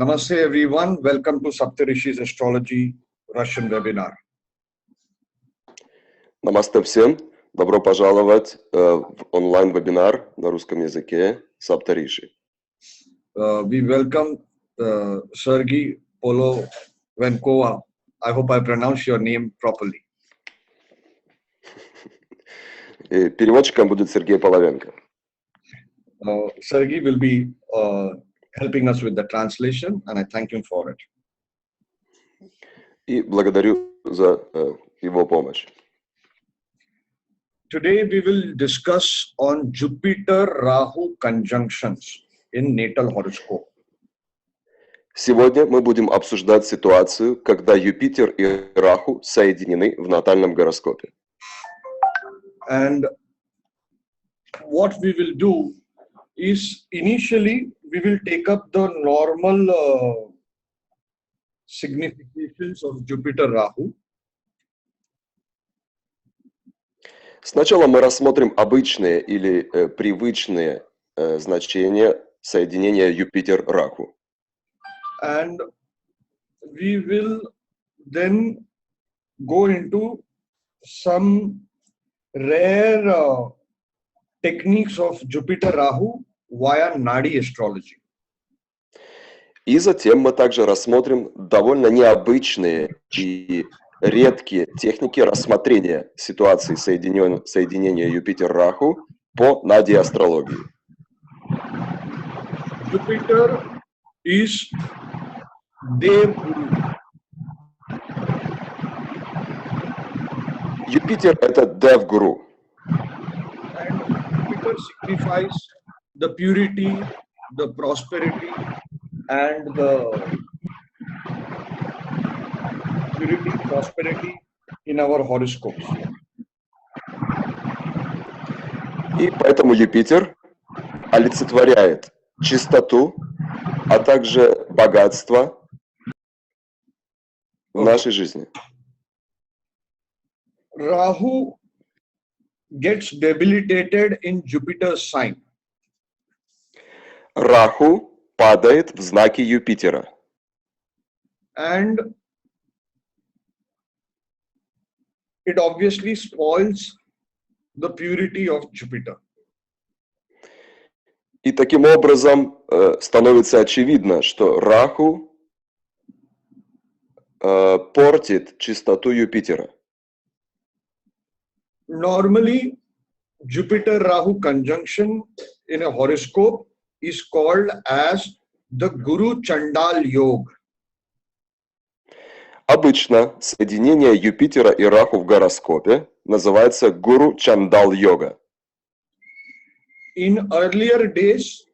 Namaste everyone, welcome to Saptarishi's Astrology Russian webinar. Намасте всем, добро пожаловать в онлайн-вебинар на русском языке Saptarishi. We welcome Sергey Половенко. I hope I pronounced your name properly. Переводчиком будет Сергей Половенко. Sergey will be helping us with the translation, and I thank him for it. И благодарю за его помощь. Today we will discuss on Jupiter-Rahu conjunctions in natal horoscope. Сегодня мы будем обсуждать ситуацию, когда Юпитер и Раху соединены в натальном гороскопе. And what we will do is initially we will take up the normal significations of Jupiter-Rahu. Сначала мы рассмотрим обычные или привычные значения соединения Юпитер-Раху. And we will then go into some rare techniques of Jupiter-Rahu via Naadi astrology. И затем мы также рассмотрим довольно необычные и редкие техники рассмотрения ситуации соединения Юпитер-Раху по Naadi астрологии. Jupiter is Dev Guru. Юпитер – это Dev-Guru. And Jupiter signifies the purity, the prosperity, and prosperity in our horoscopes. И поэтому Юпитер олицетворяет чистоту, а также богатство в нашей жизни. Rahu gets debilitated in Jupiter's sign. Раху падает в знаке Юпитера. And it obviously spoils the purity of Jupiter. И таким образом становится очевидно, что Раху портит чистоту Юпитера. Normally, Jupiter-Rahu conjunction in a horoscope is called as the Guru Chandal Yoga. Обычно соединение Юпитера и Раху в гороскопе называется Гуру Чандал Йога. In earlier days,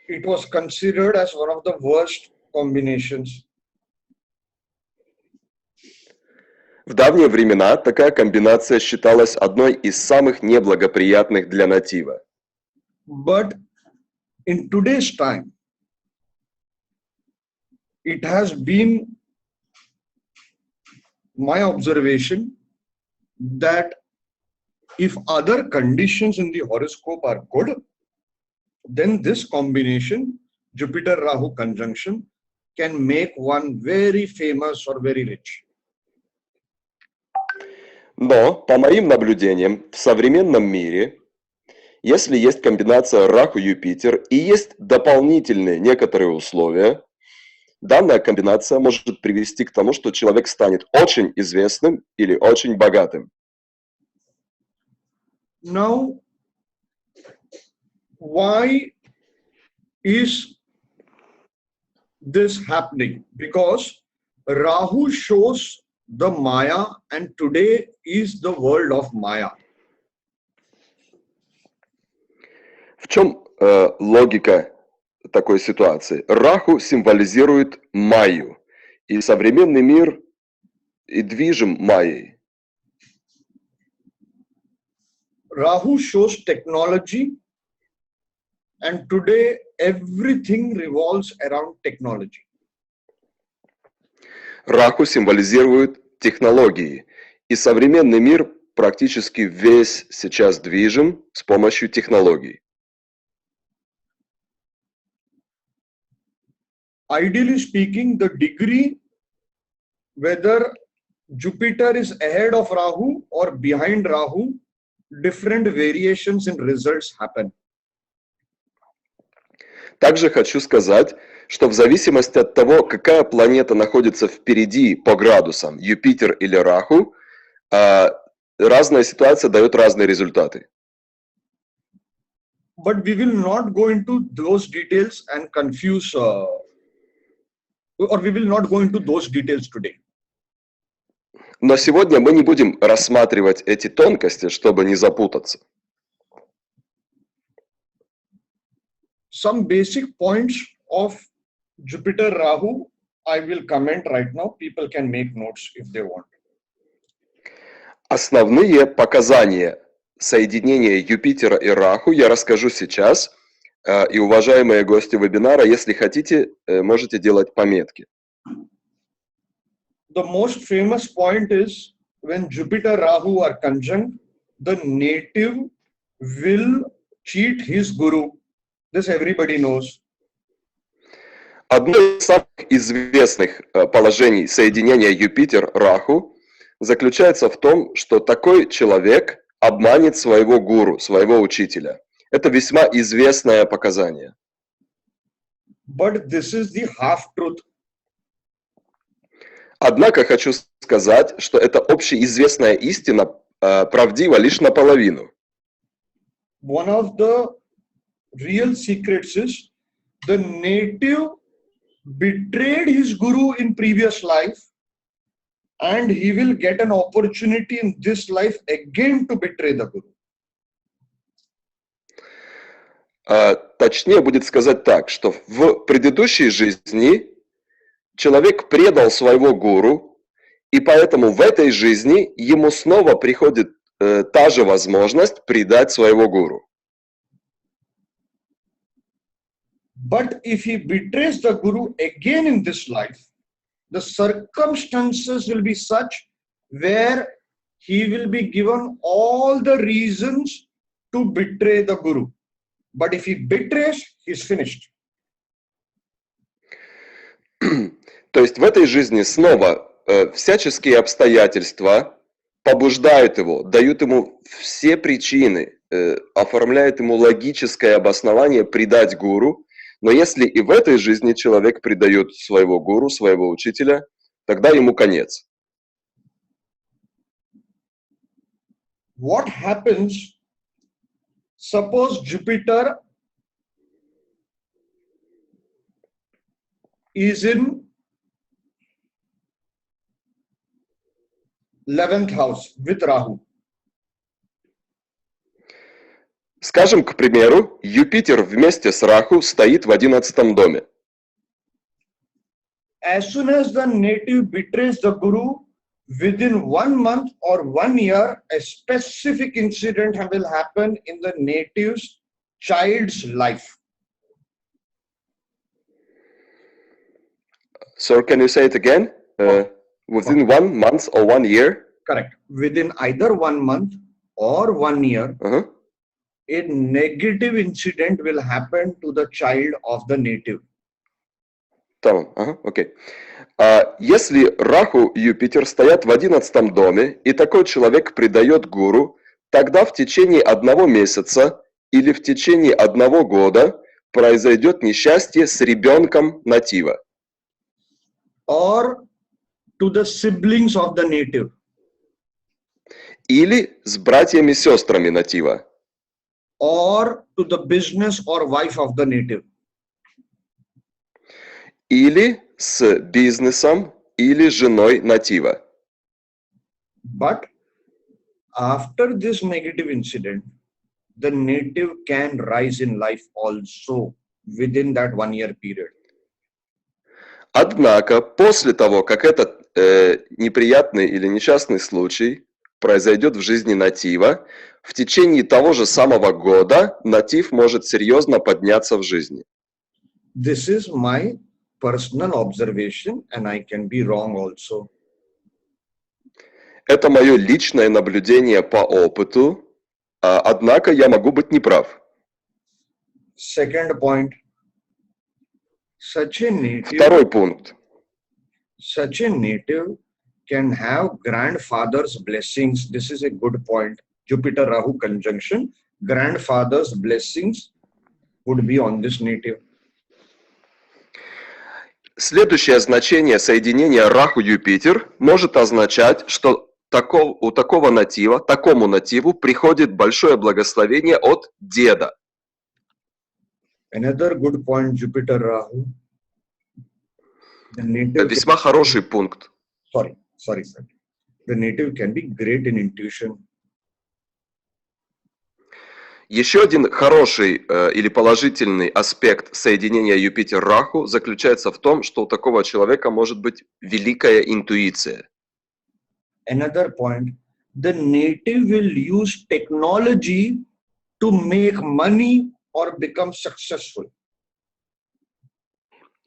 it was considered as one of the worst combinations. В давние времена такая комбинация считалась одной из самых неблагоприятных для натива. But in today's time, it has been my observation that if other conditions in the horoscope are good, then this combination, Jupiter-Rahu conjunction, can make one very famous or very rich. Но, по моим наблюдениям, в современном мире, если есть комбинация Раху-Юпитер и есть дополнительные некоторые условия, данная комбинация может привести к тому, что человек станет очень известным или очень богатым. Now, why is this happening? Because Rahu shows the Maya, and today is the world of Maya. В чем логика такой ситуации? Раху символизирует Майю, и современный мир и движим Майей. Rahu shows technology, and today everything revolves around technology. Раху символизирует технологии, и современный мир практически весь сейчас движим с помощью технологий. ideally speaking, the degree whether Jupiter is ahead of Rahu or behind Rahu, different variations in results happen. Также хочу сказать, что в зависимости от того, какая планета находится впереди по градусам, Юпитер или Раху, разная ситуация дает разные результаты. But we will not go into those details and confuse, or we will not go into those details today. Но сегодня мы не будем рассматривать эти тонкости, чтобы не запутаться. Some basic points of Jupiter Rahu I will comment right now. People can make notes if they want. Основные показания соединения Юпитера и Раху я расскажу сейчас. И, уважаемые гости вебинара, если хотите, можете делать пометки. The most famous point is when Jupiter Rahu are conjunct, the native will cheat his guru. This everybody knows. Одно из самых известных положений соединения Юпитер-Раху заключается в том, что такой человек обманет своего гуру, своего учителя. Это весьма известное показание. But this is the half-truth. Однако хочу сказать, что эта общеизвестная истина правдива лишь наполовину. One of the real secrets is the native betrayed his guru in previous life and he will get an opportunity in this life again to betray the guru. Точнее будет сказать так, что в предыдущей жизни человек предал своего гуру, и поэтому в этой жизни ему снова приходит та же возможность предать своего гуру. But if he betrays the guru again in this life, the circumstances will be such where he will be given all the reasons to betray the guru. But if he betrays, he's finished. То есть в этой жизни снова всяческие обстоятельства побуждают его, дают ему все причины, оформляют ему логическое обоснование предать гуру. Но если и в этой жизни человек предает своего гуру, своего учителя, тогда ему конец. What happens? Suppose Jupiter is in 11th house with Rahu. Скажем, к примеру, Юпитер вместе с Раху стоит в 11-м доме. As soon as the native betrays the guru, within 1 month or 1 year, a specific incident will happen in the native's child's life. So can you say it again? Within 1 month or 1 year? Correct. Within either 1 month or 1 year, a negative incident will happen to the child of the native. Окей. Если Раху и Юпитер стоят в 11-м доме, и такой человек предает гуру, тогда в течение 1 месяца или в течение 1 года произойдет несчастье с ребенком натива. Or to the siblings of the native. Или с братьями-сестрами натива. Or to the business or wife of the native. Или с бизнесом или женой натива. But after this negative incident, the native can rise in life also within that 1 year period. Однако, после того, как этот неприятный или несчастный случай произойдет в жизни натива, в течение того же самого года натив может серьезно подняться в жизни. This is my personal observation and I can be wrong also. Это мое личное наблюдение по опыту, однако я могу быть неправ. Second point. Второй пункт. Such a native can have grandfather's blessings. This is a good point. Jupiter Rahu conjunction. Grandfather's blessings would be on this native. Следующее значение соединения Раху-Юпитер может означать, что такому нативу приходит большое благословение от деда. Another good point, Jupiter Rahu. Весьма хороший пункт. Sorry. The native can be great in intuition. Еще один хороший или положительный аспект соединения Юпитер-Раху заключается в том, что у такого человека может быть великая интуиция. Another point, the native will use technology to make money or become successful.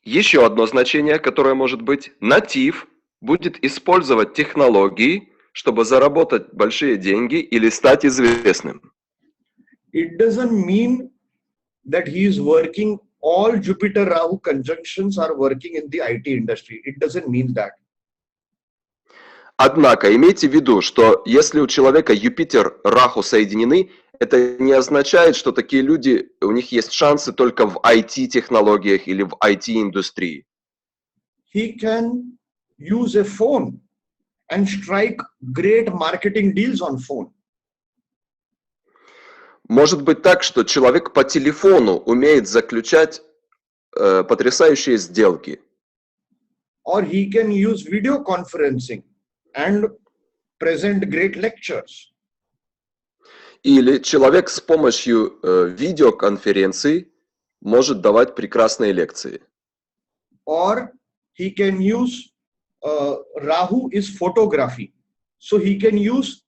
Еще одно значение, которое может быть: натив будет использовать технологии, чтобы заработать большие деньги или стать известным. It doesn't mean that he is working, all Jupiter Rahu conjunctions are working in the IT industry. It doesn't mean that. Однако имейте в виду, что если у человека Юпитер-Раху соединены, это не означает, что такие люди, у них есть шансы только в IT-технологиях или в IT-индустрии. He can use a phone and strike great marketing deals on phone. Может быть так, что человек по телефону умеет заключать потрясающие сделки. Or he can use video conferencing and present great lectures. Или человек с помощью видеоконференций может давать прекрасные лекции. Or he can use, Rahu is photography. So he can use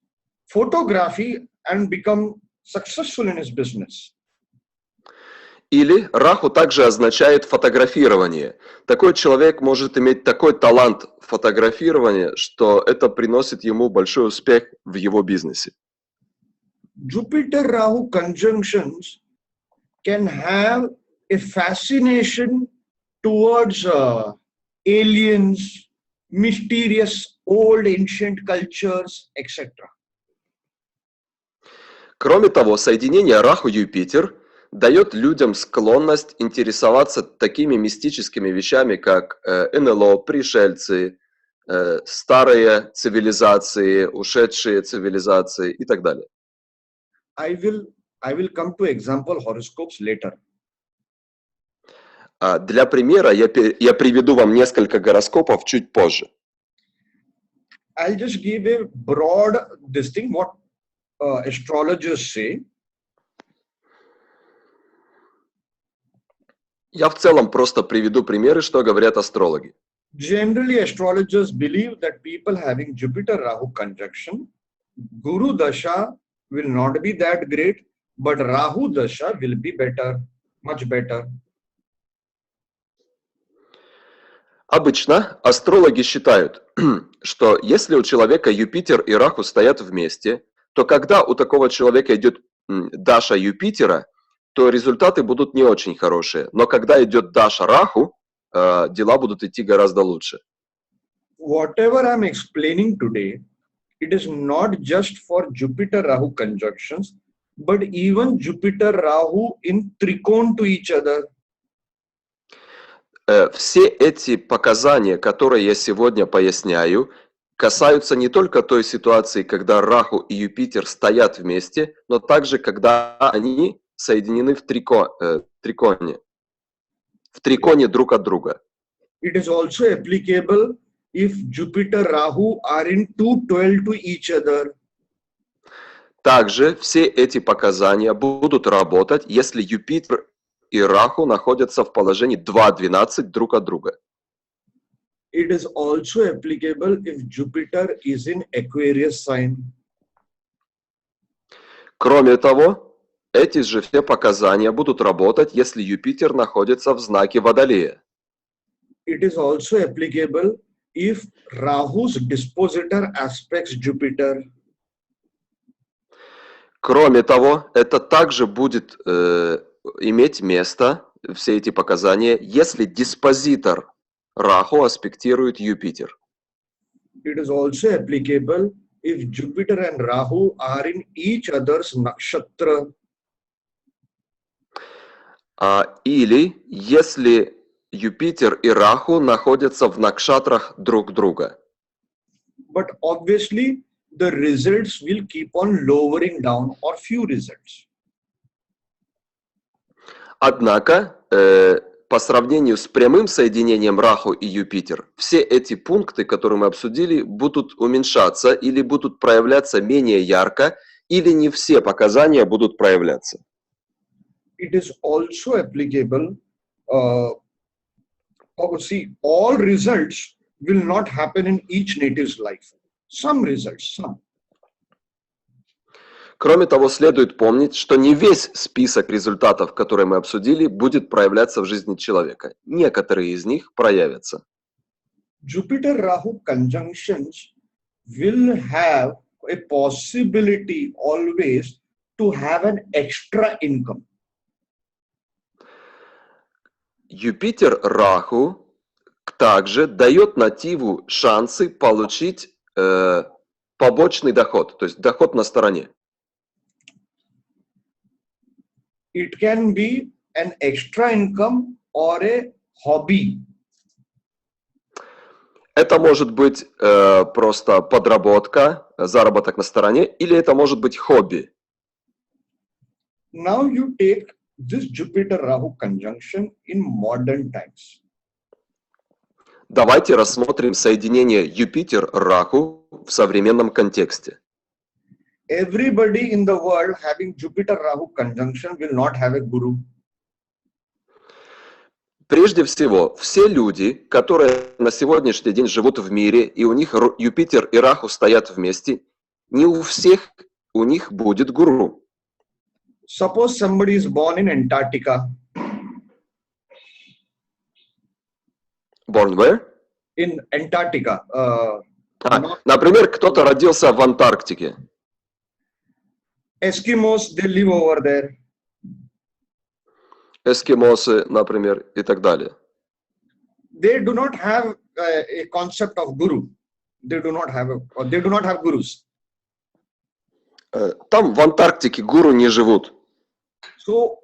photography and become successful in his business. Или Раху также означает фотографирование. Такой человек может иметь такой талант фотографирования, что это приносит ему большой успех в его бизнесе. Jupiter-Rahu conjunctions can have a fascination towards aliens, mysterious old ancient cultures, etc. Кроме того, соединение Раху-Юпитер дает людям склонность интересоваться такими мистическими вещами, как НЛО, пришельцы, старые цивилизации, ушедшие цивилизации и так далее. I will come to example horoscopes later. Для примера я приведу вам несколько гороскопов чуть позже. I'll just give a broad this thing, what astrologers say. Я в целом просто приведу примеры, что говорят астрологи. Generally, astrologers believe that people having Jupiter-Rahu conjunction, Guru Dasha will not be that great, but Rahu Dasha will be better, much better. Обычно астрологи считают, что если у человека Юпитер и Раху стоят вместе, то когда у такого человека идет Даша Юпитера, то результаты будут не очень хорошие. Но когда идет Даша Раху, дела будут идти гораздо лучше. Whatever I'm explaining today, it is not just for Jupiter-Rahu conjunctions, but even Jupiter-Rahu in trikon to each other. Все эти показания, которые я сегодня поясняю, касаются не только той ситуации, когда Раху и Юпитер стоят вместе, но также, когда они соединены в триконе друг от друга. It is also applicable if Jupiter-Rahu are in 212 to each other. Также все эти показания будут работать, если Юпитер и Раху находятся в положении 2-12 друг от друга. It is also applicable if Jupiter is in Aquarius sign. Кроме того, эти же все показания будут работать, если Юпитер находится в знаке Водолея. It is also applicable if Rahu's dispositor aspects Jupiter. Кроме того, это также будет иметь место, все эти показания, если диспозитор Раху аспектирует Юпитер. It is also applicable if Jupiter and Rahu are in each other's nakshatra. Или если Юпитер и Раху находятся в накшатрах друг друга. But obviously, the results will keep on lowering down or few results. Однако, по сравнению с прямым соединением Раху и Юпитер, все эти пункты, которые мы обсудили, будут уменьшаться или будут проявляться менее ярко, или не все показания будут проявляться. It is also applicable, see, all results will not happen in each native's life. Some results, some. Кроме того, следует помнить, что не весь список результатов, которые мы обсудили, будет проявляться в жизни человека. Некоторые из них проявятся. Jupiter-Rahu conjunctions will have a possibility always to have an extra income. Юпитер-Раху также дает нативу шансы получить побочный доход, то есть доход на стороне. It can be an extra income or a hobby. Это может быть просто подработка, заработок на стороне, или это может быть хобби. Now you take this Jupiter-Rahu conjunction in modern times. Давайте рассмотрим соединение Юпитер-Раху в современном контексте. Everybody in the world having Jupiter-Rahu conjunction will not have a guru. Прежде всего, все люди, которые на сегодняшний день живут в мире, и у них Юпитер и Раху стоят вместе, не у всех у них будет гуру. Suppose somebody is born in Antarctica. Born where? In Antarctica. Например, кто-то родился в Антарктике. Eskimos, they live over there. Эскимосы, например, и так далее. They do not have a concept of guru. They do not have gurus. Там в Антарктике гуру не живут. So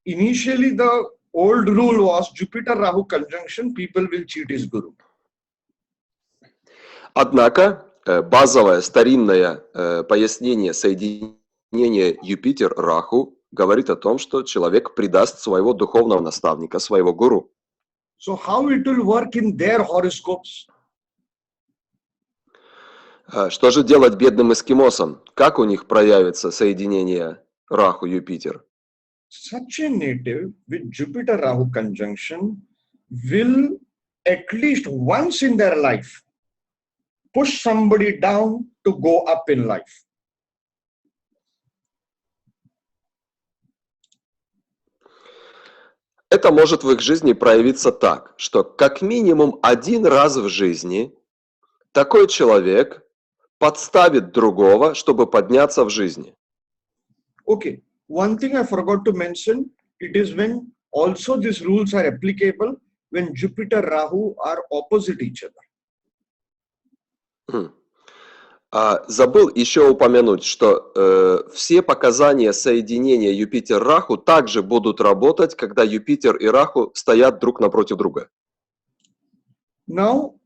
initially the old rule was Jupiter-Rahu conjunction, people will cheat his guru. Однако базовое старинное пояснение соединения Юпитер-Раху говорит о том, что человек предаст своего духовного наставника, своего гуру. So how it will work in their horoscopes? Что же делать бедным эскимосам? Как у них проявится соединение Раху-Юпитер? Such a native with Jupiter-Rahu conjunction will at least once in their life push somebody down to go up in life. Это может в их жизни проявиться так, что как минимум один раз в жизни такой человек подставит другого, чтобы подняться в жизни. Okay, one thing I forgot to mention, it is when also these rules are applicable when Jupiter-Rahu are opposite each other. Забыл еще упомянуть, что все показания соединения Юпитер-Раху также будут работать, когда Юпитер и Раху стоят друг напротив друга. Now,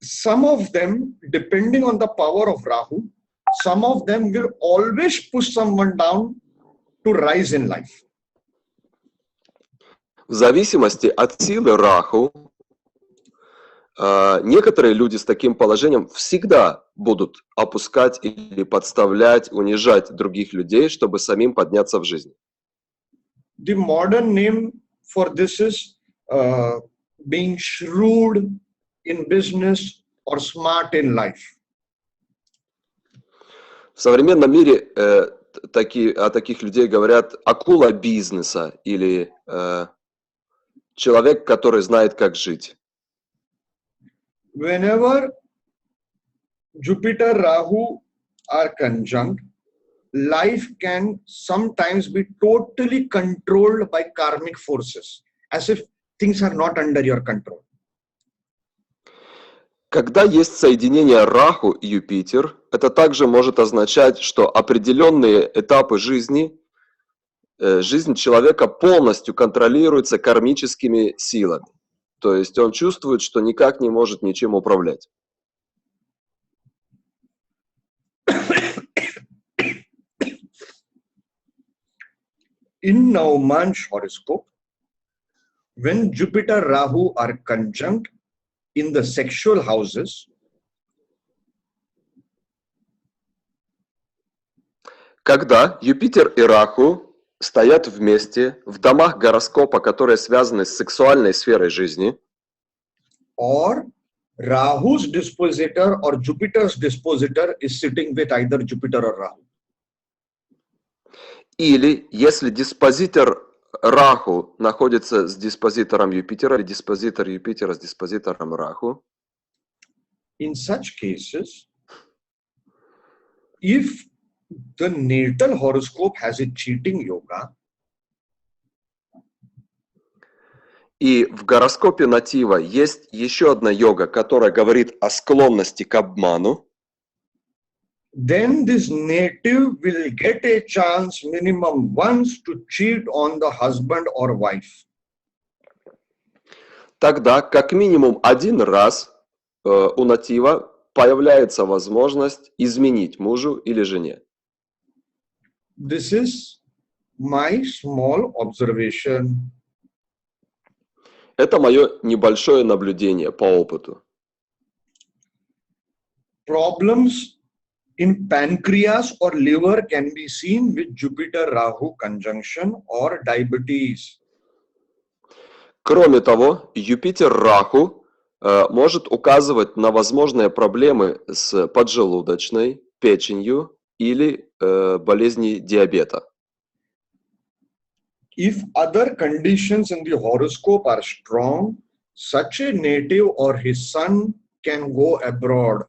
some of them, depending on the power of Rahu, some of them will always push someone down to rise in life. В зависимости от силы Раху, некоторые люди с таким положением всегда будут опускать или подставлять, унижать других людей, чтобы самим подняться в жизни. The modern name for this is being shrewd in business or smart in life. В современном мире о таких людей говорят акула бизнеса или человек, который знает, как жить. Whenever Jupiter-Rahu are conjunct, life can sometimes be totally controlled by karmic forces, as if things are not under your control. Когда есть соединение Раху и Юпитер, это также может означать, что определенные этапы жизни, жизнь человека полностью контролируется кармическими силами. То есть он чувствует, что никак не может ничем управлять. In Nauman's horoscope, when Jupiter Rahu are conjunct in the sexual houses, когда Юпитер и Раху стоят вместе в домах гороскопа, которые связаны с сексуальной сферой жизни, or Rahu's dispositor or Jupiter's dispositor is sitting with either Jupiter or Rahu. или если диспозитор Раху находится с диспозитором Юпитера, или диспозитор Юпитера с диспозитором Раху, in such cases, if the natal horoscope has a cheating yoga, и в гороскопе натива есть еще одна йога, которая говорит о склонности к обману, then this native will get a chance minimum once to cheat on the husband or wife. тогда как минимум один раз у натива появляется возможность изменить мужу или жене. This is my small observation. Это мое небольшое наблюдение по опыту. Problems in pancreas or liver can be seen with Jupiter-Rahu conjunction or diabetes. Кроме того, Юпитер-Раху может указывать на возможные проблемы с поджелудочной, печенью или болезни диабета. If other conditions in the horoscope are strong, such a native or his son can go abroad.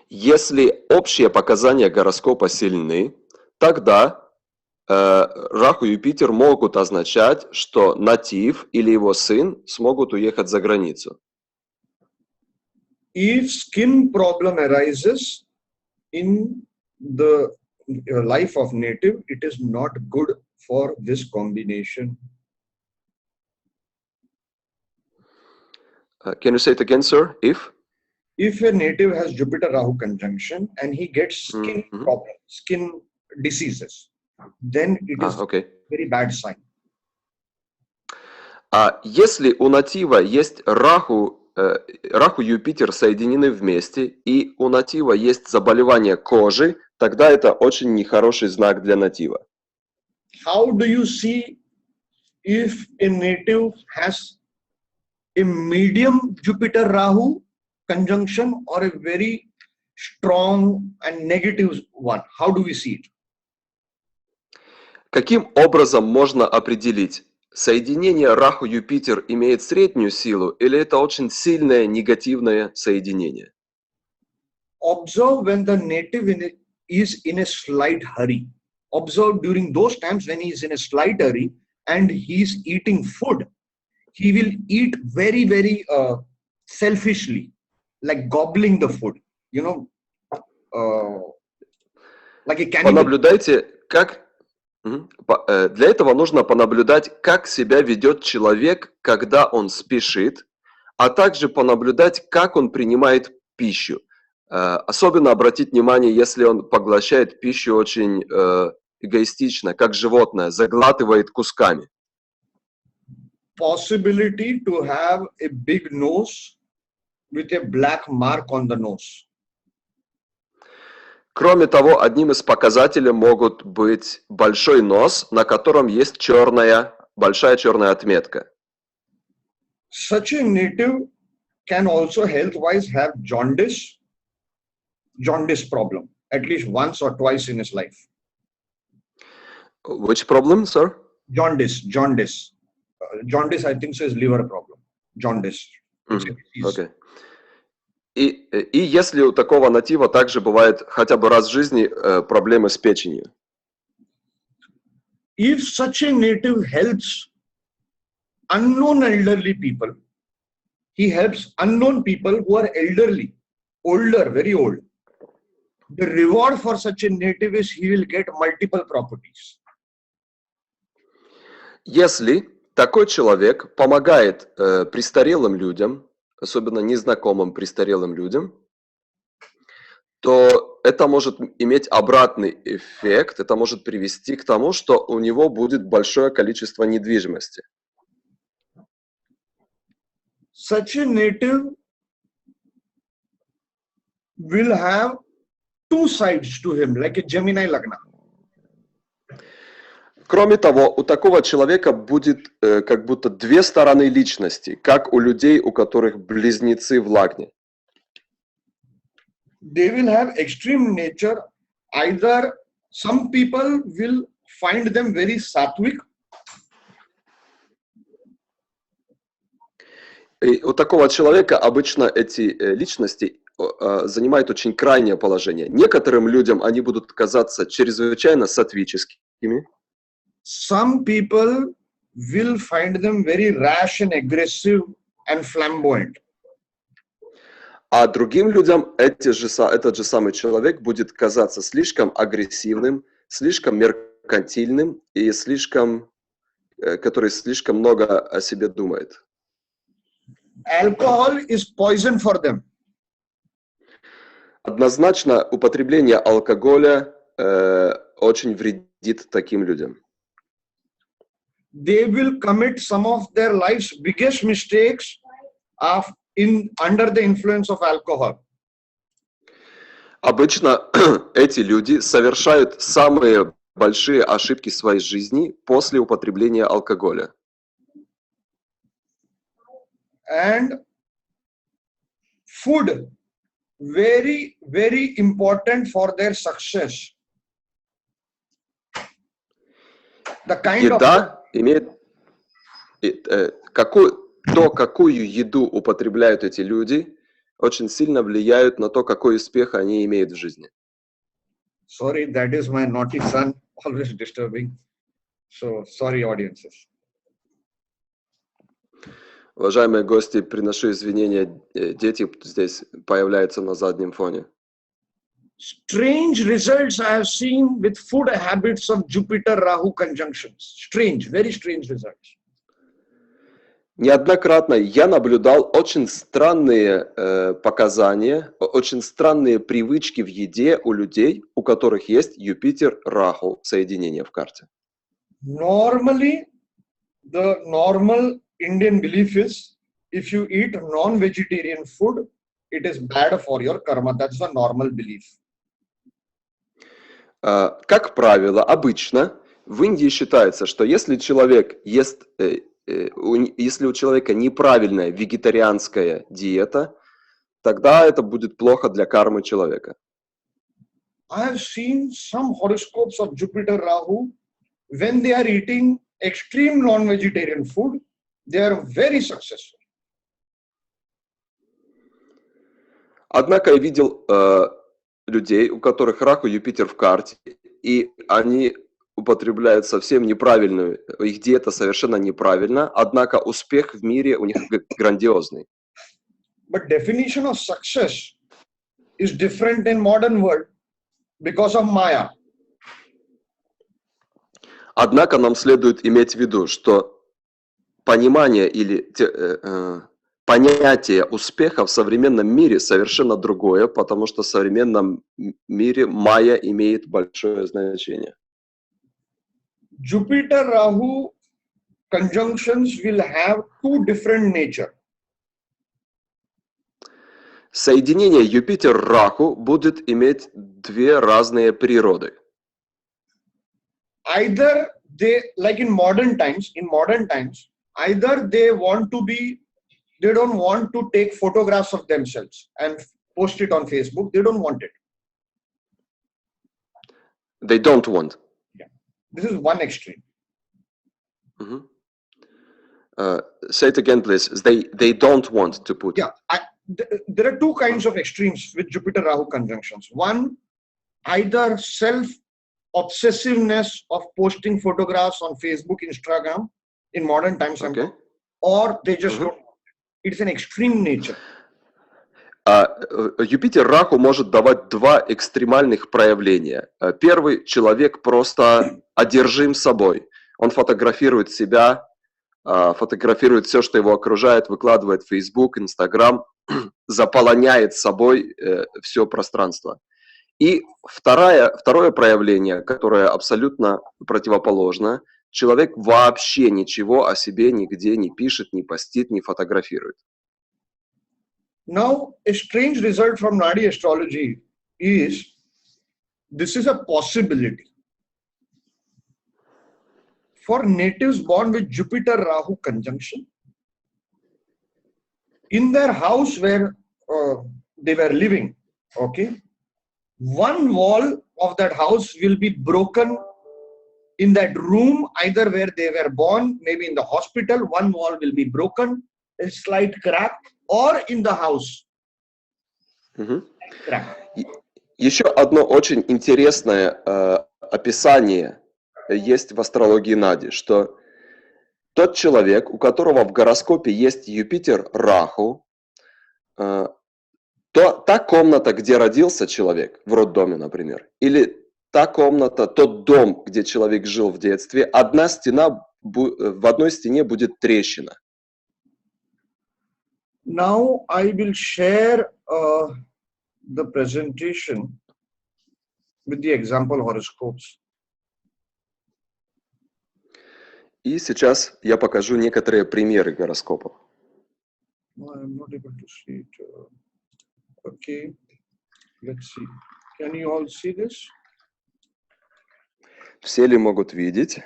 Если общие показания гороскопа сильны, тогда Раху и Юпитер могут означать, что натив или его сын смогут уехать за границу. If skin problem arises in the life of native, it is not good for this combination. Can you say it again, sir? If a native has Jupiter-Rahu conjunction and he gets skin problems, skin diseases, then it is okay. very bad sign. А если у натива есть Раху и Юпитер соединены вместе, и у натива есть заболевание кожи, тогда это очень нехороший знак для натива. How do you see if a native has a medium Jupiter-Rahu conjunction or a very strong and negative one? How do we see it? Каким образом можно определить, соединение Раху-Юпитер имеет среднюю силу или это очень сильное негативное соединение? Observe when the native is in a slight hurry. Observe during those times when he is in a slight hurry and he is eating food. He will eat very, very selfishly, like gobbling the food, you know, like a cannibal. Понаблюдайте, как... Для этого нужно понаблюдать, как себя ведет человек, когда он спешит, а также понаблюдать, как он принимает пищу. Особенно обратить внимание, если он поглощает пищу очень эгоистично, как животное, заглатывает кусками. Possibility to have a big nose with a black mark on the nose. Кроме того, одним из показателей могут быть большой нос, на котором есть большая черная отметка. Such a native can also health-wise have jaundice problem, at least once or twice in his life. Which problem, sir? Jaundice. Jaundice, I think, so is liver problem. Jaundice. Okay. И если у такого натива также бывает хотя бы раз в жизни проблемы с печенью. If such a native helps unknown elderly people, he helps unknown people who are elderly, older, very old. The reward for such a native is he will get multiple properties. Если такой человек помогает престарелым людям, особенно незнакомым престарелым людям, то это может иметь обратный эффект, это может привести к тому, что у него будет большое количество недвижимости. Such a native will have two sides to him, like a Gemini Lagna. Кроме того, у такого человека будет как будто две стороны личности, как у людей, у которых близнецы в лагне. They will have extreme nature. Either some people will find them very sattvic. И у такого человека обычно эти личности занимают очень крайнее положение. Некоторым людям они будут казаться чрезвычайно саттвическими. Some people will find them very rash and aggressive and flamboyant. А другим людям этот же самый человек будет казаться слишком агрессивным, слишком меркантильным и который слишком много о себе думает. Alcohol is poison for them. Однозначно, употребление алкоголя очень вредит таким людям. They will commit some of their life's biggest mistakes under the influence of alcohol. Обычно эти люди совершают самые большие ошибки в своей жизни после употребления алкоголя. And food, very, very important for their success. The kind Еда имеет какую еду употребляют эти люди, очень сильно влияют на то, какой успех они имеют в жизни. Sorry, that is my naughty son, always disturbing. So, sorry, audiences. Уважаемые гости, приношу извинения, дети здесь появляются на заднем фоне. Strange results I have seen with food habits of Jupiter-Rahu conjunctions. Strange, very strange results. Неоднократно я наблюдал очень странные показания, очень странные привычки в еде у людей, у которых есть Юпитер-Раху соединение в карте. Normally, the normal Indian belief is if you eat non-vegetarian food, it is bad for your karma. That's the normal belief. Как правило, обычно в Индии считается, что если человек ест, если у человека неправильная вегетарианская диета, тогда это будет плохо для кармы человека. I have seen some horoscopes of Jupiter Rahu when they are eating extreme non-vegetarian food, they are very successful. Однако я видел людей, у которых Раху Юпитер в карте, и они употребляют совсем неправильную, их диета совершенно неправильна, однако успех в мире у них грандиозный. But definition of success is different in modern world because of Maya. Однако нам следует иметь в виду, что понимание или понятие успеха в современном мире совершенно другое, потому что в современном мире майя имеет большое значение. Jupiter-Rahu conjunctions will have two different nature. Соединение Юпитер-Раху будет иметь две разные природы. Either they, like in modern times, either they don't want to take photographs of themselves and post it on Facebook. They don't want it. They don't want. Yeah. This is one extreme. Say it again, please. They don't want to put. Yeah. there are two kinds of extremes with Jupiter-Rahu conjunctions. One, either self-obsessiveness of posting photographs on Facebook, Instagram in modern times, Okay. or they just don't. It's an extreme nature. Юпитер Раху может давать два экстремальных проявления. Первый, человек просто одержим собой. Он фотографирует себя, фотографирует все, что его окружает, выкладывает в Facebook, Instagram, заполоняет собой все пространство. И второе проявление, которое абсолютно противоположно, человек вообще ничего о себе нигде не пишет, не постит, не фотографирует. Now, a strange result from Naadi astrology is, this is a possibility. For natives born with Jupiter-Rahu conjunction, in their house where they were living, okay, one wall of that house will be broken in that room, either where they were born, maybe in the hospital, one wall will be broken, a slight crack, or in the house. Еще одно очень интересное описание есть в астрологии Nadi, что тот человек, у которого в гороскопе есть Юпитер Раху, та комната, где родился человек, в роддоме, например, или та комната, тот дом, где человек жил в детстве, в одной стене будет трещина. Now I will share the presentation with the example horoscopes. И сейчас я покажу некоторые примеры гороскопов. No, I'm not able to see it. Okay, let's see. Can you all see this? Все ли могут видеть?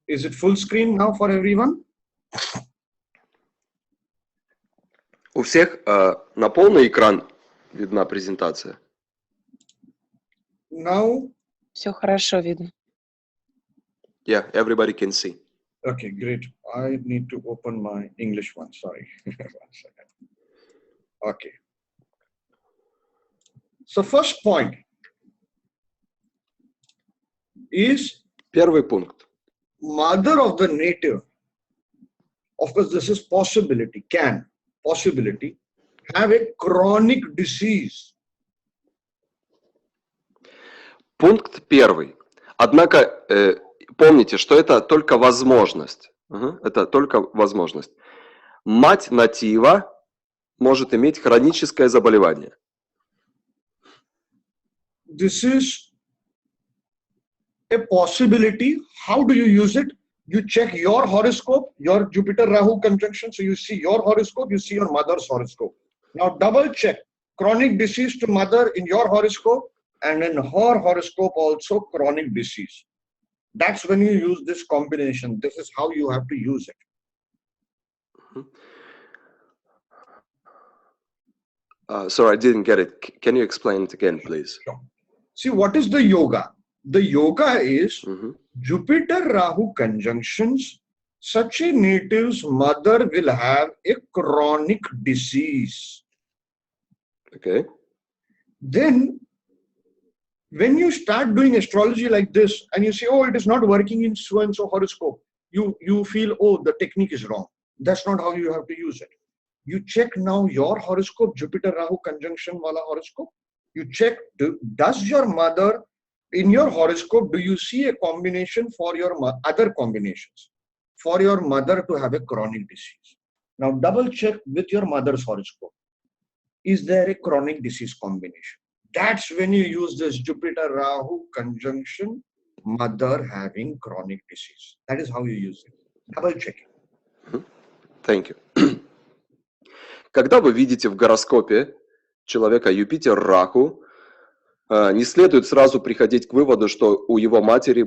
Is it full screen now for everyone? У всех на полный экран видна презентация. Now, Все хорошо видно. Yeah, everybody can see. okay, great. I need to open my English one. Sorry. 1 second. Okay. So first point is Первый пункт. mother of the native. Of course, this is possibility, possibility, have a chronic disease. Пункт первый. Однако помните, что это только возможность. Это только возможность. Мать натива может иметь хроническое заболевание. This is a possibility. How do you use it? You check your horoscope, your Jupiter-Rahu conjunction. So you see your horoscope, you see your mother's horoscope. Now double check chronic disease to mother in your horoscope and in her horoscope also chronic disease. That's when you use this combination. This is how you have to use it. Sorry, I didn't get it. Can you explain it again, please? See, what is the yoga? The yoga is Jupiter-Rahu conjunctions. Such a native's mother will have a chronic disease. Okay. Then, when you start doing astrology like this and you say, oh, it is not working in so-and-so horoscope, you feel, oh, the technique is wrong. That's not how you have to use it. You check now your horoscope, Jupiter-Rahu conjunction wala horoscope. You check, does your mother, in your horoscope, do you see a combination for your other combinations for your mother to have a chronic disease? Now double check with your mother's horoscope. Is there a chronic disease combination? That's when you use this Jupiter-Rahu conjunction, mother having chronic disease. That is how you use it. Double check it. Thank you. Когда вы видите в гороскопе человека Юпитер-Раху, не следует сразу приходить к выводу, что у его матери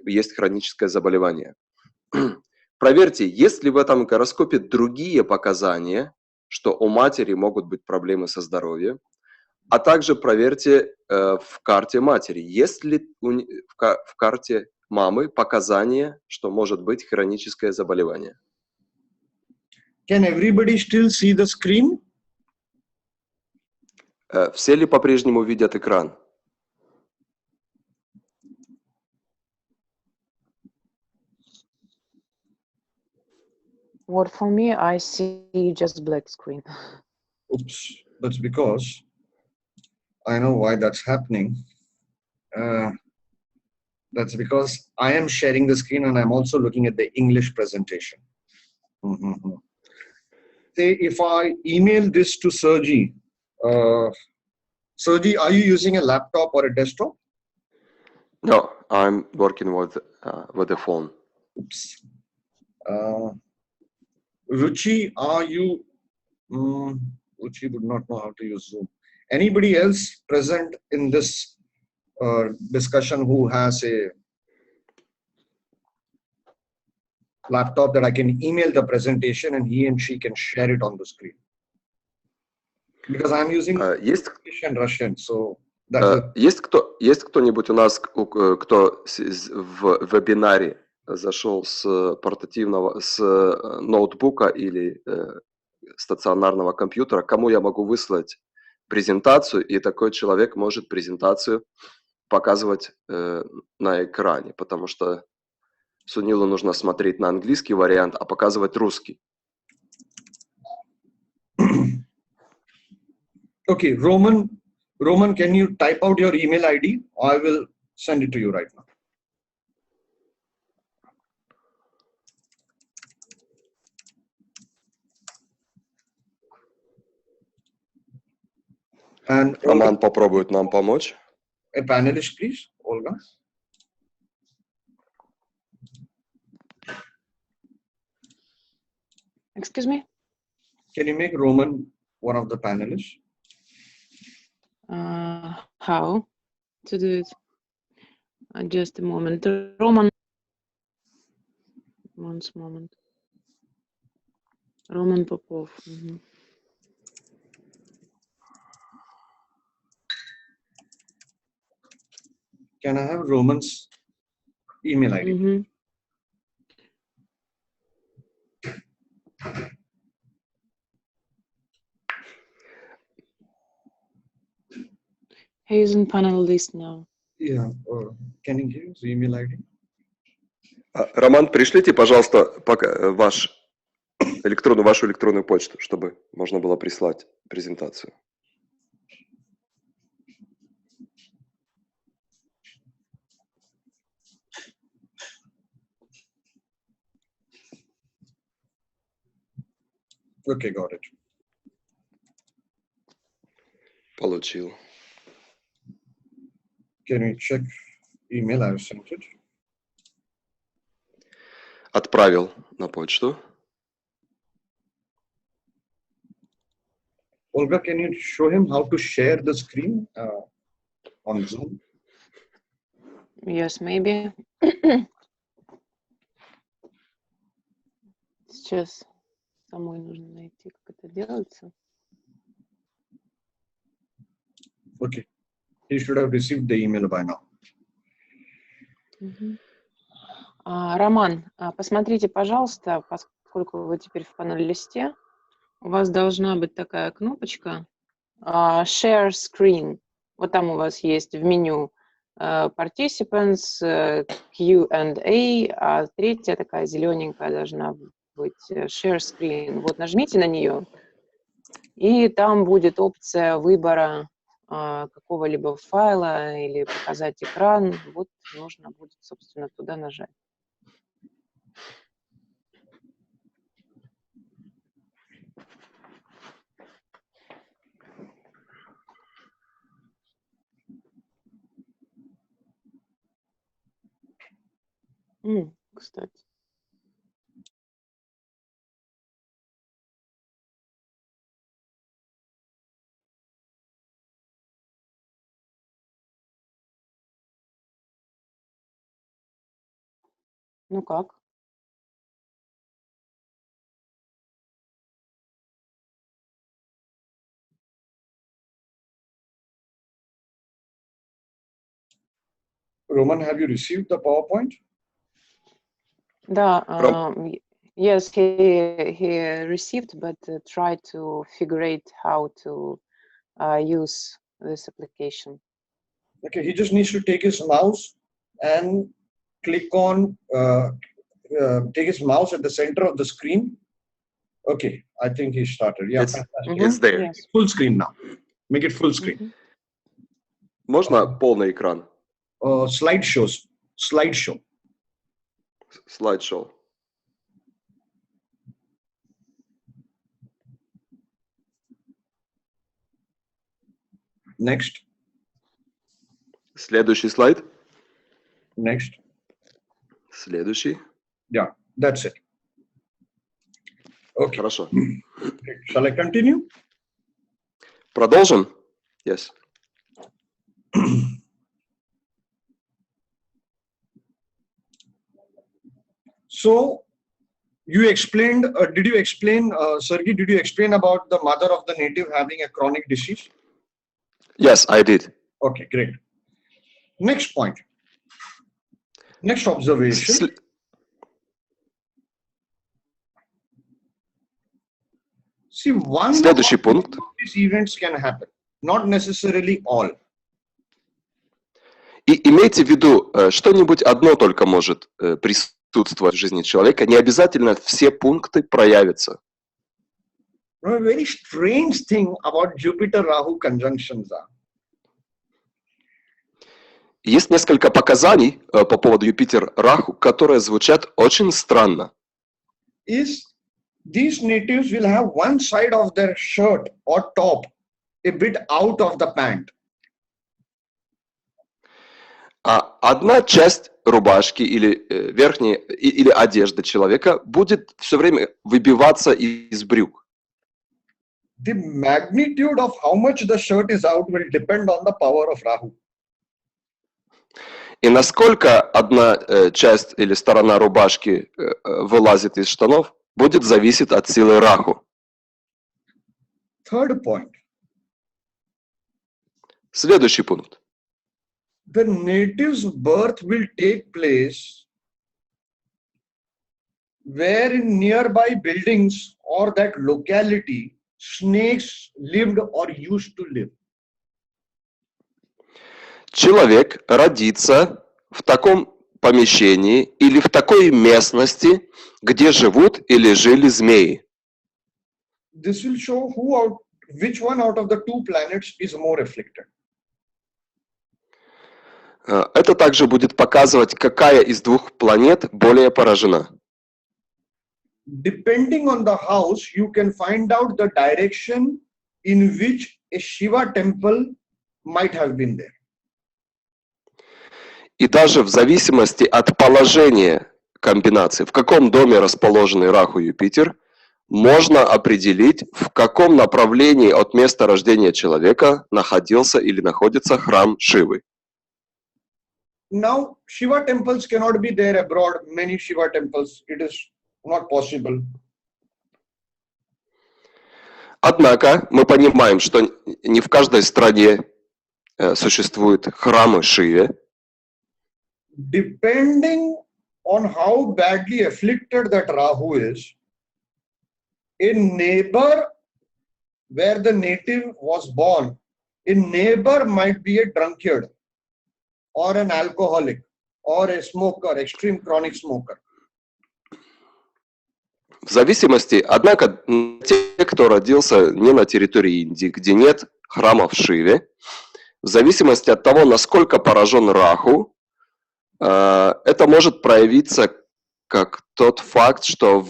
есть хроническое заболевание. Проверьте, есть ли в этом гороскопе другие показания, что у матери могут быть проблемы со здоровьем, а также проверьте в карте матери, есть ли в карте мамы показания, что может быть хроническое заболевание. Can everybody still see the screen? Все ли по-прежнему видят экран? What for me, I see just black screen. Oops, that's because I know why that's happening. That's because I am sharing the screen and I'm also looking at the English presentation. Say if I email this to Sergi, Sergi, are you using a laptop or a desktop? No, I'm working with the phone. Oops. Ruchi, are you? Ruchi would not know how to use Zoom. Anybody else present in this discussion who has a laptop that I can email the presentation and he and she can share it on the screen? Because I'm using English and Russian, so that's есть кто-нибудь у нас, кто в вебинаре зашел с портативного, с ноутбука или стационарного компьютера, кому я могу выслать презентацию, и такой человек может презентацию показывать на экране, потому что Сунилу нужно смотреть на английский вариант, а показывать русский. Okay, Roman, can you type out your email ID? I will send it to you right now. And Роман попробует нам помочь. A panelist, please, Olga. Excuse me? Can you make Roman one of the panelists? How to do it? Just a moment. Roman. One moment. Roman Popov. Can I have Roman's email ID? He is in panel list now. Yeah. Can you give his email ID? Роман, пришлите, пожалуйста, вашу электронную почту, чтобы можно было прислать презентацию. Okay, got it. Получил. Can you check email? I have sent it. Отправил на почту. Olga, can you show him how to share the screen on Zoom? Yes, maybe. Сейчас самой нужно найти, как это делается. Okay. He should have received the email by now. Роман, посмотрите, пожалуйста, поскольку вы теперь в панель-листе, у вас должна быть такая кнопочка Share Screen. Вот там у вас есть в меню Participants, Q&A, а третья такая зелененькая должна быть Share Screen. Вот нажмите на нее, и там будет опция выбора какого-либо файла или показать экран. Вот нужно будет, собственно, туда нажать. Кстати. Ну как? Roman, have you received the PowerPoint? Да, yes, he received, but tried to figure out how to use this application. Okay, he just needs to take his mouse and click on, take his mouse at the center of the screen. Okay, I think he started. Yeah, It's there. Yes. full screen now. Make it full screen. Можно полный экран? Slideshow. Слайд-шоу. Next. Следующий слайд. Next. Следующий. Yeah, that's it. Okay. Хорошо. Shall I continue? Продолжим? Yes. So, you explained, did you explain, Sergey, did you explain about the mother of the native having a chronic disease? Yes, I did. Okay, great. Next point. Next observation. See, one Следующий of пункт. these events can happen, not necessarily all. И имейте в виду, что-нибудь одно только может присутствовать в жизни человека, не обязательно все пункты проявятся. A very strange thing about Jupiter-Rahu conjunctions are. Есть несколько показаний по поводу Юпитер-Раху, которые звучат очень странно. Is these natives will have one side of their shirt or top a bit out of the pant. Одна часть рубашки или верхней или одежды человека будет все время выбиваться из брюк. The magnitude of how much the shirt is out will depend on the power of Rahu. И насколько одна часть или сторона рубашки вылазит из штанов, будет зависеть от силы Раху. Third point. Следующий пункт. The native's birth will take place where in nearby buildings or that locality snakes lived or used to live. Человек родится в таком помещении или в такой местности, где живут или жили змеи. This will show which one out of the two planets is more afflicted. Это также будет показывать, какая из двух планет более поражена. Depending on the house, you can find out the direction in which a Shiva temple might have been there. И даже в зависимости от положения комбинации, в каком доме расположены Раху и Юпитер, можно определить, в каком направлении от места рождения человека находился или находится храм Шивы. Now, Shiva temples cannot be there abroad. Many Shiva temples, it is not possible. Однако мы понимаем, что не в каждой стране существуют храмы Шиве. Depending on how badly afflicted that Rahu is, a neighbor where the native was born, a neighbor might be a drunkard or an alcoholic or a smoker, extreme chronic smoker. В зависимости, однако, те, кто родился не на территории Индии, где нет храмов Шиве, в зависимости от того, насколько поражен Раху, это может проявиться как тот факт, что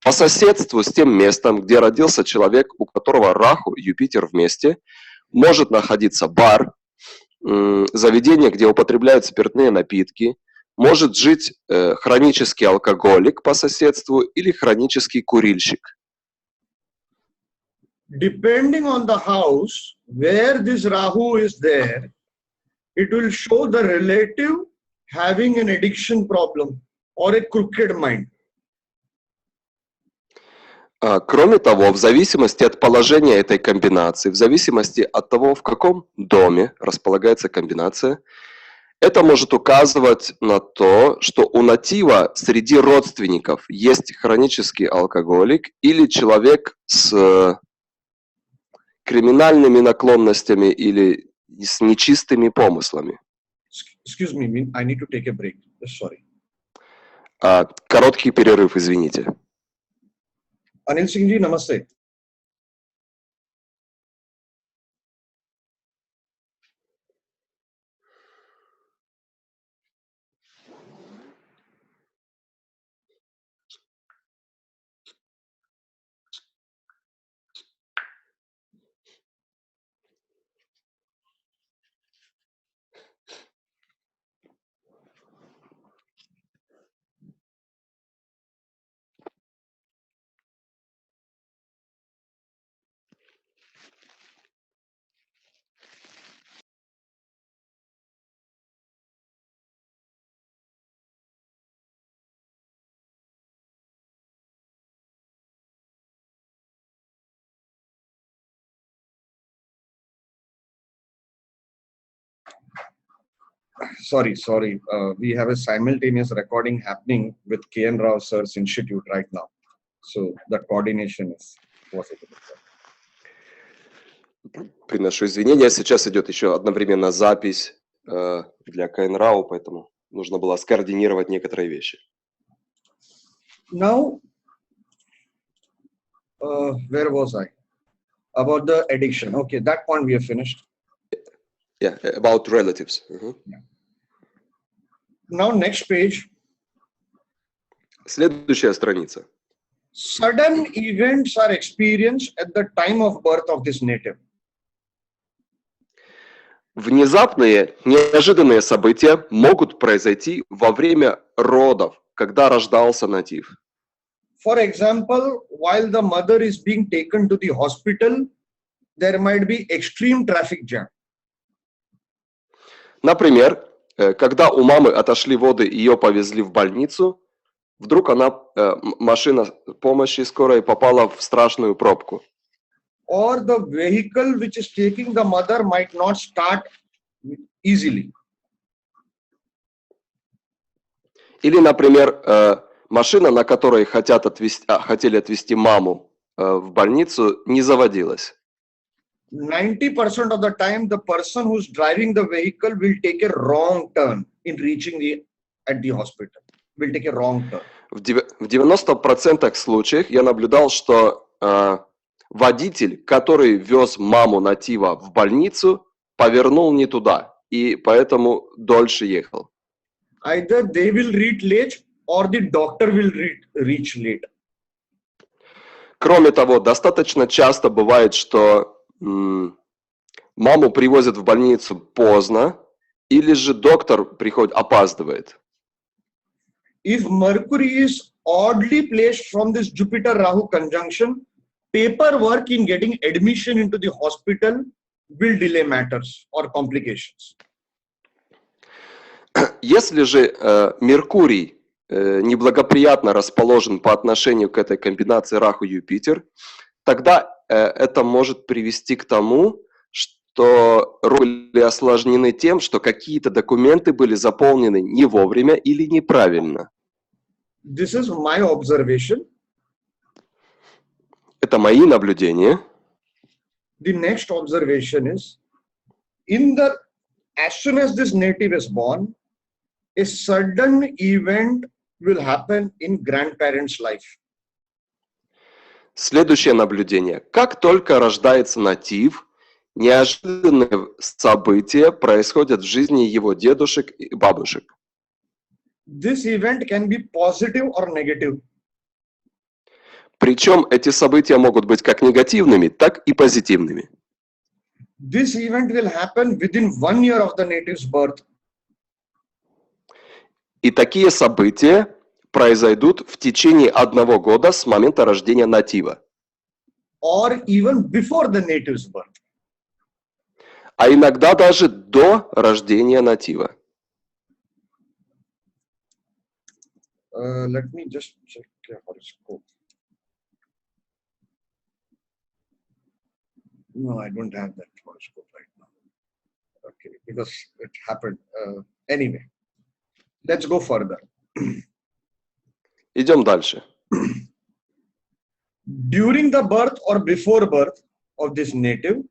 по соседству с тем местом, где родился человек, у которого Раху и Юпитер вместе, может находиться бар, заведение, где употребляют спиртные напитки, может жить хронический алкоголик по соседству или хронический курильщик. Depending on the house where this Rahu is there, it will show the relative having an addiction problem or a crooked mind. Кроме того, в зависимости от положения этой комбинации, в зависимости от того, в каком доме располагается комбинация, Это может указывать на то, что у натива среди родственников есть хронический алкоголик или человек с криминальными наклонностями или с нечистыми помыслами. Excuse me, I need to take a break. Sorry. Короткий перерыв, извините. Anil Singh ji, namaste. Sorry. We have a simultaneous recording happening with K.N. Rao Sir's Institute right now. So the coordination is possible. Приношу извинения. Сейчас идет еще одновременно запись для КНРАУ, поэтому нужно было скоординировать некоторые вещи. Now, where was I? About the addiction. Okay, that point we have finished. Yeah, about relatives. Yeah. Now, next page. Следующая страница. Sudden events are experienced at the time of birth of this native. Внезапные, неожиданные события могут произойти во время родов, когда рождался натив. For example, while the mother is being taken to the hospital, there might be extreme traffic jam. Например, когда у мамы отошли воды и ее повезли в больницу, вдруг машина помощи скорой попала в страшную пробку. Or the vehicle which is taking the mother might not start easily. Или, например, машина, на которой хотели отвезти маму в больницу, не заводилась. 90% of the time, the person who's driving the vehicle will take a wrong turn in reaching at the hospital. Will take a wrong turn. В 90% случаев я наблюдал, что водитель, который вез маму натива в больницу, повернул не туда, и поэтому дольше ехал. Either they will reach late, or the doctor will reach late. Кроме того, достаточно часто бывает, что маму привозят в больницу поздно, или же доктор опаздывает. If Mercury is oddly placed from this Jupiter-Rahu conjunction, paperwork in getting admission into the hospital will delay matters or complications. Если же Меркурий неблагоприятно расположен по отношению к этой комбинации Раху-Юпитер, тогда это может привести к тому, что роли осложнены тем, что какие-то документы были заполнены не вовремя или неправильно. This is my observation. Это мои наблюдения. The next observation is, as soon as this native is born, a sudden event will happen in grandparents' life. Следующее наблюдение. Как только рождается натив, неожиданные события происходят в жизни его дедушек и бабушек. This event can be positive or negative. Причем эти события могут быть как негативными, так и позитивными. This event will happen within 1 year of the native's birth. И такие события произойдут в течение 1 года с момента рождения натива. Or even before the native's birth. А иногда даже до рождения натива. Let me just check your horoscope. No, I don't have that horoscope right now. Okay, because it happened. Anyway, let's go further. Идем дальше. During the birth or before birth of this native,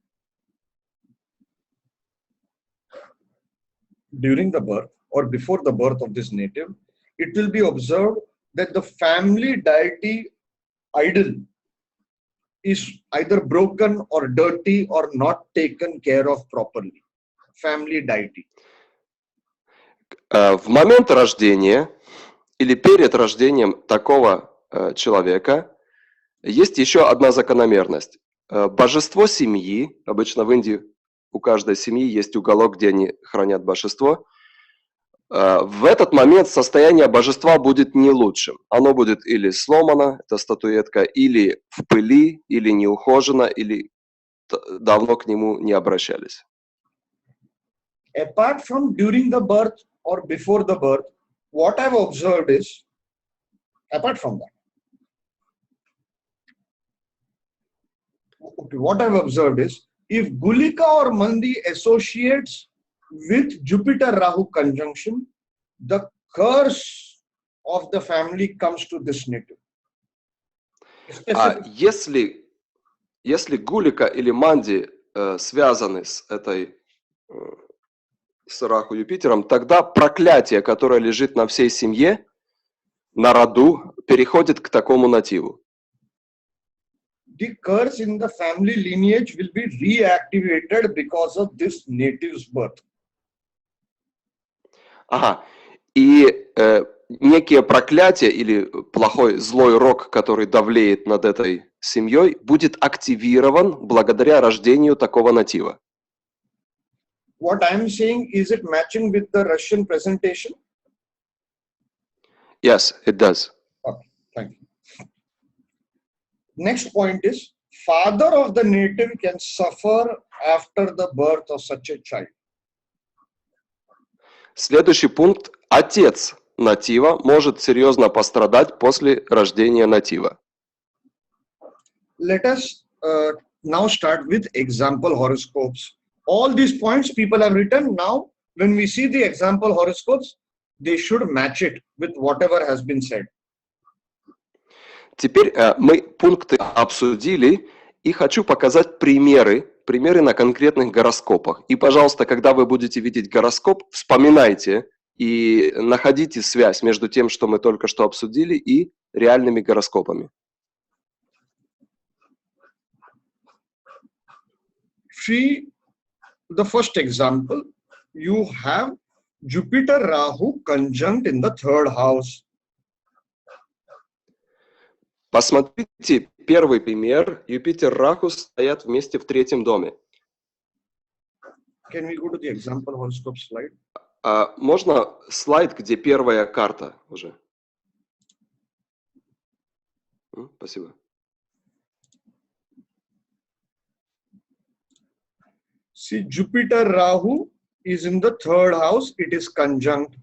during the birth or before the birth of this native, it will be observed that the family deity idol is either broken or dirty or not taken care of properly. Family deity. В момент рождения или перед рождением такого человека есть еще одна закономерность. Божество семьи, обычно в Индии у каждой семьи есть уголок, где они хранят божество. В этот момент состояние божества будет не лучшим. Оно будет или сломано, эта статуэтка, или в пыли, или неухожено, или давно к нему не обращались. Apart from during the birth or before the birth, what I've observed is, apart from that, what I've observed is, if Gulika or Mandi associates with Jupiter Rahu conjunction, the curse of the family comes to this native. Если Гулика или Манди связаны с Раху Юпитером, тогда проклятие, которое лежит на всей семье, на роду, переходит к такому нативу. The curse in the family lineage will be reactivated because of this native's birth. Ага. И некие проклятия или плохой, злой рок, который давлеет над этой семьей, будет активирован благодаря рождению такого натива. What I'm saying, is it matching with the Russian presentation? Yes, it does. Okay, thank you. Next point is, father of the native can suffer after the birth of such a child. Следующий пункт. Отец натива может серьезно пострадать после рождения натива. Let us now start with example horoscopes. All these points people have written. Now, when we see the example horoscopes, they should match it with whatever has been said. Теперь мы пункты обсудили, и хочу показать примеры на конкретных гороскопах. И, пожалуйста, когда вы будете видеть гороскоп, вспоминайте и находите связь между тем, что мы только что обсудили, и реальными гороскопами. See the first example. You have Jupiter Rahu conjunct in the third house. Посмотрите первый пример. Юпитер и Раху стоят вместе в третьем доме. Can we go to the example horoscope slide? Можно слайд, где первая карта уже? Спасибо. See, Jupiter Rahu is in the third house. It is conjunct.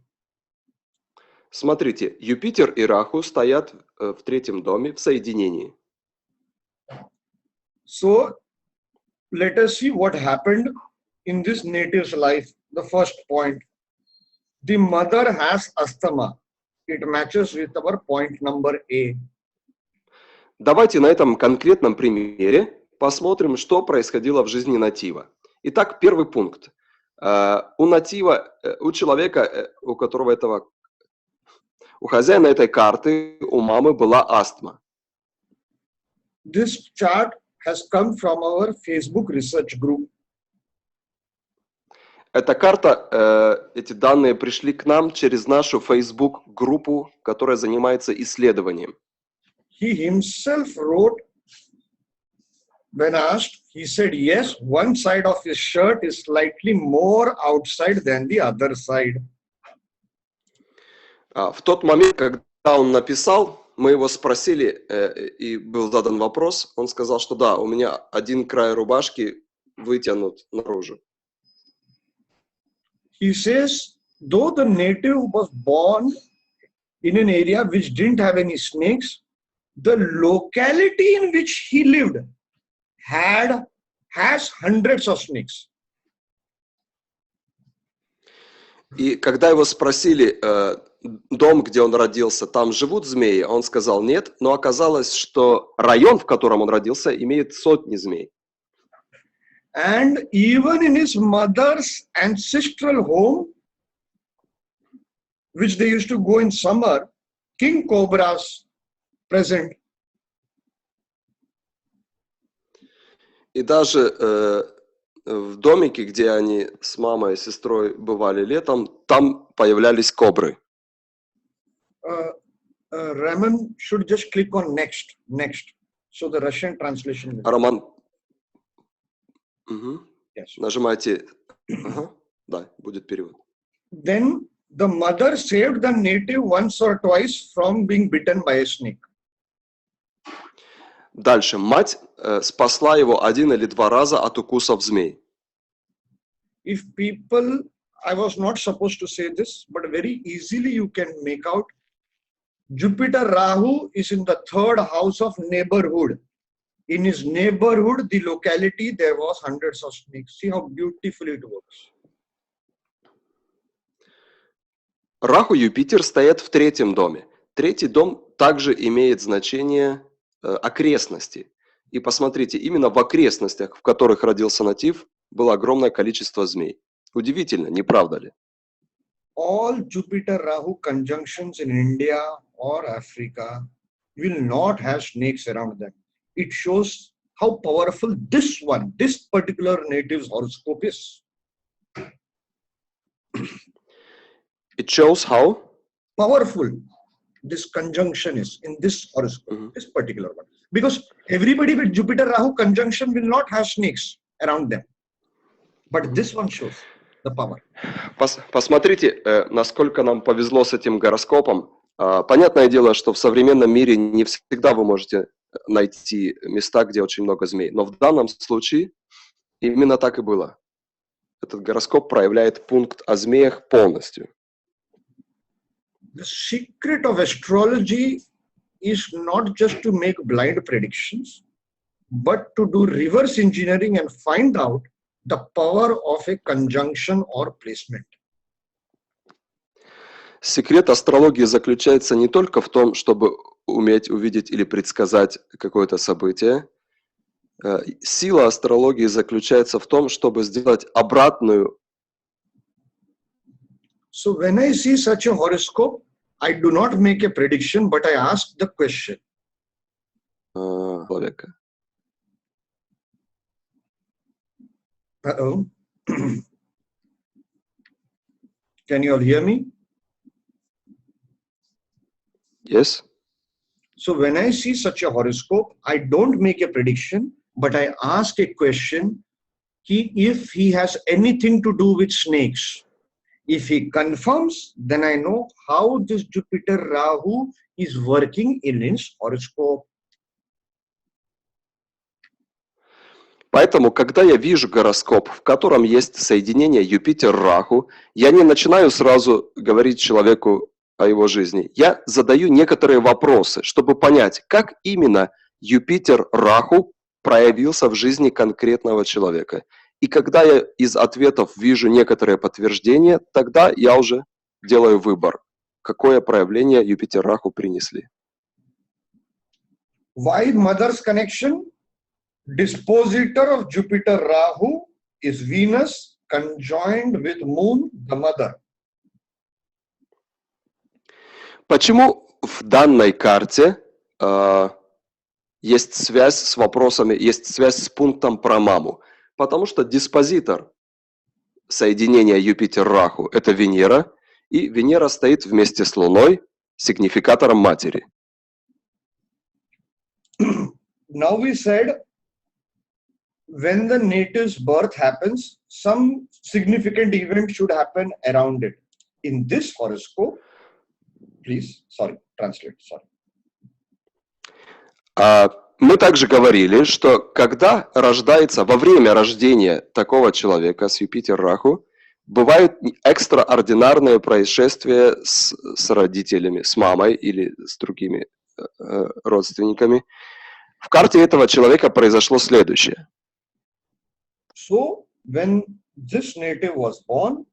Смотрите, Юпитер и Раху стоят в третьем доме в соединении. So, let us see what happened in this native's life. The first point. The mother has asthma. It matches with our point number A. Давайте на этом конкретном примере посмотрим, что происходило в жизни натива. Итак, первый пункт. У натива, у человека, у хозяина этой карты, у мамы была астма. This chart has come from our Facebook research group. Эта карта, эти данные пришли к нам через нашу Facebook-группу, которая занимается исследованием. He himself wrote, when asked, he said, yes, one side of his shirt is slightly more outside than the other side. В тот момент, когда он написал, мы его спросили, и был задан вопрос, он сказал, что да, у меня один край рубашки вытянут наружу. He says, though the native was born in an area which didn't have any snakes, the locality in which he lived has hundreds of snakes. И когда его спросили, дом, где он родился, там живут змеи, он сказал нет, но оказалось, что район, в котором он родился, имеет сотни змей. And even in his mother's ancestral home, which they used to go in summer, king cobras present. И даже в домике, где они с мамой и сестрой бывали летом, там появлялись кобры. Raman should just click on next. So the Russian translation. Роман, Yes. нажимайте. Да, будет перевод. Then the mother saved the native once or twice from being bitten by a snake. Дальше. Мать спасла его 1 или 2 раза от укусов змей. If people, I was not supposed to say this, but very easily you can make out, Jupiter Rahu is in the 3rd house of neighborhood. In his neighborhood, the locality, there was hundreds of snakes. See how beautifully it works. Раху и Юпитер стоят в 3-м доме. 3-й дом также имеет значение окрестности. И посмотрите, именно в окрестностях, в которых родился натив, было огромное количество змей. Удивительно, не правда ли? All Jupiter-Rahu conjunctions in India or Africa will not have snakes around them. It shows how powerful this particular native's horoscope is. It shows how powerful this conjunction is in this horoscope, this particular one. Because everybody with Jupiter-Rahu conjunction will not have snakes around them. But this one shows the power. Посмотрите, насколько нам повезло с этим гороскопом. Понятное дело, что в современном мире не всегда вы можете найти места, где очень много змей. Но в данном случае именно так и было. Этот гороскоп проявляет пункт о змеях полностью. The secret of astrology is not just to make blind predictions, but to do reverse engineering and find out the power of a conjunction or placement. Секрет астрологии заключается не только в том, чтобы уметь увидеть или предсказать какое-то событие. Сила астрологии заключается в том, чтобы сделать обратную. So when I see such a horoscope, I do not make a prediction, but I ask the question. Половенко. Uh-oh. Can you all hear me? Yes. So when I see such a horoscope, I don't make a prediction, but I ask a question, if he has anything to do with snakes. If he confirms, then I know how this Jupiter Rahu is working in his horoscope. Поэтому, когда я вижу гороскоп, в котором есть соединение Юпитер-Раху, я не начинаю сразу говорить человеку о его жизни. Я задаю некоторые вопросы, чтобы понять, как именно Юпитер-Раху проявился в жизни конкретного человека. И когда я из ответов вижу некоторые подтверждения, тогда я уже делаю выбор, какое проявление Юпитер-Раху принесли. Why mother's connection? Dispositor of Jupiter-Rahu is Venus conjoined with Moon, the mother. Почему в данной карте есть связь с вопросами, есть связь с пунктом про маму? Потому что диспозитор соединения Юпитер-Раху – это Венера, и Венера стоит вместе с Луной, сигнификатором матери. Now we said, when the native's birth happens, some significant event should happen around it. In this horoscope, please, translate. Мы также говорили, что когда рождается, во время рождения такого человека с Юпитер-Раху, бывают экстраординарные происшествия с родителями, с мамой или с другими родственниками. В карте этого человека произошло следующее. So, when this native was born,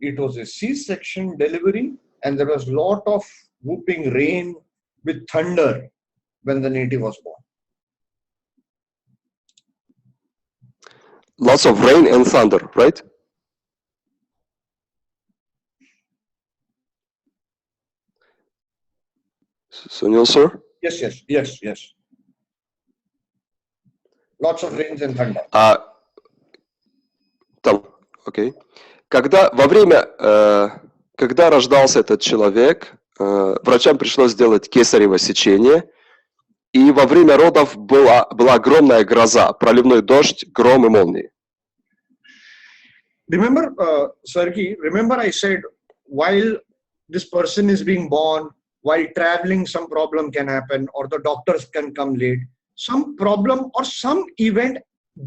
it was a C-section delivery, and there was a lot of whooping rain with thunder when the native was born. Lots of rain and thunder, right? Sunil, sir? Yes. Lots of rains and thunder. Окей. Когда рождался этот человек, врачам пришлось сделать кесарево сечение, и во время родов была огромная гроза, проливной дождь, гром и молнии. Remember, Sergey, I said while this person is being born, while traveling, some problem can happen, or the doctors can come late. Some problem or some event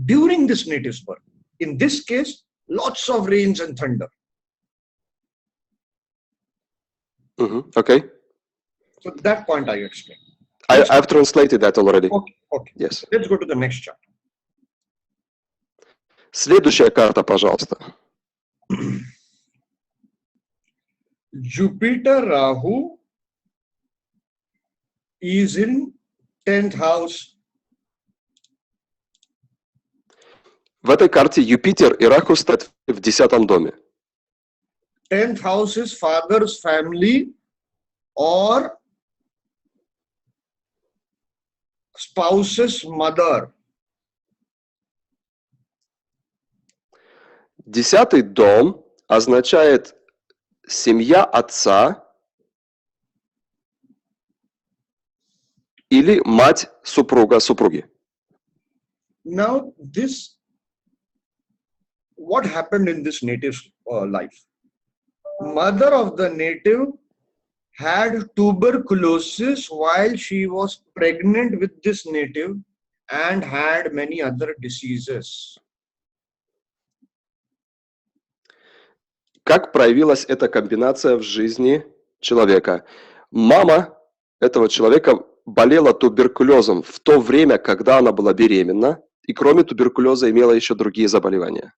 during this native's birth. In this case, lots of rains and thunder. Okay. So that point I explained. I've translated that already. Okay. Yes. Let's go to the next chart. Следующая карта, пожалуйста. Jupiter Rahu is in 10th house. В этой карте Юпитер и Раху стоят в 10-м доме. 10th house is father's family or spouse's mother. 10-й дом означает семья отца или мать супруги. Now what happened in this native's life? Mother of the native had tuberculosis while she was pregnant with this native and had many other diseases. Как проявилась эта комбинация в жизни человека? Мама этого человека болела туберкулезом в то время, когда она была беременна, и кроме туберкулеза имела еще другие заболевания.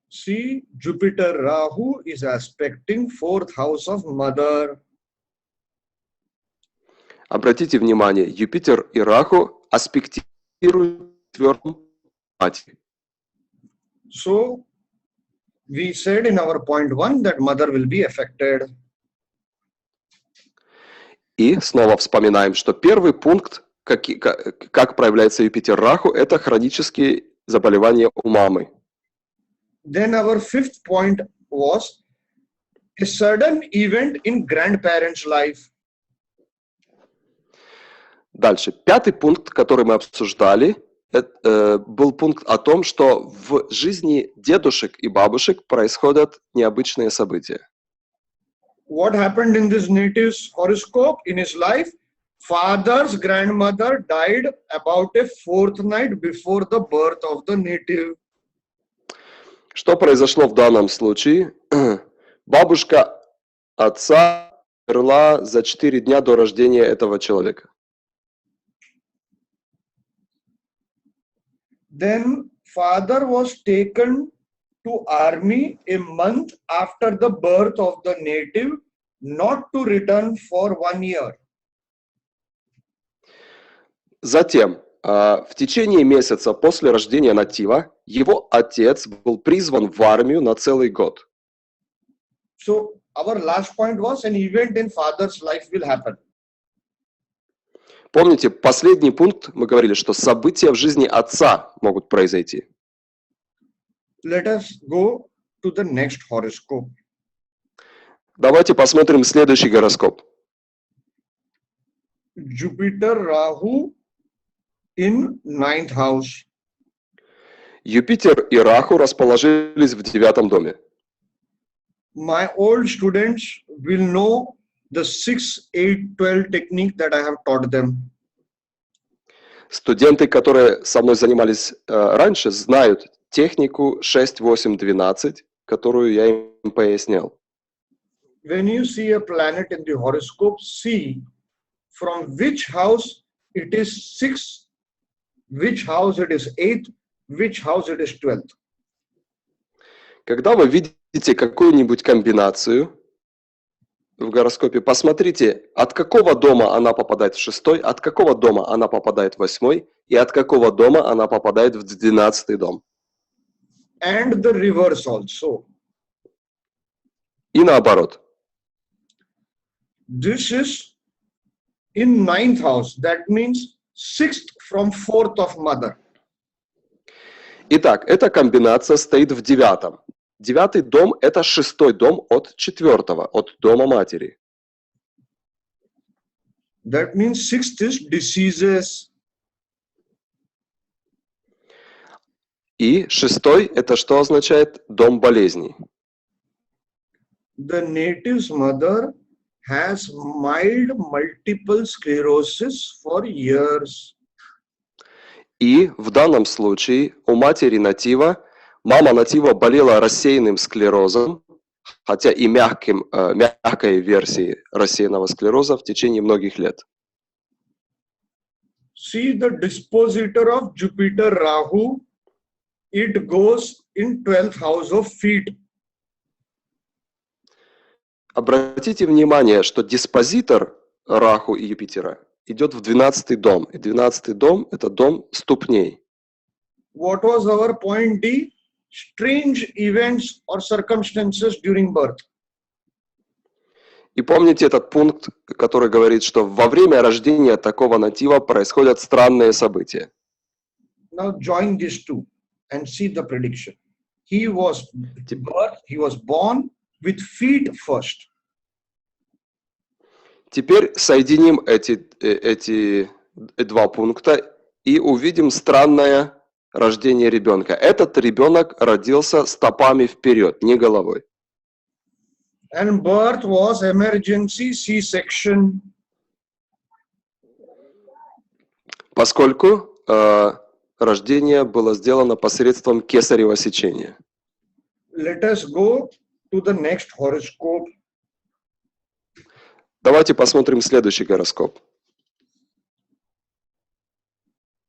See, Jupiter Rahu is aspecting 4th house of mother. Обратите внимание, Юпитер и Раху аспектируют 4-м матери. So, we said in our point 1 that mother will be affected. И снова вспоминаем, что первый пункт, как проявляется Юпитер Раху, это хронические заболевания у мамы. Then our 5th point was a sudden event in grandparents' life. Дальше. 5-й пункт, который мы обсуждали, был пункт о том, что в жизни дедушек и бабушек происходят необычные события. What happened in this native's horoscope in his life? Father's grandmother died about a fortnight before the birth of the native. Что произошло в данном случае? Бабушка отца умерла за 4 дня до рождения этого человека. Then father was taken to army a month after the birth of the native, not to return for 1 year. Затем, в течение месяца после рождения натива, его отец был призван в армию на целый год. So our last point was an event in father's life will happen. Помните, последний пункт мы говорили, что события в жизни отца могут произойти. Let us go to the next horoscope. Давайте посмотрим следующий гороскоп. Jupiter Rahu in 9th house. Юпитер и Раху расположились в 9-м доме. My old students will know the 6, 8, 12 technique that I have taught them. Студенты, которые со мной занимались раньше, знают технику 6, 8, 12, которую я им пояснял. When you see a planet in the horoscope, see from which house it is 6, which house it is 8, which house it is 12. Когда вы видите какую-нибудь комбинацию в гороскопе, посмотрите, от какого дома она попадает в 6, от какого дома она попадает в 8 и от какого дома она попадает в 12 дом. And the reverse also. И наоборот. This is in 9th house. That means 6th from 4th of mother. Итак, эта комбинация стоит в 9. 9-й дом – это 6-й дом от 4-го, от дома матери. That means 6th is diseases. И 6-й – это что означает? Дом болезней. The native's mother has mild multiple sclerosis for years. И в данном случае у матери натива, мама натива болела рассеянным склерозом, хотя и мягкой версией рассеянного склероза в течение многих лет. See the dispositor of Jupiter Rahu, it goes in 12th house of feet. Обратите внимание, что диспозитор Раху и Юпитера идет в 12-й дом. И 12-й дом – это дом ступней. What was our point D? Strange events or circumstances during birth. И помните этот пункт, который говорит, что во время рождения такого натива происходят странные события. Now join these two and see the prediction. He was born with feet first. Теперь соединим эти два пункта и увидим странное рождение ребенка. Этот ребенок родился стопами вперед, не головой. And birth was emergency C-section. Поскольку рождение было сделано посредством кесарево сечения. Let us go to the next horoscope. Давайте посмотрим следующий гороскоп.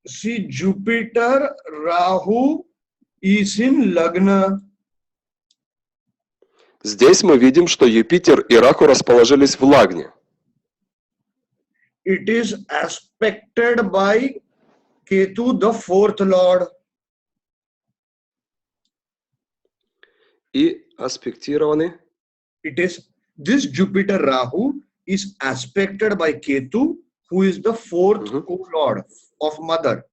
See, Jupiter Rahu is in Lagna. Здесь мы видим, что Юпитер и Раху расположились в Лагне. It is aspected by Ketu, the 4th lord. И аспектированы. This Jupiter Rahu is aspected by Ketu, who is the 4th co-lord of mother.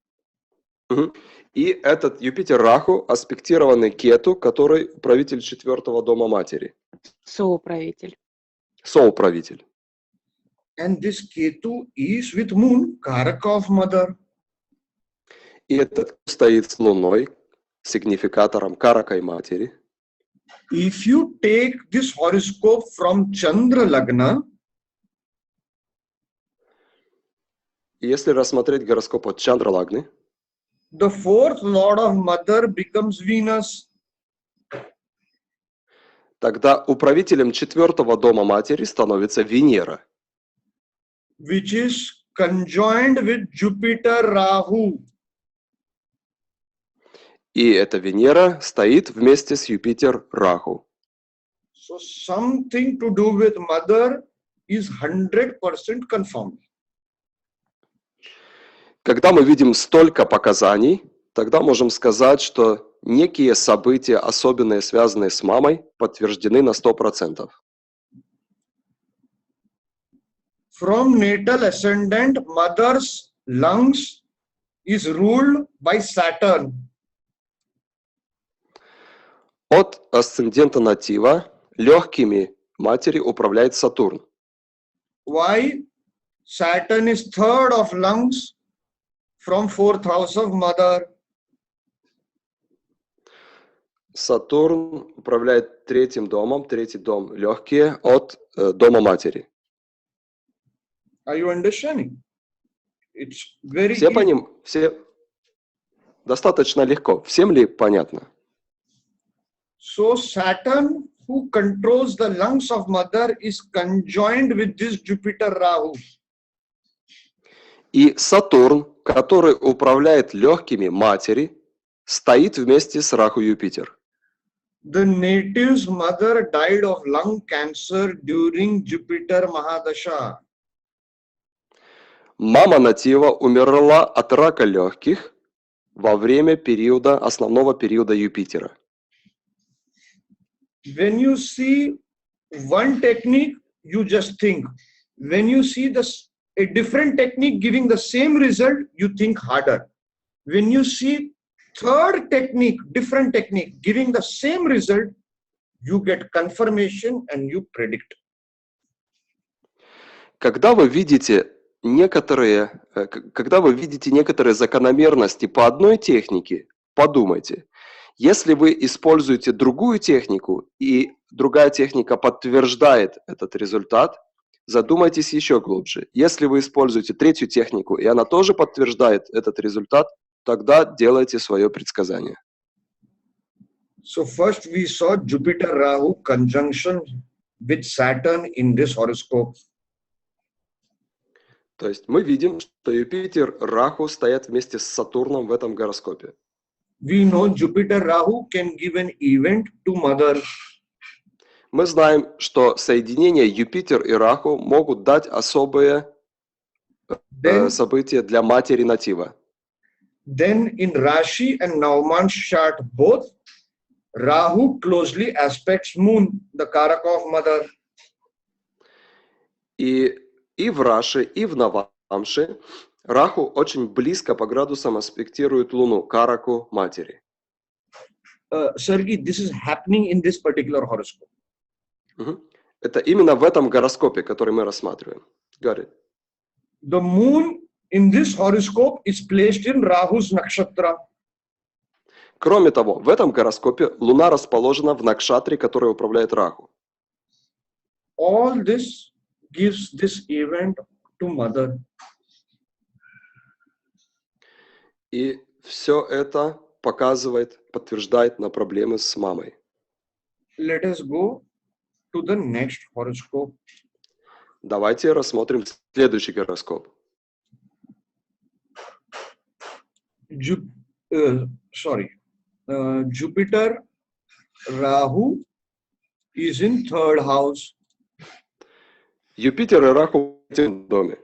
И этот Юпитер Раху аспектированный Кету, который правитель 4-го дома матери. Соуправитель. Соуправитель. And this Ketu is with moon, Karaka of mother. И этот стоит с Луной, сигнификатором Каракой матери. If you take this horoscope from Chandra Lagna, И если рассмотреть гороскоп от Чандра Лагны, the 4th lord of mother becomes Venus. тогда управителем 4-го дома матери становится Венера, Which is conjoined with Jupiter Rahu. и эта Венера стоит вместе с Юпитер Раху. So something to do with mother is 100% confirmed. Когда мы видим столько показаний, тогда можем сказать, что некие события, особенные, связанные с мамой, подтверждены на 100%. From natal ascendant, mother's lungs is ruled by Saturn. От асцендента натива легкими матери управляет Сатурн. Why? Saturn is 3rd of lungs from 4th house of mother. Сатурн управляет 3-м домом, 3-й дом легкие от дома матери. Are you understanding? It's very Все easy. по ним, все достаточно легко. Всем ли понятно? So Saturn, who controls the lungs of mother, is conjoined with this Jupiter Rahu. И Сатурн, который управляет легкими матери, стоит вместе с Раху Юпитер. The native's mother died of lung cancer during Jupiter Mahadasha. Мама натива умерла от рака легких во время основного периода Юпитера. When you see one technique, you just think. When you see a different technique giving the same result, you think harder. When you see third technique, different technique giving the same result, you get confirmation and you predict. Когда вы видите некоторые закономерности по одной технике, подумайте. Если вы используете другую технику, и другая техника подтверждает этот результат, задумайтесь еще глубже. Если вы используете третью технику, и она тоже подтверждает этот результат, тогда делайте свое предсказание. So first we saw Jupiter Rahu conjunction with Saturn in this horoscope. То есть мы видим, что Юпитер, Раху стоят вместе с Сатурном в этом гороскопе. We know Jupiter Rahu can give an event to mother. Мы знаем, что соединение Юпитер и Раху могут дать особые события для матери натива. Then in Rashi and Nauman's chart both, Rahu closely aspects Moon, the Karaka of mother. И в Раши, и в Навамше Раху очень близко по градусам аспектирует Луну, Караку матери. Sergey, this is happening in this particular horoscope. Это именно в этом гороскопе, который мы рассматриваем. Говорит. The moon in this horoscope is placed in Rahu's nakshatra. Кроме того, в этом гороскопе Луна расположена в накшатре, который управляет Раху. All this gives this event to mother. И все это подтверждает на проблемы с мамой. Let us go to the next horoscope. Давайте рассмотрим следующий гороскоп. Jupiter Rahu is in third house. Юпитер и Раху в третьем доме.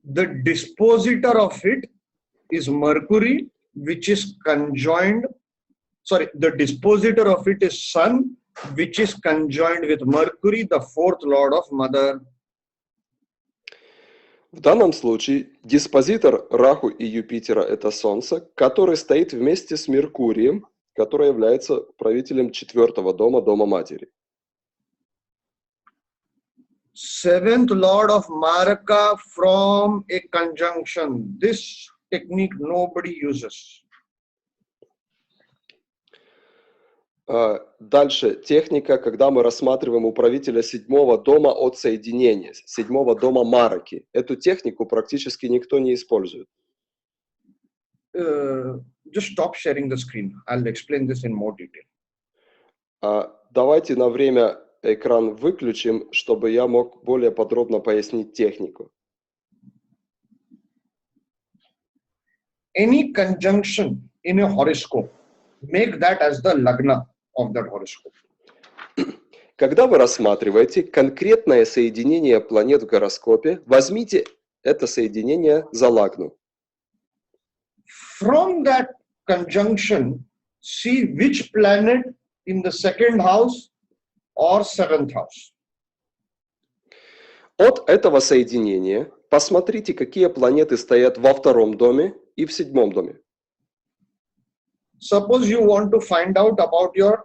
The dispositor of it is Mercury, which is conjoined. The dispositor of it is Sun, which is conjoined with Mercury, the fourth lord of mother. В данном случае диспозитор Раху и Юпитера – это Солнце, который стоит вместе с Меркурием, который является правителем четвертого дома, дома матери. Seventh lord of Maraka from a conjunction. This technique nobody uses. Дальше техника, когда мы рассматриваем управителя седьмого дома от соединения, седьмого дома Мараки. Эту технику практически никто не использует. Just stop sharing the screen. I'll explain this in more detail. Давайте на время экран выключим, чтобы я мог более подробно пояснить технику. Any conjunction in a horoscope, make that as the lagna of that horoscope. Когда вы рассматриваете конкретное соединение планет в гороскопе, возьмите это соединение за лагну. From that conjunction, see which planet in the second house or seventh house. От этого соединения посмотрите, какие планеты стоят во втором доме и в седьмом доме. Suppose you want to find out about your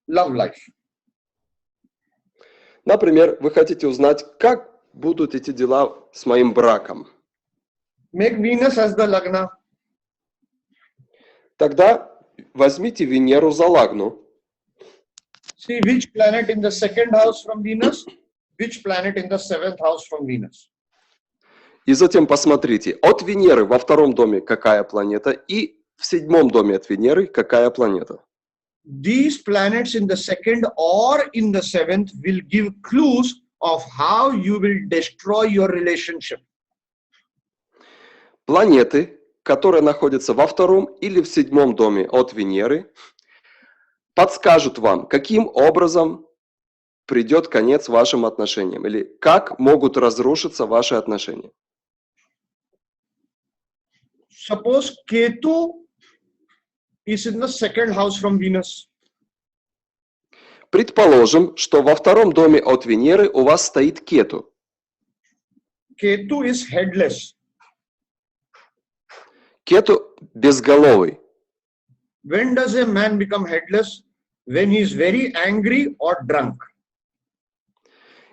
love life. Например, вы хотите узнать, как будут эти дела с моим браком. Make Venus as the lagna. Тогда возьмите Венеру за лагну. See which planet in the second house from Venus, which planet in the seventh house from Venus. И затем посмотрите, от Венеры во втором доме какая планета и в седьмом доме от Венеры какая планета. These planets in the second or in the seventh will give clues of how you will destroy your relationship. Планеты, которые находятся во втором или в седьмом доме от Венеры, подскажут вам, каким образом придет конец вашим отношениям или как могут разрушиться ваши отношения. Suppose Ketu is in the second house from Venus. Предположим, что во втором доме от Венеры у вас стоит Кету. Ketu is headless. Кету безголовый. When does a man become headless? When he is very angry or drunk.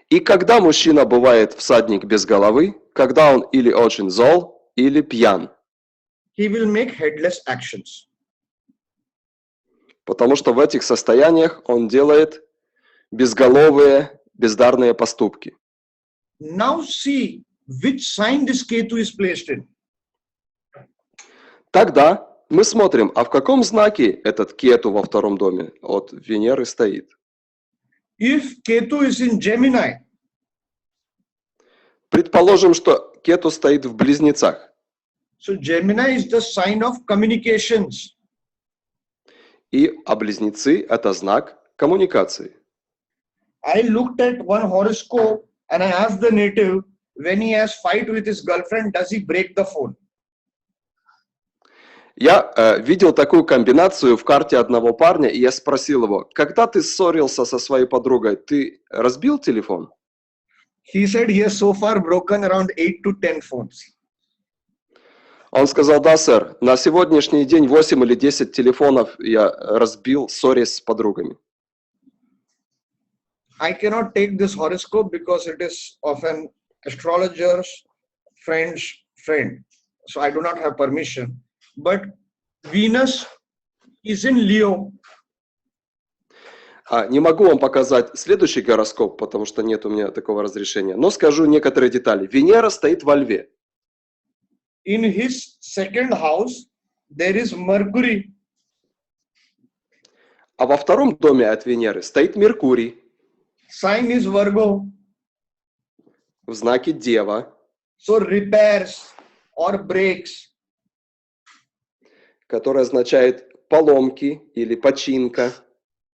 И когда мужчина бывает всадник без головы, когда он или очень зол, или пьян. He will make headless actions. Потому что в этих состояниях он делает безголовые, бездарные поступки. Now see which sign this Ketu is placed in. Тогда мы смотрим, а в каком знаке этот Кету во втором доме от Венеры стоит. If Ketu is in Gemini, Предположим, что Кету стоит в Близнецах. so Gemini is the sign of communications. А Близнецы – это знак коммуникации. I looked at one horoscope and I asked the native, when he has fight with his girlfriend, does he break the phone? Я видел такую комбинацию в карте одного парня, и я спросил его, когда ты ссорился со своей подругой, ты разбил телефон? He said he has so far broken around 8 to 10 phones. Он сказал, да, сэр, на сегодняшний день 8 или 10 телефонов я разбил, ссорясь с подругами. I cannot take this horoscope because it is of an astrologer's friend's friend. So I do not have permission. But Venus is in Leo. Не могу вам показать следующий гороскоп, потому что нет у меня такого разрешения, но скажу некоторые детали. Венера стоит во Льве. In his second house, there is Mercury. А во втором доме от Венеры стоит Меркурий Sign is Virgo. в знаке Дева, So repairs or breaks. который означает поломки или починка.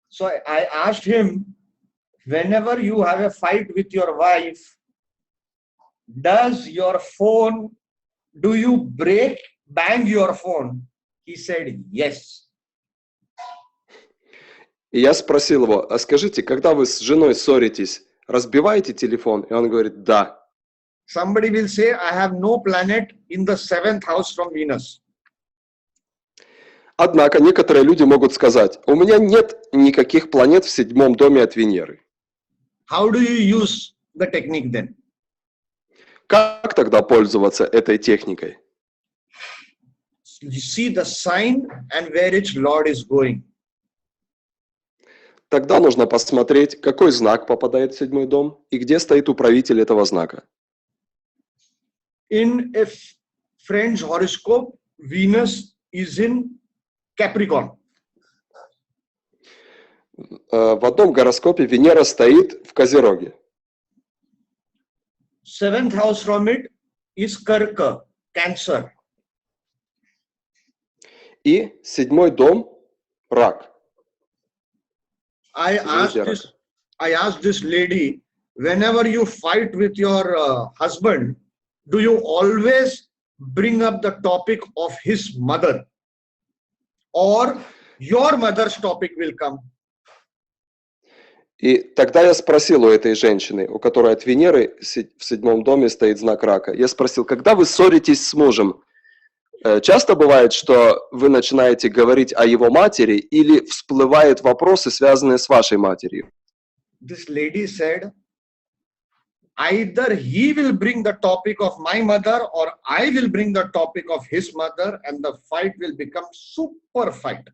So I asked him, whenever you have a fight with your wife, does your phone, do you bang your phone? He said, yes. И я спросил его, а скажите, когда вы с женой ссоритесь, разбиваете телефон? И он говорит, да. Somebody will say, I have no planet in the 7th house from Venus. Однако некоторые люди могут сказать, у меня нет никаких планет в седьмом доме от Венеры. How do you use the technique then? Как тогда пользоваться этой техникой? You see the sign and where its Lord is going. Тогда нужно посмотреть, какой знак попадает в седьмой дом и где стоит управитель этого знака. In a friend's horoscope, Venus is in Capricorn. В одном гороскопе Венера стоит в Козероге. 7th house from it is Karka, Cancer. И седьмой дом – Рак. I asked this lady, whenever you fight with your husband, do you always bring up the topic of his mother? Or your mother's topic will come? И тогда я спросил у этой женщины, у которой от Венеры в седьмом доме стоит знак Рака, я спросил, когда вы ссоритесь с мужем, часто бывает, что вы начинаете говорить о его матери или всплывают вопросы, связанные с вашей матерью? This lady said, either he will bring the topic of my mother or I will bring the topic of his mother and the fight will become super fight.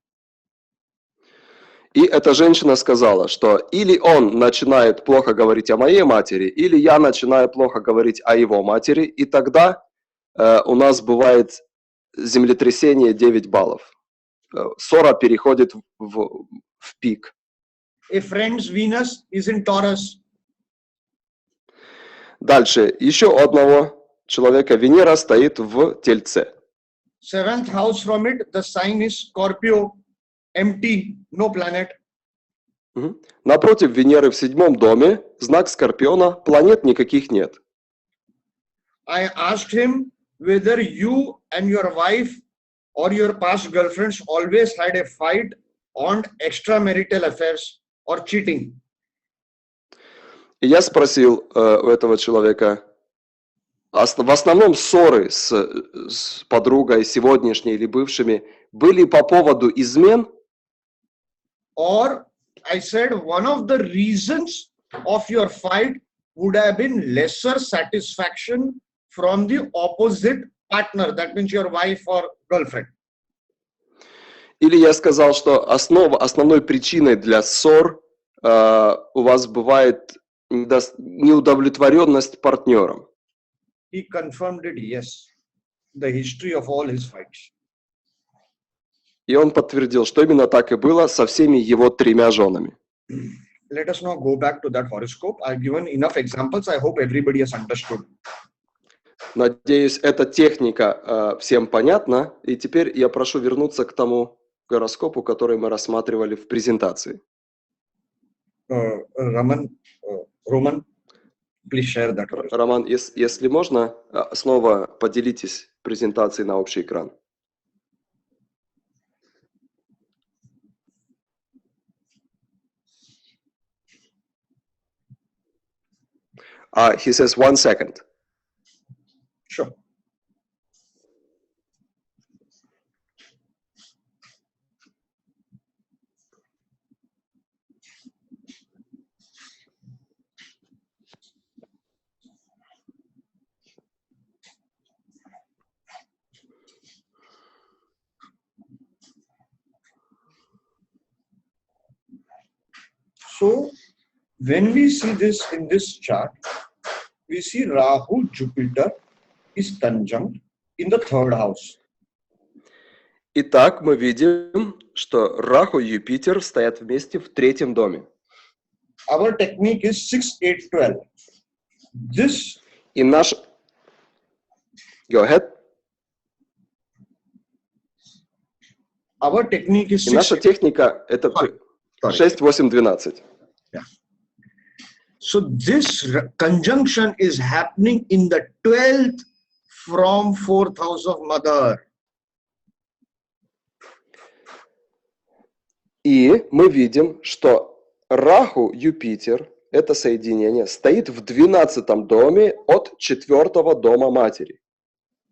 И эта женщина сказала, что или он начинает плохо говорить о моей матери, или я начинаю плохо говорить о его матери, и тогда у нас бывает землетрясение 9 баллов. Ссора переходит в пик. A friend's Venus is in Taurus. Дальше. Еще у одного человека Венера стоит в Тельце. Seventh house from it, the sign is Scorpio, empty, no planet. Напротив Венеры в 7-м доме, знак Скорпиона, планет никаких нет. I asked him whether you and your wife or your past girlfriends always had a fight on extramarital affairs or cheating. И я спросил у этого человека, в основном ссоры с подругой сегодняшней или бывшими были по поводу измен? Or I said one of the reasons of your fight would have been lesser satisfaction from the opposite partner, that means your wife or girlfriend. Или я сказал, что основной причиной для ссор у вас бывает неудовлетворенность партнером. He confirmed it, yes, the history of all his fights. И он подтвердил, что именно так и было со всеми его 3 женами. Let us now go back to that horoscope. I've given enough examples. I hope everybody has understood. Надеюсь, эта техника всем понятна. И теперь я прошу вернуться к тому гороскопу, который мы рассматривали в презентации. Roman, please share that. Роман, если можно, снова поделитесь презентацией на общий экран. He says 1 second. Sure. So, when we see this in this chart, we see Rahu, Jupiter is conjunct in the 3rd house. Итак, мы видим, что Раху и Юпитер стоят вместе в 3-м доме. Our technique is 6, 8, 12. This. И наш... Go ahead. Our technique is 6, И наша техника это 6, 8, 12. Yeah. So this conjunction is happening in the 12th from 4th house of Mother. И мы видим, что Раху, Юпитер, это соединение, стоит в 12-м доме от 4-го дома матери.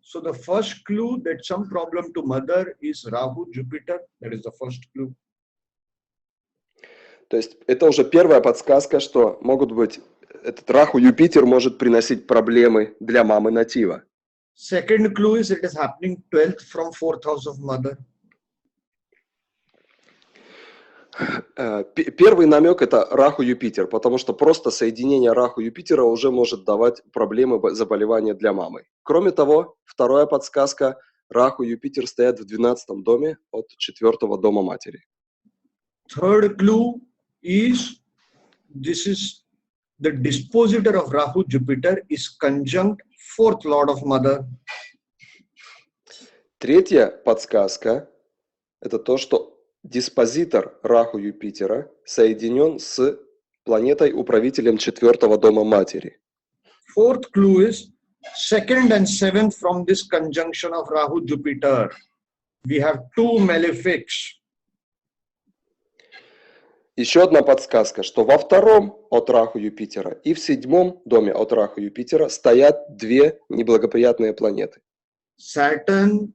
So the first clue that some problem to Mother is Rahu, Jupiter. That is the first clue. То есть это уже первая подсказка, что могут быть, этот Раху Юпитер может приносить проблемы для мамы натива. Second clue is it is happening 12th from 4th house of Mother. Первый намек это Раху Юпитер, потому что просто соединение Раху Юпитера уже может давать проблемы, заболевания для мамы. Кроме того, вторая подсказка, Раху Юпитер стоят в 12-м доме от 4-го дома матери. Third clue is this is the dispositor of Rahu Jupiter is conjunct 4th lord of Mother. Третья подсказка это то, что диспозитор Раху Юпитера соединен с планетой-управителем 4-го дома матери. Fourth clue is 2nd and 7th from this conjunction of Rahu Jupiter. We have 2 malefics. Еще одна подсказка, что во 2-м от Раху Юпитера и в 7-м доме от Раху Юпитера стоят 2 неблагоприятные планеты. Saturn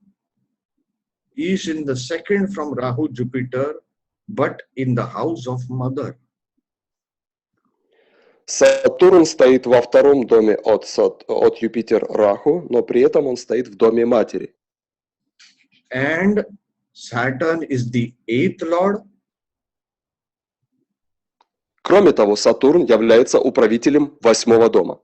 is in the 2nd from Rahu Jupiter, but in the house of Mother. Сатурн стоит во 2-м доме от Юпитер Раху, но при этом он стоит в доме матери. And Saturn is the 8th lord. Кроме того, Сатурн является управителем 8-го дома.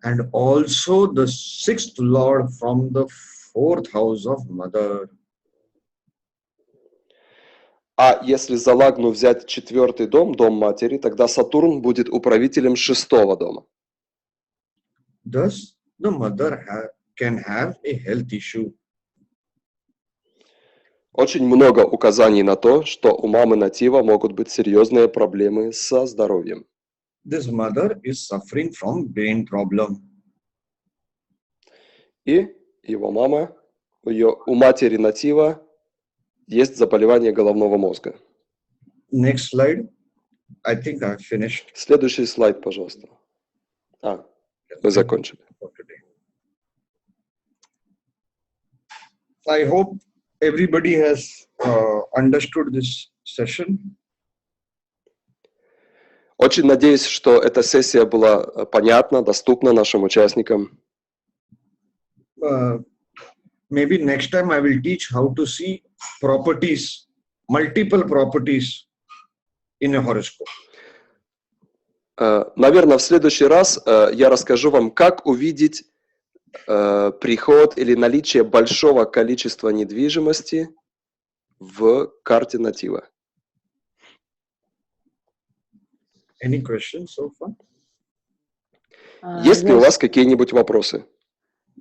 And also the 6th lord from the 4th house of Mother. А если за лагну взять 4-й дом, дом матери, тогда Сатурн будет управителем 6-го дома. Thus, the mother can have a health issue. Очень много указаний на то, что у мамы натива могут быть серьезные проблемы со здоровьем. This mother is suffering from brain problem. И его мама, у матери натива есть заболевание головного мозга. Next slide. I think I've finished. Следующий слайд, пожалуйста. Мы закончили. For today. I hope everybody has understood this session. Очень надеюсь, что эта сессия была понятна, доступна нашим участникам. Maybe next time I will teach how to see properties, multiple properties in a horoscope. Наверное, в следующий раз я расскажу вам, как увидеть приход или наличие большого количества недвижимости в карте натива. Any questions so far? Есть ли у вас какие-нибудь вопросы?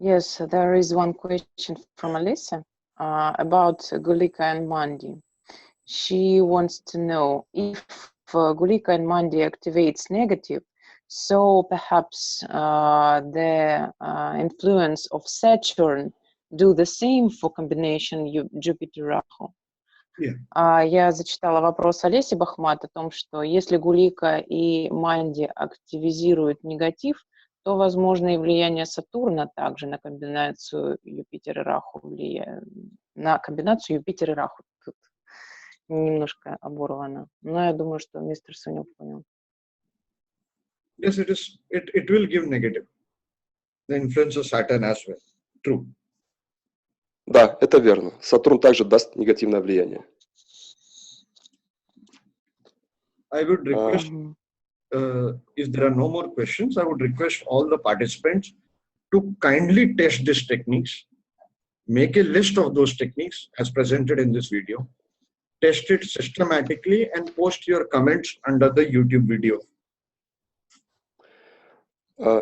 Yes, there is one question from Alyssa about Gulika and Mandi. She wants to know if Gulika and Mandi activates negative, so perhaps the influence of Saturn do the same for combination Jupiter-Rahu. Yeah. Я зачитала вопрос Олеси Бахмат о том, что если Гулика и Манди активизируют негатив, то возможно и влияние Сатурна также на комбинацию Юпитера и Раху влияет. На комбинацию Юпитера и Раху. Тут немножко оборвано. Но я думаю, что мистер Сунил понял. Yes, it is. It will give negative. The influence of Saturn as well. True. Да, это верно. Сатурн также даст негативное влияние. I would request, if there are no more questions, I would request all the participants to kindly test these techniques. Make a list of those techniques as presented in this video. Test it systematically and post your comments under the YouTube video.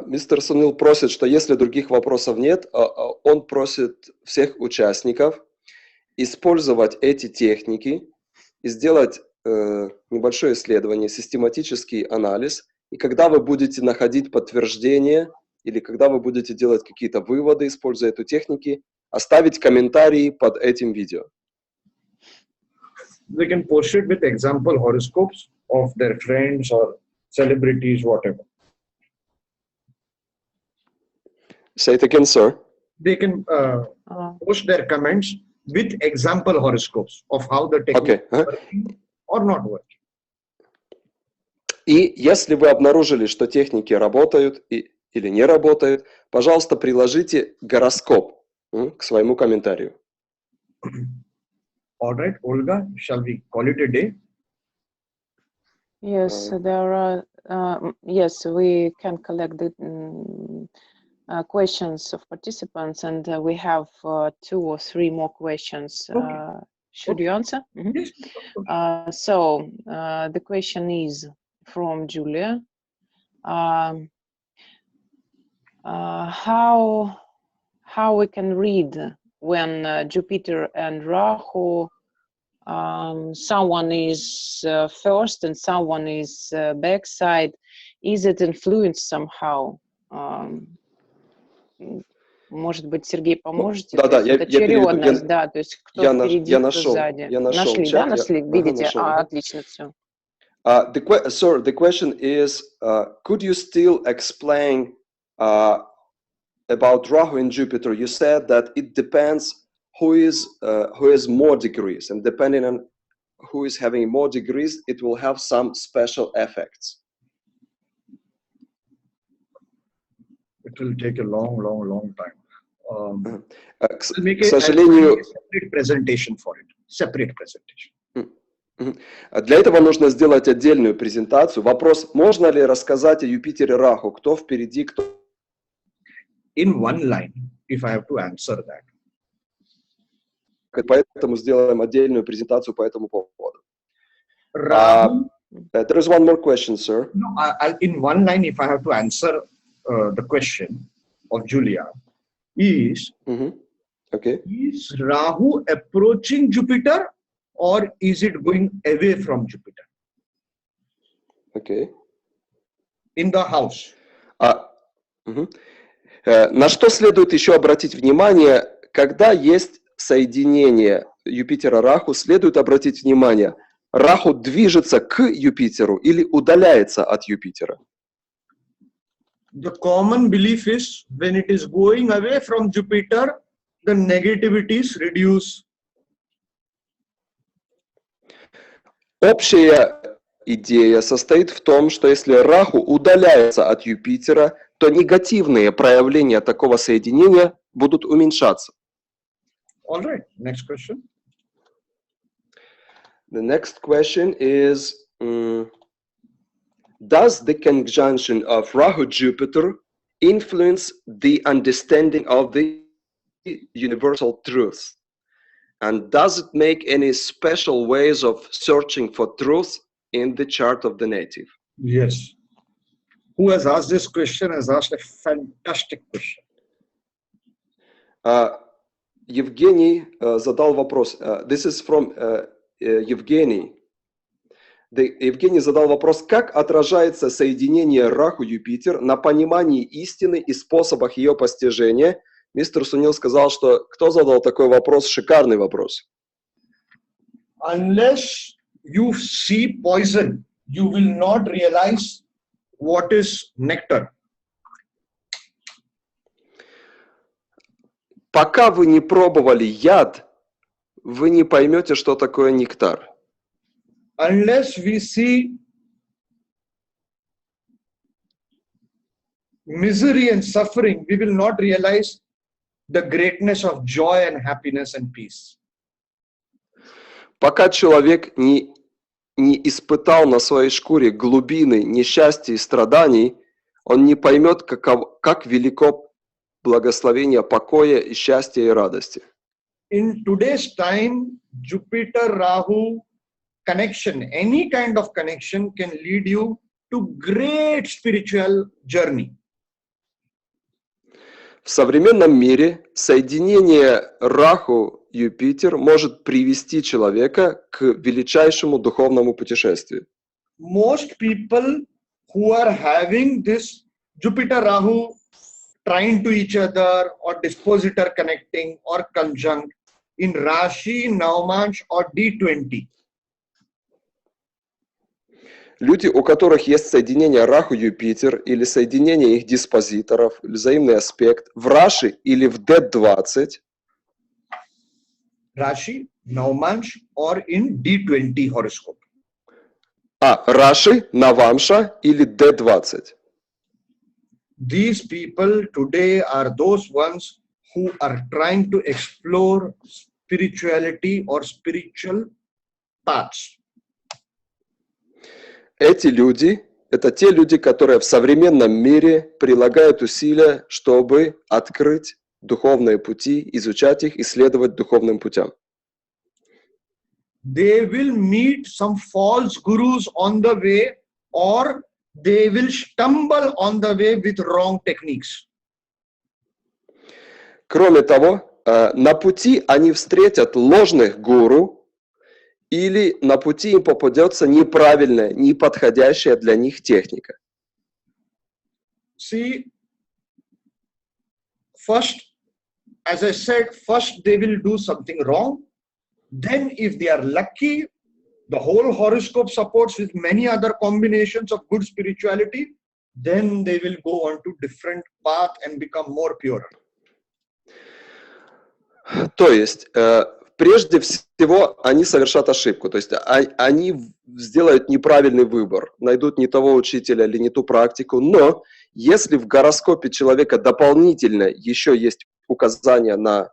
Мистер Сунил просит, что если других вопросов нет, он просит всех участников использовать эти техники и сделать небольшое исследование, систематический анализ. И когда вы будете находить подтверждение или когда вы будете делать какие-то выводы, используя эту техники, оставить комментарии под этим видео. They can post it with example horoscopes of their friends or celebrities, whatever. Say it again, sir. They can post their comments with example horoscopes of how the technique is working or not working. И если вы обнаружили, что техники работают или не работают, пожалуйста, приложите гороскоп к своему комментарию. All right, Olga, shall we call it a day? Yes, there are. Yes, we can collect the questions of participants, and we have 2 or 3 more questions. Okay. Should you answer? Mm-hmm. Yes. So the question is from Julia. How we can read when Jupiter and Rahu, someone is first and someone is backside? Is it influenced somehow? Может быть, Сергей, поможете? Да, это очередность, да, то есть кто впереди, кто сзади. Нашли, да, нашли? Видите? Отлично, все. Sir, the question is, could you still explain about Rahu and Jupiter? You said that it depends who has more degrees, and depending on who is having more degrees, it will have some special effects. It will take a long time. We'll make К сожалению, a separate presentation for it. Separate presentation. Для этого нужно сделать отдельную презентацию. Вопрос, можно ли рассказать о Юпитере Раху? Кто впереди, кто... In one line, if I have to answer that. Поэтому сделаем отдельную презентацию по этому поводу. Rahu, there is one more question, sir. No, in one line, if I have to answer the question of Julia, is Okay. Is Rahu approaching Jupiter or is it going away from Jupiter? Okay. In the house. На что следует еще обратить внимание, когда есть соединение Юпитера-Раху, следует обратить внимание, Раху движется к Юпитеру или удаляется от Юпитера? The common belief is when it is going away from Jupiter, the negativities reduce. Общая идея состоит в том, что если Раху удаляется от Юпитера, то негативные проявления такого соединения будут уменьшаться. All right, next question. The next question is, does the conjunction of Rahu-Jupiter influence the understanding of the universal truth? And does it make any special ways of searching for truth in the chart of the native? Yes. Who has asked this question has asked a fantastic question. Евгений задал вопрос. This is from Евгений. Евгений задал вопрос, как отражается соединение Раху-Юпитер на понимании истины и способах ее постижения. Мистер Сунил сказал, что кто задал такой вопрос, шикарный вопрос. Unless you see poison, you will not realize what is nectar. Пока вы не пробовали яд, вы не поймете, что такое нектар. Unless we see misery and suffering, we will not realize the greatness of joy and happiness and peace. Пока человек не испытал на своей шкуре глубины несчастья и страданий, он не поймет, как велико благословение покоя и счастья и радости. In today's time, Jupiter-Rahu connection, any kind of connection can lead you to great spiritual journey. В современном мире соединение Раху-Юпитер может привести человека к величайшему духовному путешествию. Most people who are having this Jupiter-Rahu trying to each other or dispositor connecting or conjunct in Rashi, Navamansh or D20. Люди, у которых есть соединение Раху-Юпитер или соединение их диспозиторов, или взаимный аспект в Раши или в D20, Rashi, Navamansh or in D20 horoscope. Раши, Навамша или D20. These people today are those ones who are trying to explore spirituality or spiritual paths. Эти люди – это те люди, которые в современном мире прилагают усилия, чтобы открыть духовные пути, изучать их, исследовать духовным путям. They will meet some false gurus on the way or they will stumble on the way with wrong techniques. Кроме того, на пути они встретят ложных гуру, или на пути им попадется неправильная, неподходящая для них техника. See, first, as I said, first they will do something wrong. Then if they are lucky, the whole horoscope supports with many other combinations of good spirituality, then they will go on to different path and become more pure. То есть, прежде всего, они совершат ошибку. То есть, они сделают неправильный выбор, найдут не того учителя или не ту практику. Но если в гороскопе человека дополнительно еще есть указания на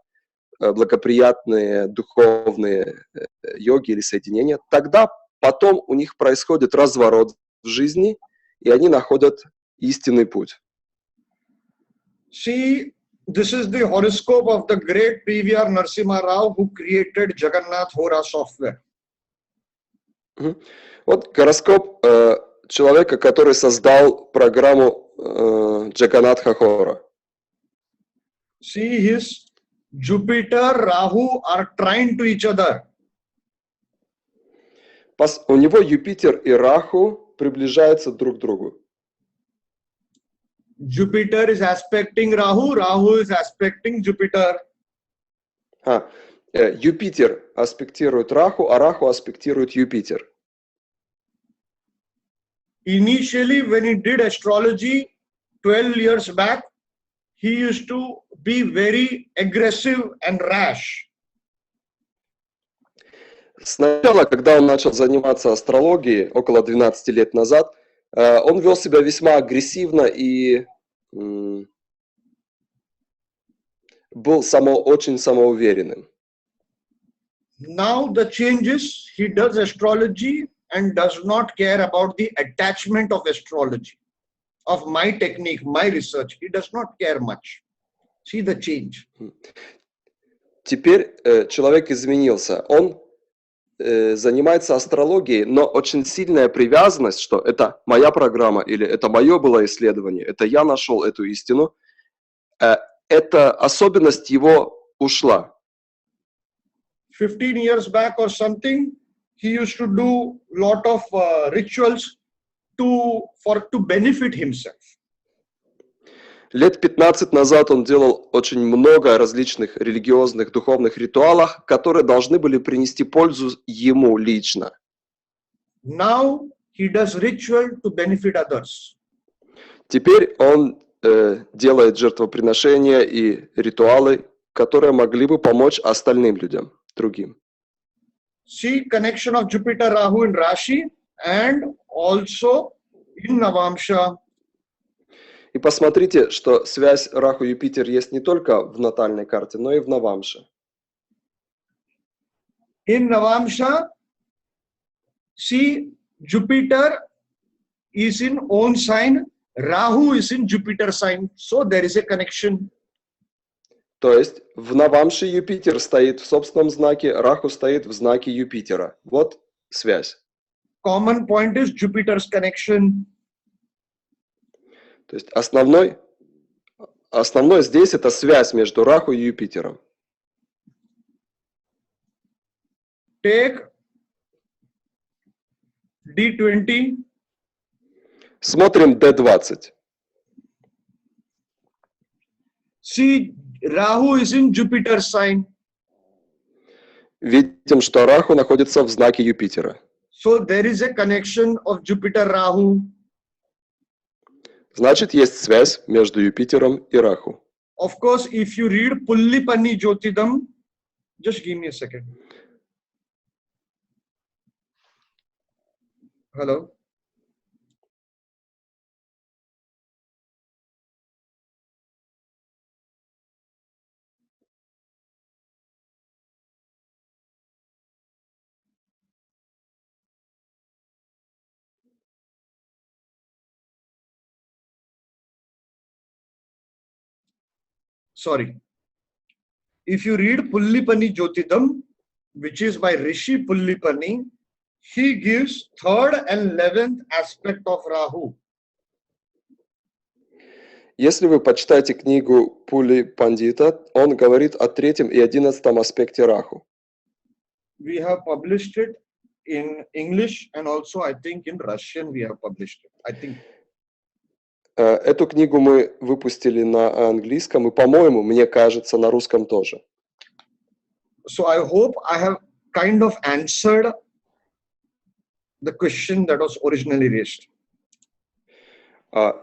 благоприятные духовные йоги или соединения, тогда потом у них происходит разворот в жизни, и они находят истинный путь. See, this is the horoscope of the great PVR Narasimha Rao who created Jagannath Hora software. Вот гороскоп человека, который создал программу Джаганнатха Хора. See his Jupiter, Rahu are trying to each other. У него Юпитер и Раху приближаются друг к другу. Jupiter is aspecting Rahu, Rahu is aspecting Jupiter. Юпитер аспектирует Раху, а Раху аспектирует Юпитер. Initially, when he did astrology 12 years back, he used to be very aggressive and rash. Сначала, когда он начал заниматься астрологией, около 12 лет назад, он вел себя весьма агрессивно и был очень самоуверенным. Now the changes, he does astrology and does not care about the attachment of astrology, of my technique, my research. He does not care much. See the change. Теперь человек изменился. Он занимается астрологией, но очень сильная привязанность, что это моя программа или это мое было исследование, это я нашел эту истину, эта особенность его ушла. 15 years back or something, he used to do lot of rituals to benefit himself. Лет 15 назад он делал очень много различных религиозных, духовных ритуалов, которые должны были принести пользу ему лично. Now he does ritual to benefit others. Теперь он делает жертвоприношения и ритуалы, которые могли бы помочь остальным людям, другим. See connection of Jupiter, Rahu in Rashi and also in Navamsha. И посмотрите, что связь Раху-Юпитер есть не только в натальной карте, но и в Навамше. In Navamsha, see Jupiter is in own sign, Rahu is in Jupiter sign, so there is a connection. То есть в Навамше Юпитер стоит в собственном знаке, Раху стоит в знаке Юпитера. Вот связь. Common point is Jupiter's connection. То есть основной здесь это связь между Раху и Юпитером. Take D20. Смотрим D20. See, Rahu is in Jupiter's sign. Видим, что Раху находится в знаке Юпитера. So there is a connection of Jupiter-Rahu. Значит, есть связь между Юпитером и Раху. Of course, if you read Pullipani Jyotidam, just give me a second. Hello? Sorry. If you read Pullipani Jyotidam, which is by Rishi Pullipani, he gives 3rd and 11th aspect of Rahu. Если вы почитаете книгу Пули Пандита, он говорит о 3-м и 11-м аспекте Раху. We have published it in English and also I think in Russian we have published it. I think. Эту книгу мы выпустили на английском и, по-моему, мне кажется, на русском тоже. So I hope I have kind of answered the question that was originally raised.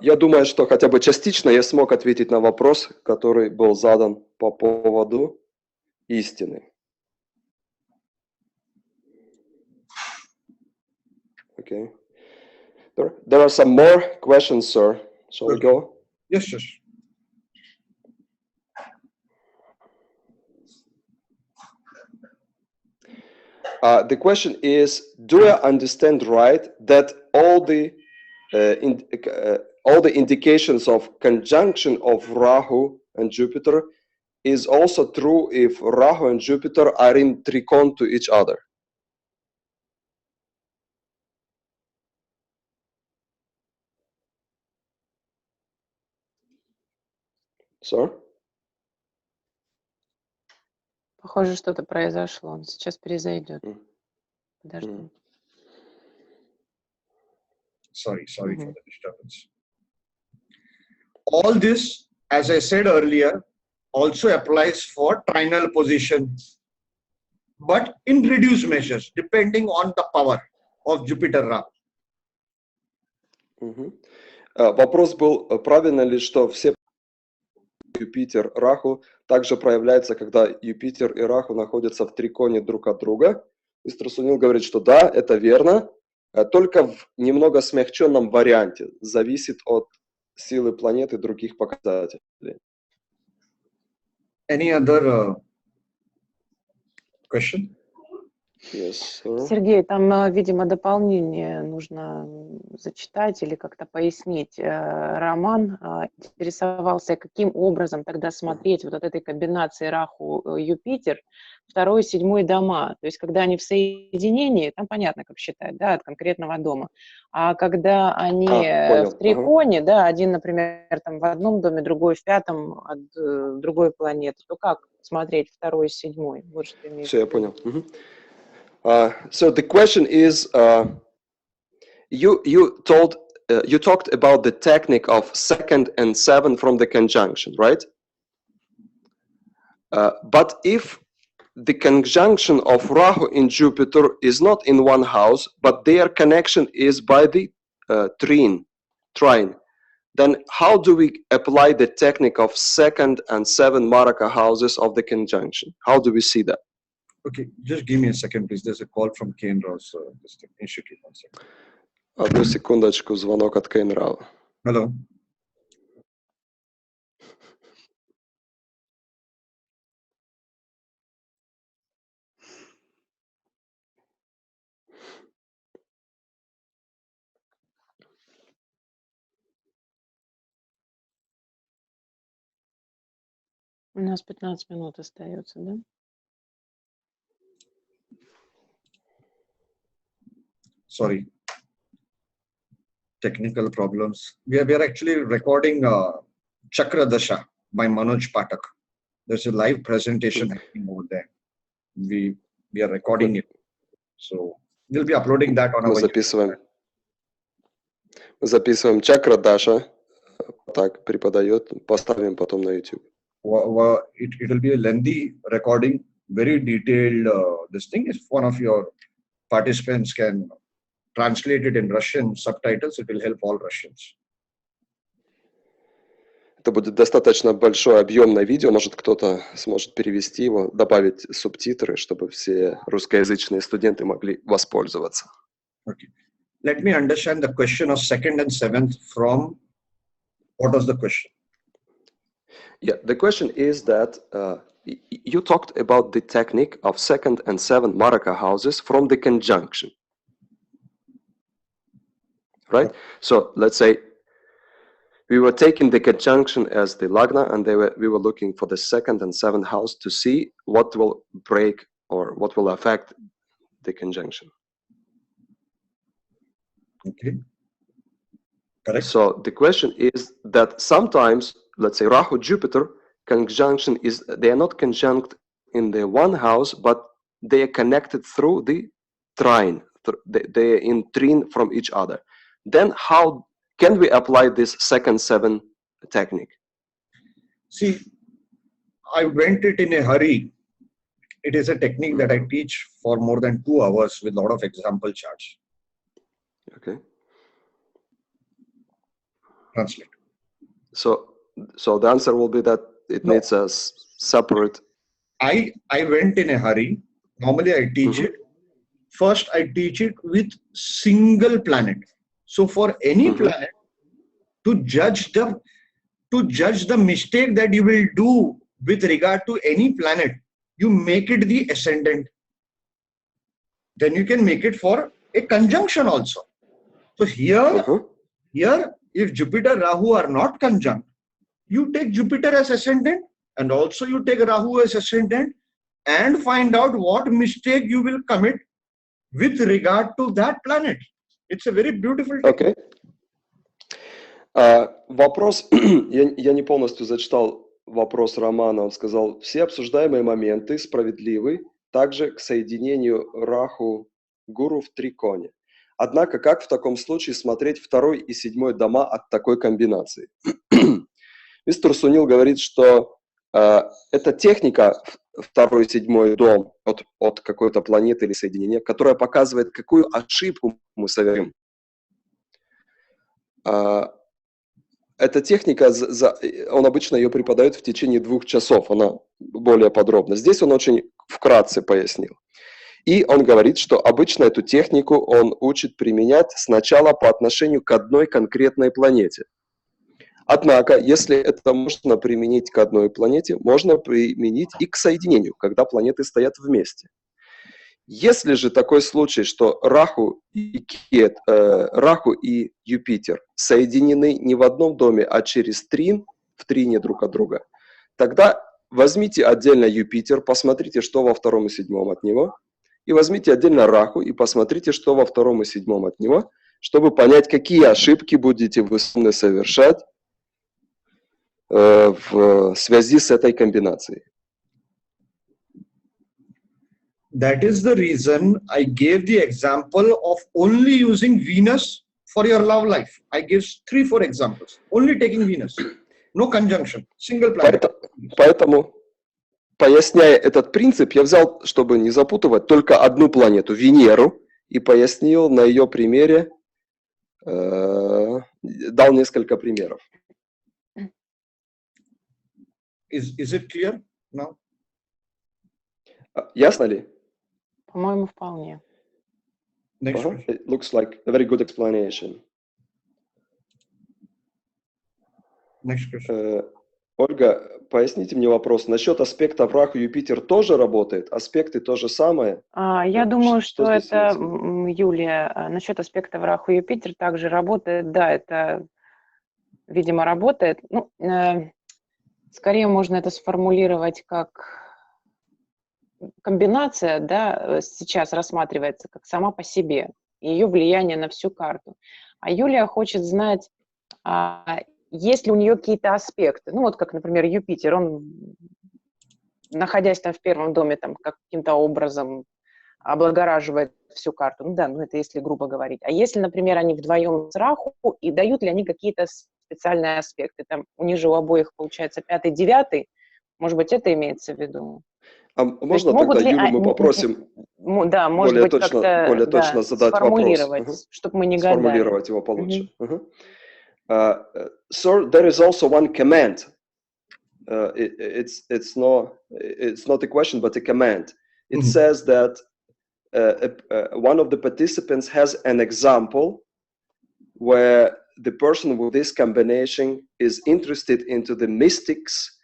Я думаю, что хотя бы частично я смог ответить на вопрос, который был задан по поводу истины. Okay. There are some more questions, sir. Shall we go? Yes, yes. The question is, do I understand right that all the indications of conjunction of Rahu and Jupiter is also true if Rahu and Jupiter are in trikon to each other? Sir? Похоже, что-то произошло. Он сейчас перезайдет. М. Подожди. Sorry for the disturbance. All this, as I said earlier, also applies for trinal position, but in reduced measures, depending on the power of Jupiter Rahu. Вопрос был, правильно ли, что все Юпитер, Раху также проявляется, когда Юпитер и Раху находятся в триконе друг от друга. Мистер Сунил говорит, что да, это верно, только в немного смягченном варианте, зависит от силы планеты и других показателей. Any other question? Yes, sir. Сергей, там, видимо, дополнение нужно зачитать или как-то пояснить. Роман интересовался, каким образом тогда смотреть вот от этой комбинации Раху-Юпитер, 2 и 7 дома. То есть, когда они в соединении, там понятно, как считать, да, от конкретного дома. А когда они в триконе, да, один, например, там в одном доме, другой в 5-м от другой планеты, то как смотреть 2 и 7? Вот что имеется. Все, я понял. So the question is, you talked about the technique of 2nd and 7 from the conjunction, right? But if the conjunction of Rahu and Jupiter is not in one house, but their connection is by the trine, then how do we apply the technique of 2nd and 7 Maraka houses of the conjunction? How do we see that? Okay, just give me a second, please. There's a call from Kane Ross. Institute. Одну секундочку, звонок от Кейн Рау. Hello. У нас 15 минут остается, да? Sorry. Technical problems. We are actually recording Chakra Dasha by Manoj Patak. There's a live presentation happening over there. We are recording it. So we'll be uploading that on our Мы записываем Чакра Даша. Так, преподает. Поставим потом на YouTube. It will be a lengthy recording, very detailed. This thing, if one of your participants can translate it in Russian subtitles, it will help all Russians. Это будет достаточно большое объемное видео, может кто-то сможет перевести его, добавить субтитры, чтобы все русскоязычные студенты могли воспользоваться. Okay. Let me understand the question of 2nd and 7th from, what was the question? Yeah, the question is that you talked about the technique of 2nd and 7 Maraka houses from the conjunction. Right? So let's say we were taking the conjunction as the lagna, and we were looking for the 2nd and 7th house to see what will break or what will affect the conjunction. Okay. Correct. So the question is that sometimes, let's say Rahu Jupiter conjunction is, they are not conjunct in the one house, but they are connected through the trine. They are in trine from each other. Then how can we apply this 2nd 7 technique? See, I went it in a hurry. It is a technique that I teach for more than 2 hours with a lot of example charts. Okay. Translate. So the answer will be that it needs a separate. I went in a hurry. Normally I teach it. First I teach it with single planet. So for any planet, to judge the mistake that you will do with regard to any planet, you make it the ascendant. Then you can make it for a conjunction also. So here, if Jupiter, Rahu are not conjunct, you take Jupiter as ascendant and also you take Rahu as ascendant and find out what mistake you will commit with regard to that planet. It's a very beautiful technique. Okay. Вопрос, я не полностью зачитал вопрос Романа. Он сказал, все обсуждаемые моменты справедливы также к соединению Раху Гуру в триконе. Однако, как в таком случае смотреть 2 и 7 дома от такой комбинации? Мистер Сунил говорит, что это техника 2 и 7 дом от какой-то планеты или соединения, которая показывает, какую ошибку мы совершим. Эта техника, он обычно ее преподает в течение 2 часов, она более подробно. Здесь он очень вкратце пояснил. И он говорит, что обычно эту технику он учит применять сначала по отношению к одной конкретной планете. Однако, если это можно применить к одной планете, можно применить и к соединению, когда планеты стоят вместе. Если же такой случай, что Раху и Юпитер соединены не в одном доме, а через трин, в трине друг от друга, тогда возьмите отдельно Юпитер, посмотрите, что во 2 и 7 от него, и возьмите отдельно Раху и посмотрите, что во 2 и 7 от него, чтобы понять, какие ошибки будете вы совершать в связи с этой комбинацией. That is the reason I gave the example of only using Venus for your love life. I gave 3-4 examples. Only taking Venus. No conjunction. Single planet. Поэтому, поясняя этот принцип, я взял, чтобы не запутывать, только одну планету, Венеру, и пояснил на ее примере, дал несколько примеров. Is it clear now? Ясно ли? По-моему, вполне. It looks like a very good explanation. Next question. Ольга, поясните мне вопрос. Насчет аспектов Раху Юпитер тоже работает? Аспекты то же самое? Я думаю, что это, здесь Юлия, насчет аспектов Раху Юпитер также работает. Да, это, видимо, работает. Ну, скорее можно это сформулировать как комбинация, да, сейчас рассматривается как сама по себе, ее влияние на всю карту. А Юлия хочет знать, есть ли у нее какие-то аспекты. Ну, вот как, например, Юпитер, он, находясь там в 1 доме, там каким-то образом облагораживает всю карту. Ну да, ну это если грубо говорить. А если, например, они вдвоем с Раху, и дают ли они какие-то специальные аспекты? Там у них же у обоих получается 5-й, 9-й. Может быть, это имеется в виду? А можно тогда Юлю мы попросим да, может быть, более точно задать вопрос, чтобы мы не гадали. Сформулировать его получше. Sir, there is also one command. It's not a question, but a command. It says that one of the participants has an example where the person with this combination is interested into the mystics,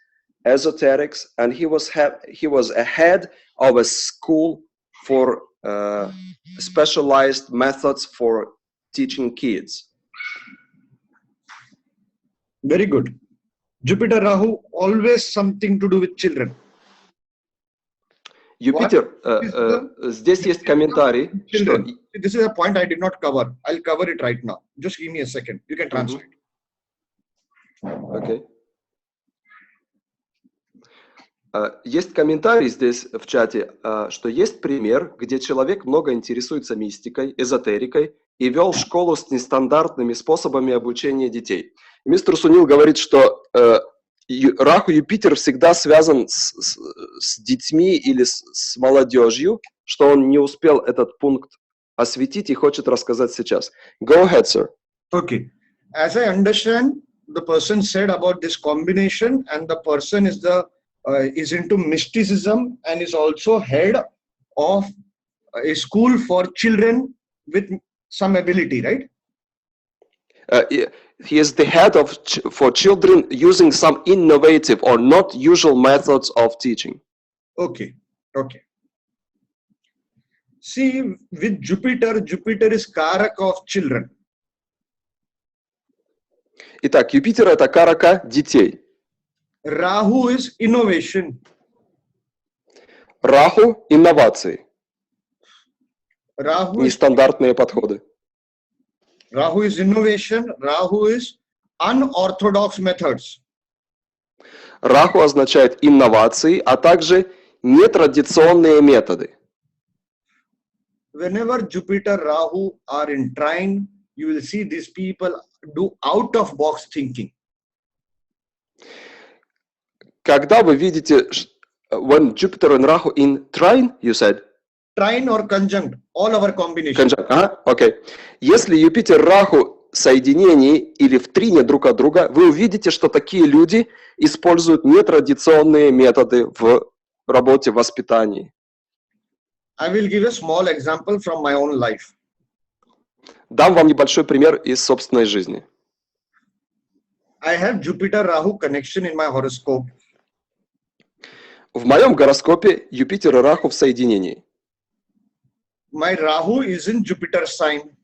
esoterics, and he was ahead of a school for specialized methods for teaching kids. Very good. Jupiter Rahu, always something to do with children. Юпитер, здесь есть комментарий. Что... This is a point I did not cover. I'll cover it right now. Just give me a second. You can translate. Okay. Есть комментарий здесь в чате, что есть пример, где человек много интересуется мистикой, эзотерикой и вел школу с нестандартными способами обучения детей. Мистер Сунил говорит, что Раху Юпитер всегда связан с детьми или с молодежью, что он не успел этот пункт осветить и хочет рассказать сейчас. Go ahead, sir. Okay. As I understand, the person said about this combination, and the person is into mysticism and is also head of a school for children with some ability, right? He is the head for children using some innovative or not usual methods of teaching. Okay. Okay. See, with Jupiter, Jupiter is Karak of children. Итак, Юпитер это карака детей. Rahu is innovation. Раху – инновации. Rahu нестандартные подходы. Rahu is innovation. Rahu is unorthodox methods. Раху означает инновации, а также нетрадиционные методы. Whenever Jupiter, Rahu are in trine, you will see these people do out-of-box thinking. Когда вы видите, when Jupiter and Rahu in trine, you said? Trine or conjunct, all our combinations. Conjunct, ага, окей. Если Юпитер, Раху в соединении или в трине друг от друга, вы увидите, что такие люди используют нетрадиционные методы в работе, в воспитании. I will give a small example from my own life. Дам вам небольшой пример из собственной жизни. I have Jupiter-Rahu connection in my horoscope. В моем гороскопе Юпитер и Раху в соединении. My Rahu is in Jupiter sign.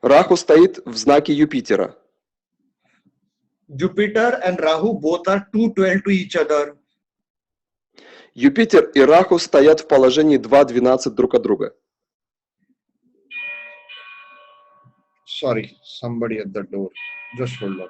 Раху стоит в знаке Юпитера. Jupiter and Rahu both are 212 to each other. Юпитер и Раху стоят в положении 2,12 друг от друга. Sorry, somebody at the door. Just hold on.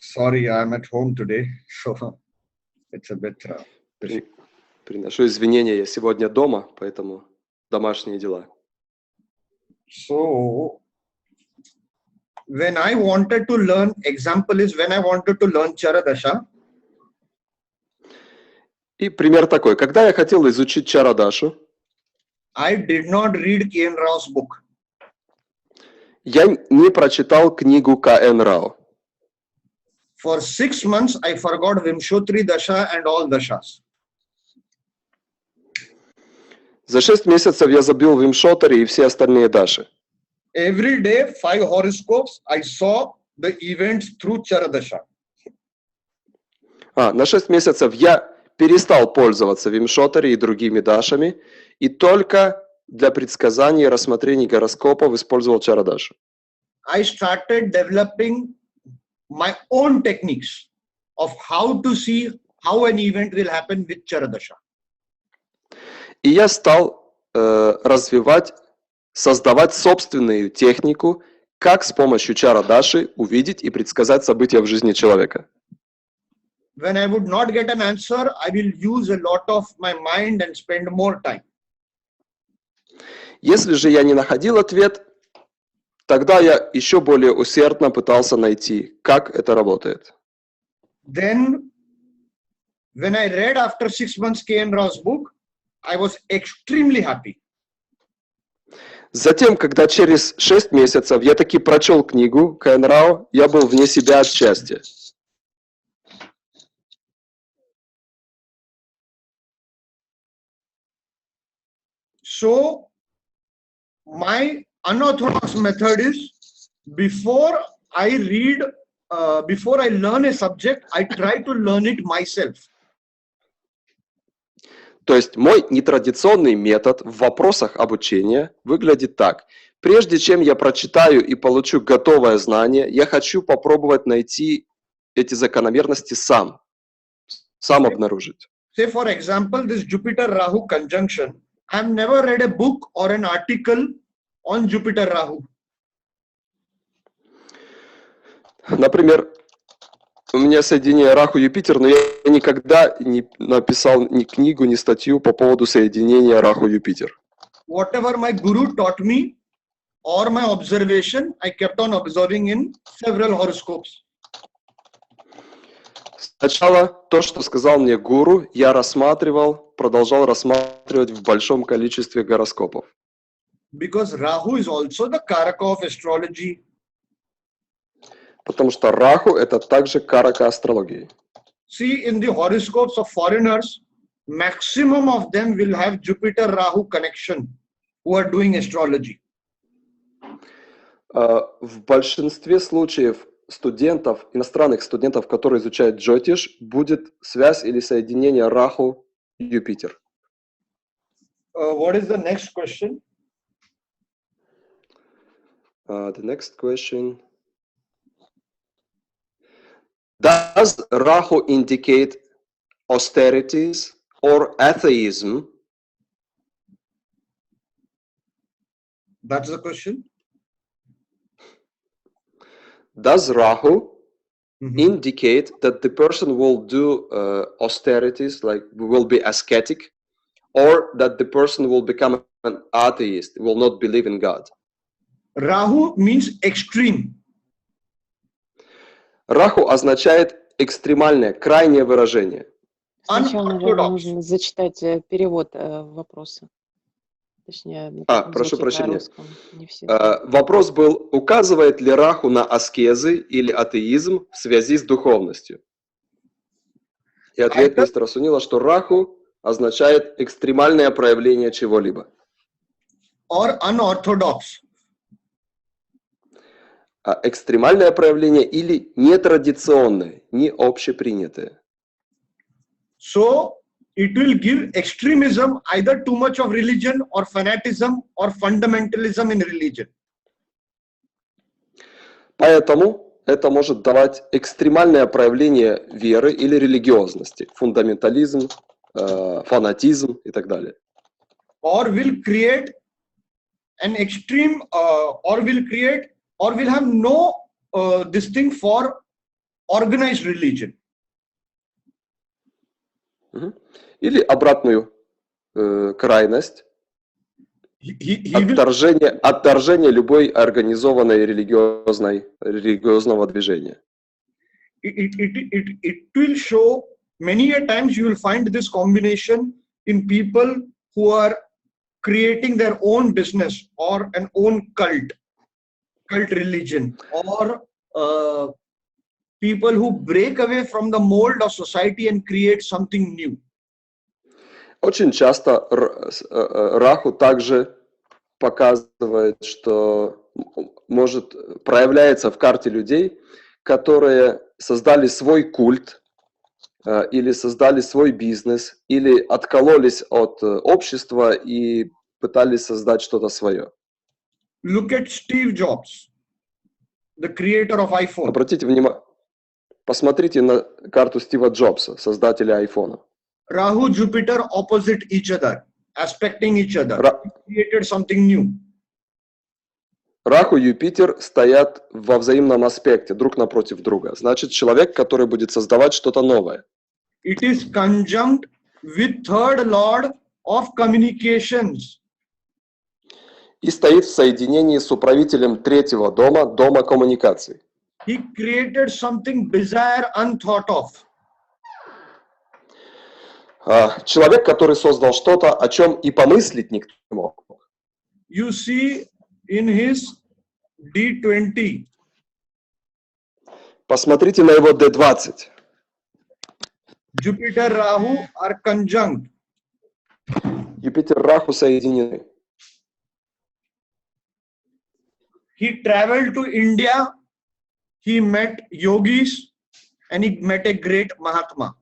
Sorry, I'm at home today, so it's a bit rough. Приношу извинения, я сегодня дома, поэтому домашние дела. So, when I wanted to learn, example is when I wanted to learn Charadasha. И пример такой. Когда я хотел изучить Чарадашу, I did not read K.N. Rao's book. я не прочитал книгу К.Н. Рао. For 6 months, I forgot Vimshotri Dasha and all Dashas. За 6 месяцев я забил Вимшотари и все остальные Даши. Every day, 5 horoscopes, I saw the events through Charadasha. На 6 месяцев я перестал пользоваться Вимшотари и другими Дашами, и только для предсказаний и рассмотрений гороскопов использовал Чарадашу. I started developing my own techniques of how to see how an event will happen with Charadasha. И я стал создавать собственную технику, как с помощью Чарадаши увидеть и предсказать события в жизни человека. When I would not get an answer, I will use a lot of my mind and spend more time. Если же я не находил ответ, тогда я еще более усердно пытался найти, как это работает. Then, when I read after 6 months K.N. Rao's book, I was extremely happy. Затем, когда через 6 месяцев я таки прочел книгу К.Н. Рао, я был вне себя от счастья. So, my unorthodox method is before I learn a subject, I try to learn it myself. То есть мой нетрадиционный метод в вопросах обучения выглядит так. Прежде чем я прочитаю и получу готовое знание, я хочу попробовать найти эти закономерности сам обнаружить. Say for example, this Jupiter-Rahu conjunction. I've never read a book or an article on Jupiter-Rahu. Например, у меня соединение Раху-Юпитер, но я никогда не написал ни книгу, ни статью по поводу соединения Раху-Юпитер. Whatever my Guru taught me or my observation, I kept on observing in several horoscopes. Сначала то, что сказал мне Гуру, я продолжал рассматривать в большом количестве гороскопов. Because Rahu is also the karaka of astrology. Потому что Раху – это также карака астрологии. See, in the horoscopes of foreigners, maximum of them will have Jupiter-Rahu connection who are doing astrology. В большинстве случаев студентов, иностранных студентов, которые изучают джотиш, будет связь или соединение Раху и Юпитер. What is the next question? The next question. Does Rahu indicate austerities or atheism? That's the question. Does Rahu indicate that the person will do austerities, like will be ascetic, or that the person will become an atheist, will not believe in God? Rahu means extreme. Раху означает экстремальное, крайнее выражение. Сначала, наверное, Unorthodox. нужно зачитать перевод вопроса. Точнее, Прошу звучит на прощения. русском. Не все. Вопрос был, указывает ли Раху на аскезы или атеизм в связи с духовностью? И ответ мистера Сунила, что Раху означает экстремальное проявление чего-либо. Or unorthodox. Экстремальное проявление или нетрадиционное, не общепринятое. So it will give extremism, either too much of religion or fanatism or fundamentalism in religion. Поэтому это может давать экстремальное проявление веры или религиозности, фундаментализм, фанатизм и так далее. Or will create an extreme, or will have no this thing for organized religion. Или обратную крайность, He will, отторжение любой организованной религиозного движения. it will show many a times you will find this combination in people who are creating their own business or an own cult religion, or people who break away from the mold of society and create something new. Очень часто Раху также показывает, что проявляется в карте людей, которые создали свой культ, или создали свой бизнес, или откололись от общества и пытались создать что-то свое. Look at Steve Jobs, the creator of iPhone. Обратите внимание, посмотрите на карту Стива Джобса, создателя айфона. Rahu, Jupiter opposite each other, aspecting each other. He created something new. Раху и Юпитер стоят во взаимном аспекте, друг напротив друга. Значит, человек, который будет создавать что-то новое. It is conjunct with third lord of communications. И стоит в соединении с управителем третьего дома, дома коммуникаций. He created something bizarre, unthought of. Человек, который создал что-то, о чем и помыслить никто не мог. You see in his D20. Посмотрите на его D20. Jupiter, Rahu are conjunct. Юпитер, Раху соединены. He traveled to India. He met yogis and he met a great Mahatma.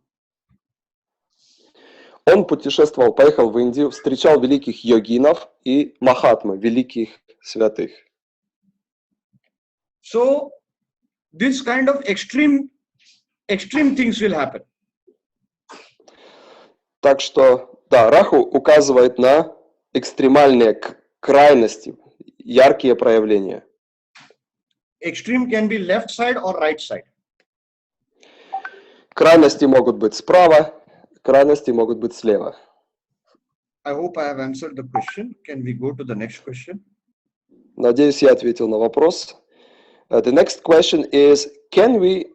Он путешествовал, поехал в Индию, встречал великих йогинов и махатмы, великих святых. So this kind of extreme things will happen. Так что, да, Раху указывает на экстремальные крайности, яркие проявления. Extreme can be left side or right side. Крайности могут быть справа, крайности могут быть слева. I hope I have answered the question. Can we go to the next question? Надеюсь, я ответил на вопрос. The next question is, can we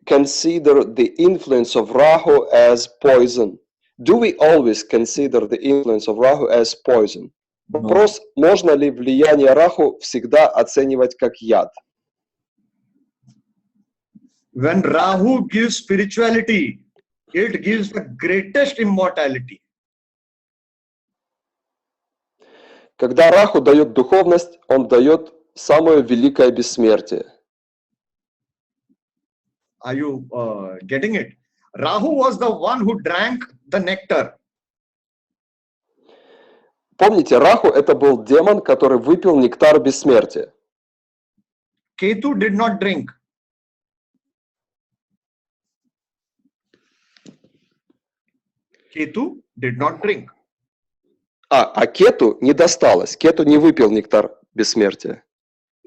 consider the influence of Rahu as poison? Do we always consider the influence of Rahu as poison? Вопрос, можно ли влияние Раху всегда оценивать как яд? When Rahu gives spirituality, it gives the greatest immortality. Когда Раху дает духовность, он дает самое великое бессмертие. Are you getting it? Rahu was the one who drank the nectar. Помните, Раху это был демон, который выпил нектар бессмертия. Ketu did not drink. Ketu did not drink. А Кету не досталось. Кету не выпил нектар бессмертия.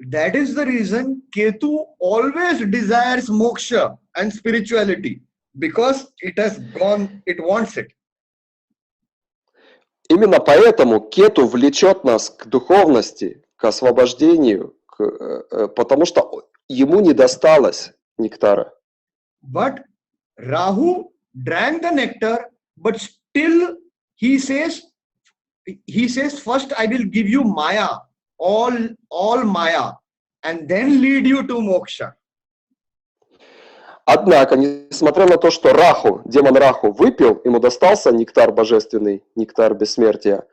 That is the reason Ketu always desires moksha and spirituality, because it has gone, it wants it. Именно поэтому Кету влечет нас к духовности, к освобождению, потому что ему не досталось нектара. But Rahu drank the nectar, but still he says, first I will give you Maya, all Maya, and then lead you to moksha. Однако, несмотря на то, что Раху, демон Раху, выпил, ему достался нектар божественный, нектар бессмертия,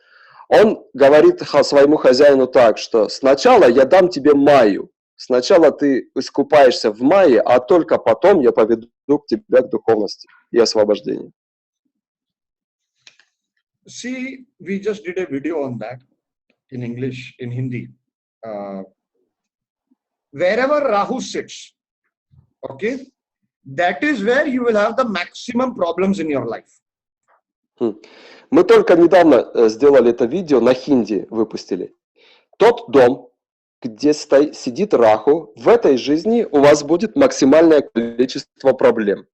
он говорит своему хозяину так, что сначала я дам тебе Майю, сначала ты искупаешься в Майе, а только потом я поведу тебя к духовности и освобождению. See, we just did a video on that in English, in Hindi. Wherever Rahu sits, okay, that is where you will have the maximum problems in your life. Мы только недавно сделали это видео, на хинди выпустили. Тот дом, где сидит Раху, в этой жизни у вас будет максимальное количество проблем.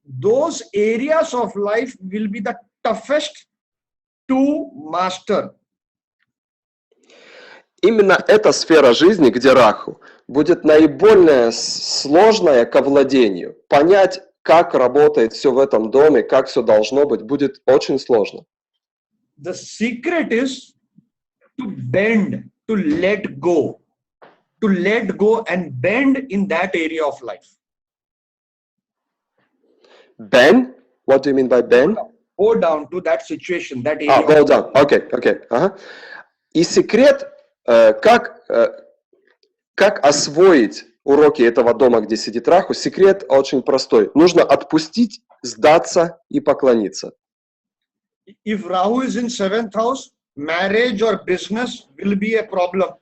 Those areas of life will be the toughest to master. Именно эта сфера жизни, где Раху, будет наиболее сложная к овладению. Понять, как работает все в этом доме, как все должно быть, будет очень сложно. The secret is to bend, to let go and bend in that area of life. Bend? What do you mean by bend? Go down to that situation, that area. Go down. Okay. Ага. И секрет, как освоить уроки этого дома, где сидит Раху, секрет очень простой. Нужно отпустить, сдаться и поклониться. If Rahu is in 7th house, marriage or business will be a problem.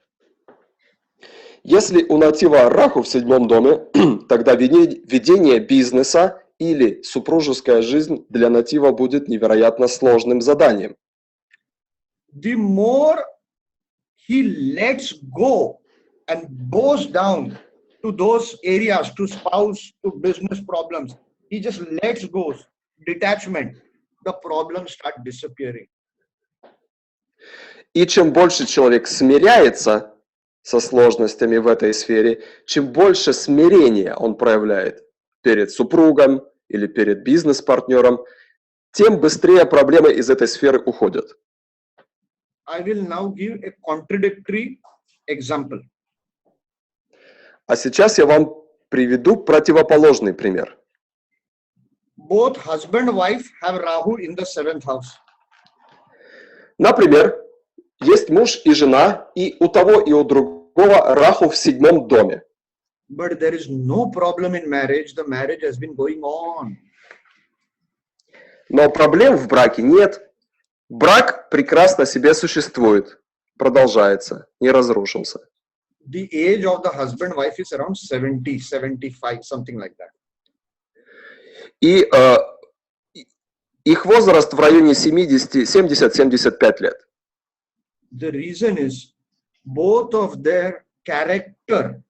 Если у натива Раху в 7-м доме, тогда ведение бизнеса или супружеская жизнь для натива будет невероятно сложным заданием. The more he lets go and goes down to those areas, to spouse, to business problems, he just lets go, detachment, the problems start disappearing. И чем больше человек смиряется со сложностями в этой сфере, чем больше смирения он проявляет перед супругом или перед бизнес-партнером, тем быстрее проблемы из этой сферы уходят. I will now give a contradictory example. А сейчас я вам приведу противоположный пример. Both husband and wife have Rahu in the 7th house. Например, есть муж и жена, и у того и у другого Раху в 7-м доме. But there is no problem in marriage. The marriage has been going on. Но проблем в браке нет. Брак прекрасно себе существует, продолжается, не разрушился. The age of the husband and wife is around 70, 75, something like that. И их возраст в районе 70-75 лет. The reason is both of their character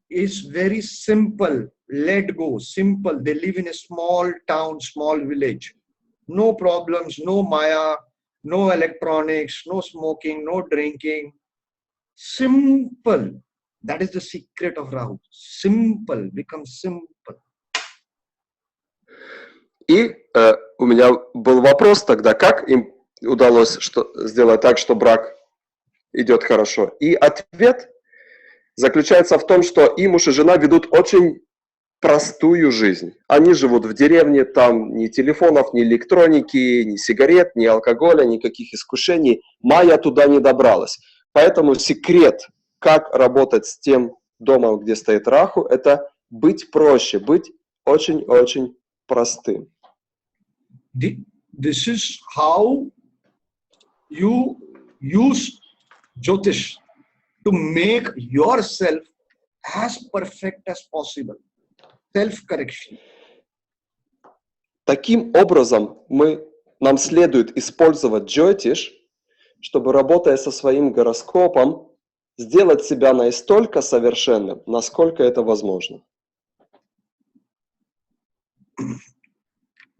is very simple, let go, simple. They live in a small town, small village. No problems, no Maya, no electronics, no smoking, no drinking. Simple. That is the secret of Rahu. Simple, become simple. И у меня был вопрос тогда, как им удалось сделать так, что брак идет хорошо. И ответ заключается в том, что и муж и жена ведут очень простую жизнь. Они живут в деревне, там ни телефонов, ни электроники, ни сигарет, ни алкоголя, никаких искушений. Майя туда не добралась. Поэтому секрет, как работать с тем домом, где стоит Раху, это быть проще, быть очень-очень простым. This is how you use Jyotish to make yourself as perfect as possible. Self-correction. Таким образом, нам следует использовать Jyotish, чтобы, работая со своим гороскопом, сделать себя настолько совершенным, насколько это возможно.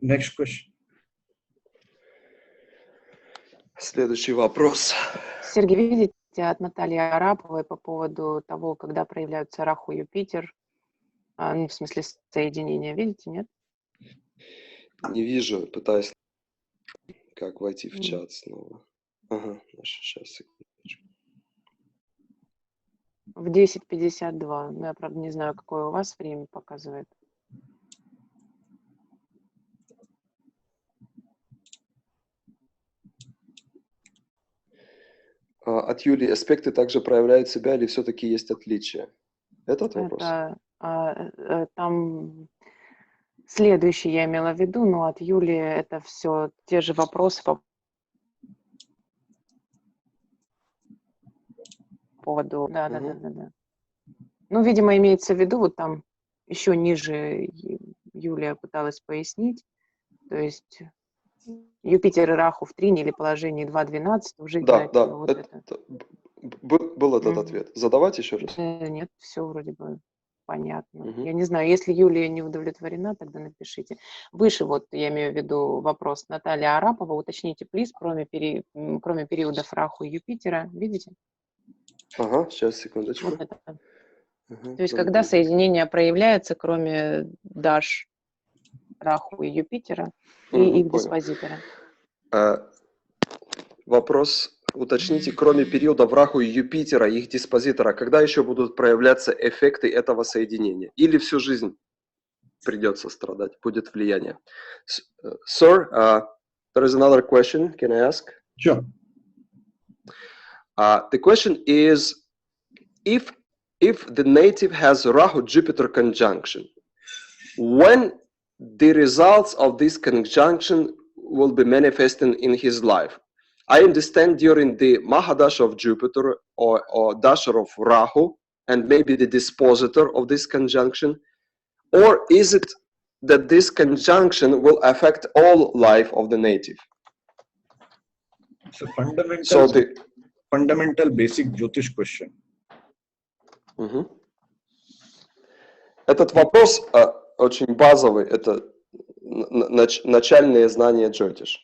Next question. Следующий вопрос. Сергей, видите, от Натальи Араповой по поводу того, когда проявляются Раху и Юпитер, ну, в смысле соединения, видите, нет? Не вижу, пытаюсь как войти в чат снова. Ага, сейчас, секундочку. В 10:52. Ну, я, правда, не знаю, какое у вас время показывает. От Юлии: аспекты также проявляют себя или все-таки есть отличия? Этот вопрос? Там следующий я имела в виду, но от Юлии это все те же вопросы по поводу... Да. Ну, видимо, имеется в виду, вот там еще ниже Юлия пыталась пояснить, то есть Юпитер и Раху в трине или положении 2-12 уже Да, вот был этот ответ. Задавать еще раз? Нет, все вроде бы понятно. Я не знаю, если Юлия не удовлетворена, тогда напишите. Выше, вот я имею в виду вопрос Наталья Арапова, уточните, плиз, кроме периодов Раху и Юпитера, видите? Ага, сейчас, секундочку. Вот это. То есть, когда соединение проявляется, кроме Даш, Раху и Юпитера, и их диспозитора. Вопрос, уточните, кроме периодов Раху и Юпитера, их диспозитора, когда еще будут проявляться эффекты этого соединения? Или всю жизнь придется страдать, будет влияние? Sir, there is another question. Can I ask? Sure. The question is, if the native has Rahu-Jupiter conjunction, when the results of this conjunction will be manifesting in his life? I understand during the Mahadasha of Jupiter or Dasha of Rahu, and maybe the dispositor of this conjunction, or is it that this conjunction will affect all life of the native? It's a fundamental basic Jyotish question. Этот вопрос очень базовый, это начальные знания Jyotish.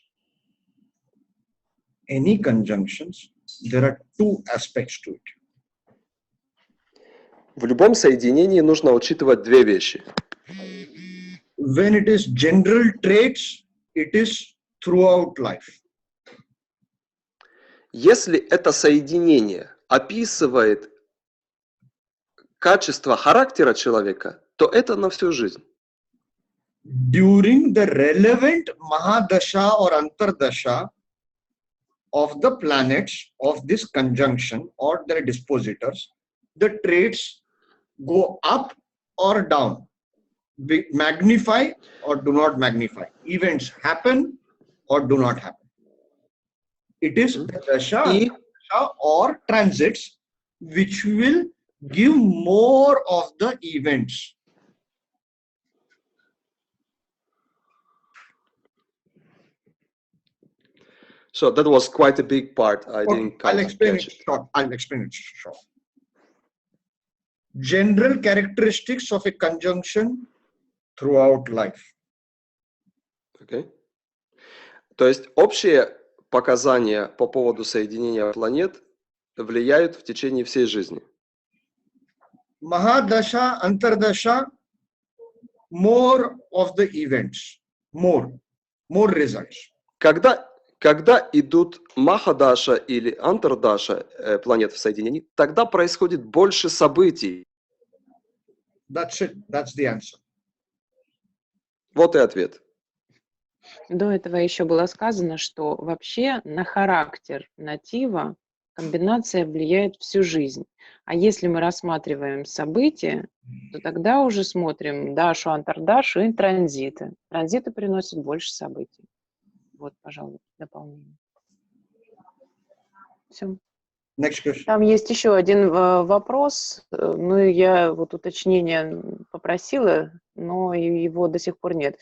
Any conjunctions, there are two aspects to it. В любом соединении нужно учитывать две вещи. When it is general traits, it is throughout life. Если это соединение описывает качество характера человека, то это на всю жизнь. During the relevant Mahadasha or Antardasha of the planets of this conjunction or their dispositors, the traits go up or down, magnify or do not magnify. Events happen or do not happen. It is the dasha or transits which will give more of the events. So that was quite a big part. I'll explain it short. General characteristics of a conjunction throughout life. Okay. То есть общие показания по поводу соединения планет влияют в течение всей жизни. Mahadasha, Antardasha, more of the events, more results. Когда идут Махадаша или Антардаша планет в соединении, тогда происходит больше событий. That's it. That's the answer. Вот и ответ. До этого еще было сказано, что вообще на характер натива, комбинация влияет всю жизнь. А если мы рассматриваем события, то тогда уже смотрим Дашу, Антардашу и транзиты. Транзиты приносят больше событий. Вот, пожалуй, дополнение. Все. Next question. Там есть еще один вопрос. Ну, я вот уточнение попросила, но его до сих пор нет.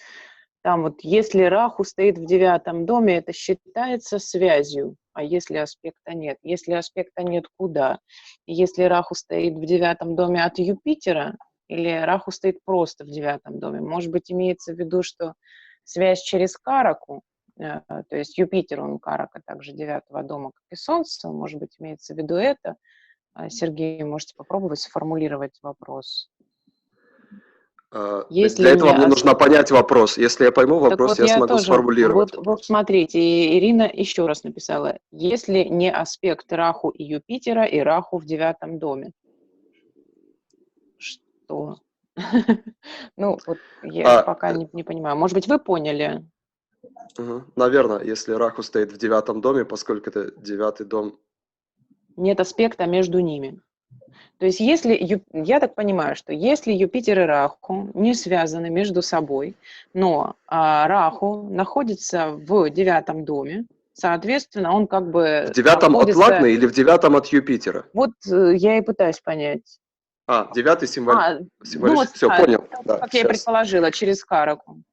Там вот, если Раху стоит в 9 доме, это считается связью, а если аспекта нет? Если аспекта нет, куда? Если Раху стоит в 9 доме от Юпитера, или Раху стоит просто в 9 доме? Может быть, имеется в виду, что связь через Караку, то есть Юпитер, он Карака также 9 дома, как и Солнце, может быть, имеется в виду это. Сергей, можете попробовать сформулировать вопрос. Для этого мне нужно понять вопрос. Если я пойму вопрос, вот я смогу тоже, сформулировать. Вот смотрите, Ирина еще раз написала. Если не аспект Раху и Юпитера, и Раху в 9 доме. Что? Ну, вот я пока не понимаю. Может быть, вы поняли? Наверное, если Раху стоит в 9 доме, поскольку это 9 дом. Нет аспекта между ними. То есть, если, я так понимаю, что если Юпитер и Раху не связаны между собой, но Раху находится в 9 доме, соответственно, он как бы... В 9 от Лагны или в 9 от Юпитера? Вот я и пытаюсь понять. 9 символически. Все, понял. Да, как я и предположила, через Караку.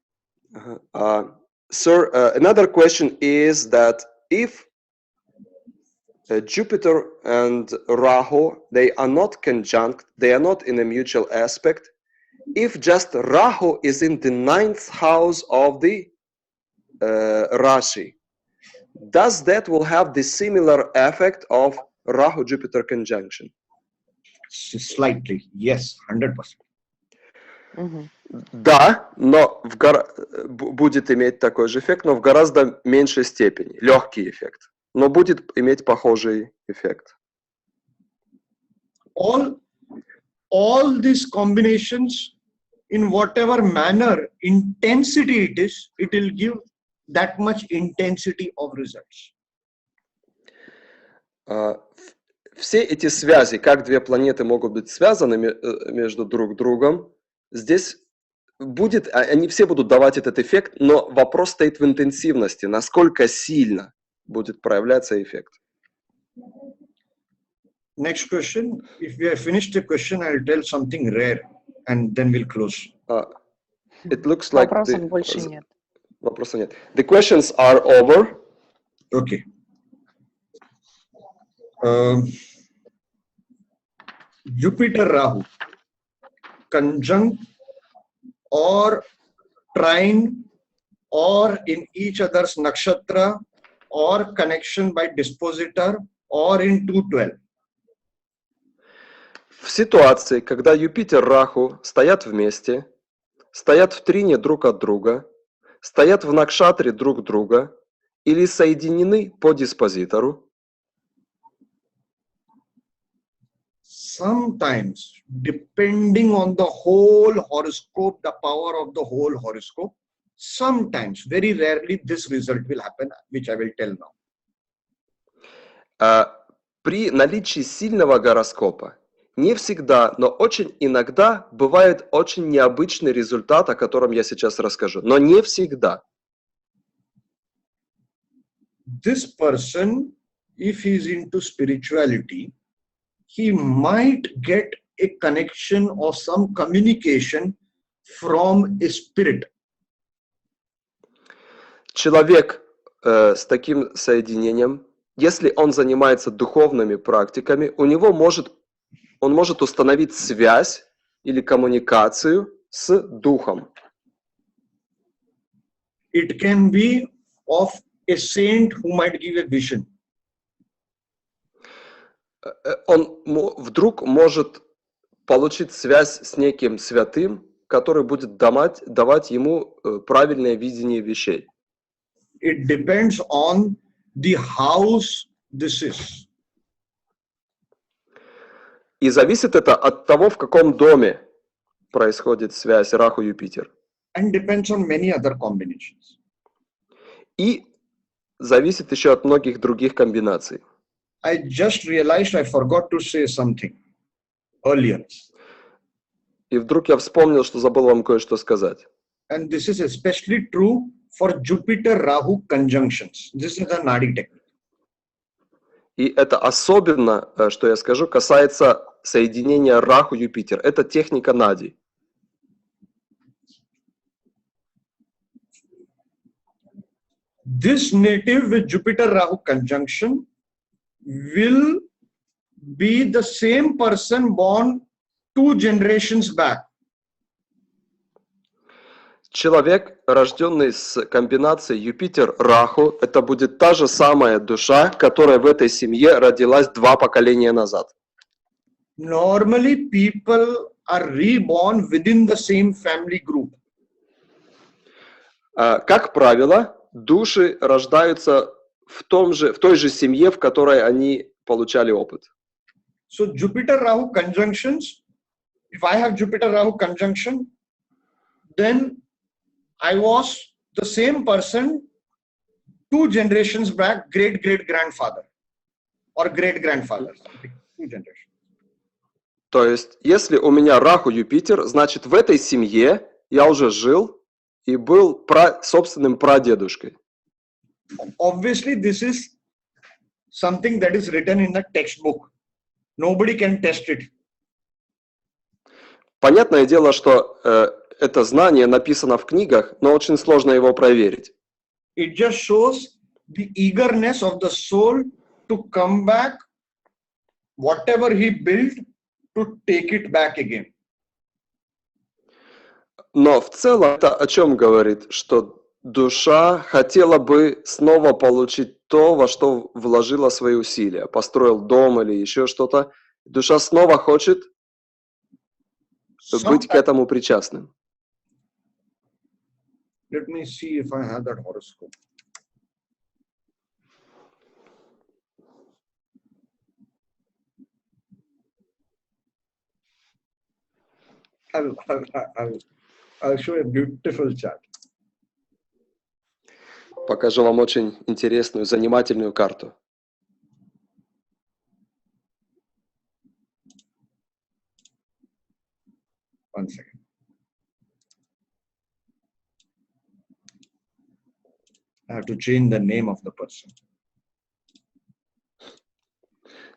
Sir, another question is that if Jupiter and Rahu, they are not conjunct, they are not in a mutual aspect. If just Rahu is in the 9th house of the Rashi, does that will have the similar effect of Rahu-Jupiter conjunction? Slightly, yes, 100%. Да, но будет иметь такой же эффект, но в гораздо меньшей степени, легкий эффект. Но будет иметь похожий эффект. All these combinations, in whatever manner, intensity it will give that much intensity of results. Все эти связи, как две планеты могут быть связаны между друг другом, здесь они все будут давать этот эффект, но вопрос стоит в интенсивности, насколько сильно будет проявляться эффект. Next question. If we have finished the question, I'll tell something rare, and then we'll close. It looks like вопросов больше нет. Вопросов нет. The questions are over. Okay. Jupiter Rahu conjunct or trine or in each other's nakshatra or connection by dispositor or in 212. В ситуации, когда Юпитер и Раху стоят вместе, стоят в трине друг от друга, стоят в накшатре друг друга или соединены по диспозитору, sometimes, depending on the whole horoscope, the power of the whole horoscope, sometimes, very rarely, this result will happen, which I will tell now. При наличии сильного гороскопа, не всегда, но очень иногда бывает очень необычный результат, о котором я сейчас расскажу, но не всегда. This person, if he is into spirituality, he might get a connection or some communication from a spirit. Человек с таким соединением, если он занимается духовными практиками, он может установить связь или коммуникацию с духом. It can be of a saint who might give a vision. Он вдруг может получить связь с неким святым, который будет давать ему правильное видение вещей. It depends on the house this is. И зависит это от того, в каком доме происходит связь Раху-Юпитер. And depends on many other combinations. И зависит еще от многих других комбинаций. I just realized I forgot to say something earlier. И вдруг я вспомнил, что забыл вам кое-что сказать. And this is especially true for Jupiter-Rahu conjunctions. This is the Naadi technique. И это особенно, что я скажу, касается соединения Раху-Юпитер. Это техника Naadi. This native with Jupiter-Rahu conjunction will be the same person born 2 generations back. Человек, рожденный с комбинацией Юпитер-Раху, это будет та же самая душа, которая в этой семье родилась 2 поколения назад. Normally, people are reborn within the same family group. Как правило, души рождаются в той же семье, в которой они получали опыт. So Jupiter-Rahu conjunctions, if I have Jupiter-Rahu conjunction, then I was the same person 2 generations back, great-great-grandfather or great-grandfather, 2 generations. То есть, если у меня Раху-Юпитер, значит, в этой семье я уже жил и был собственным прадедушкой. Obviously, this is something that is written in a textbook. Nobody can test it. Понятное дело, что это знание написано в книгах, но очень сложно его проверить. It just shows the eagerness of the soul to come back, whatever he built, to take it back again. Но в целом это о чем говорит? Что душа хотела бы снова получить то, во что вложила свои усилия. Построил дом или еще что-то. Душа снова хочет быть к этому причастным. Let me see if I have that horoscope. I'll show a beautiful chart. Покажу вам очень интересную, занимательную карту. One second. I have to change the name of the person.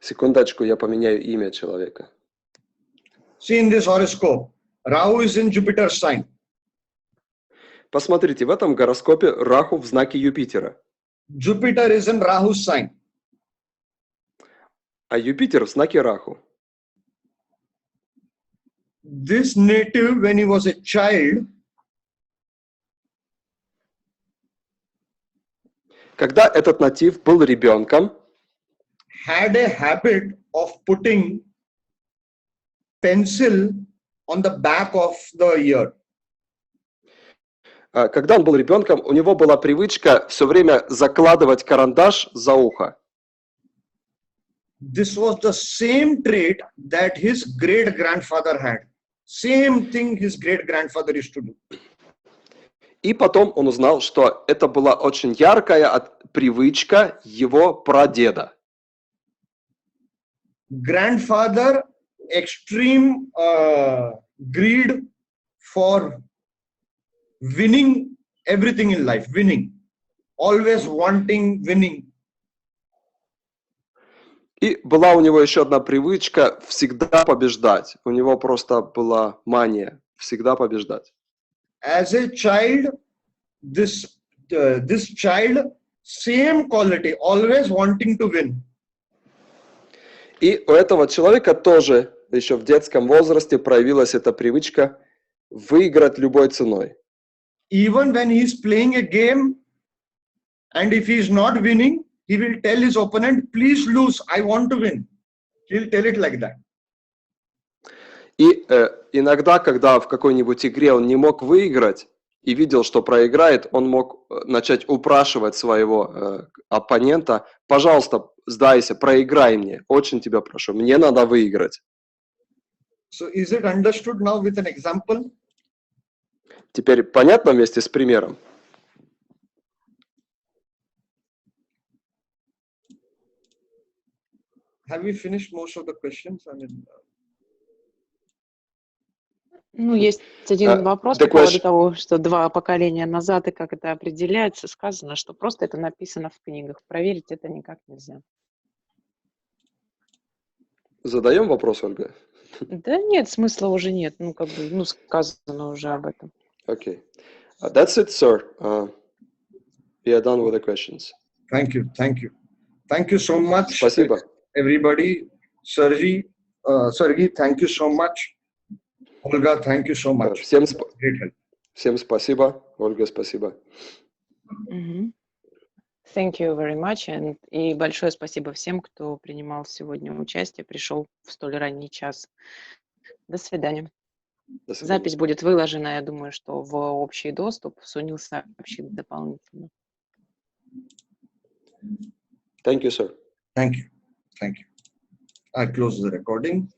Секундочку, я поменяю имя человека. See in this horoscope, Rahu is in Jupiter's sign. Посмотрите, в этом гороскопе Раху в знаке Юпитера, Jupiter is in Rahu's sign. а Юпитер в знаке Раху. This native, when he was a child, Когда этот натив был ребенком, had a habit of putting pencil on the back of the ear. когда он был ребенком, у него была привычка все время закладывать карандаш за ухо. This was the same trait that his great-grandfather had. Same thing his great-grandfather used to do. И потом он узнал, что это была очень яркая привычка его прадеда. Grandfather, extreme greed for winning everything in life, winning, always wanting winning. И была у него еще одна привычка всегда побеждать. У него просто была мания всегда побеждать. As a child, this child, same quality, always wanting to win. И у этого человека тоже еще в детском возрасте проявилась эта привычка выиграть любой ценой. Even when he is playing a game, and if he is not winning, he will tell his opponent, please lose, I want to win. He'll tell it like that. И иногда, когда в какой-нибудь игре он не мог выиграть и видел, что проиграет, он мог начать упрашивать своего оппонента: пожалуйста, сдайся, проиграй мне, очень тебя прошу, мне надо выиграть. So is it understood now with an example? Теперь понятно вместе с примером? have we finished most of the questions? I mean, Ну, есть один вопрос по поводу того, что 2 поколения назад и как это определяется. Сказано, что просто это написано в книгах. Проверить это никак нельзя. Задаем вопрос, Ольга? Да нет, смысла уже нет. Ну, как бы, ну, сказано уже об этом. Okay. That's it, sir. We are done with the questions. thank you. Thank you so much, Спасибо. everybody. Sergey, thank you so much. Olga, thank you so much. Great help. Всем спасибо. Ольга, спасибо. Thank you very much. И большое спасибо всем, кто принимал сегодня участие, пришел в столь ранний час. До свидания. До свидания. Запись будет выложена, я думаю, что в общий доступ. Сунил сообщит дополнительно. Thank you, sir. Thank you. I close the recording.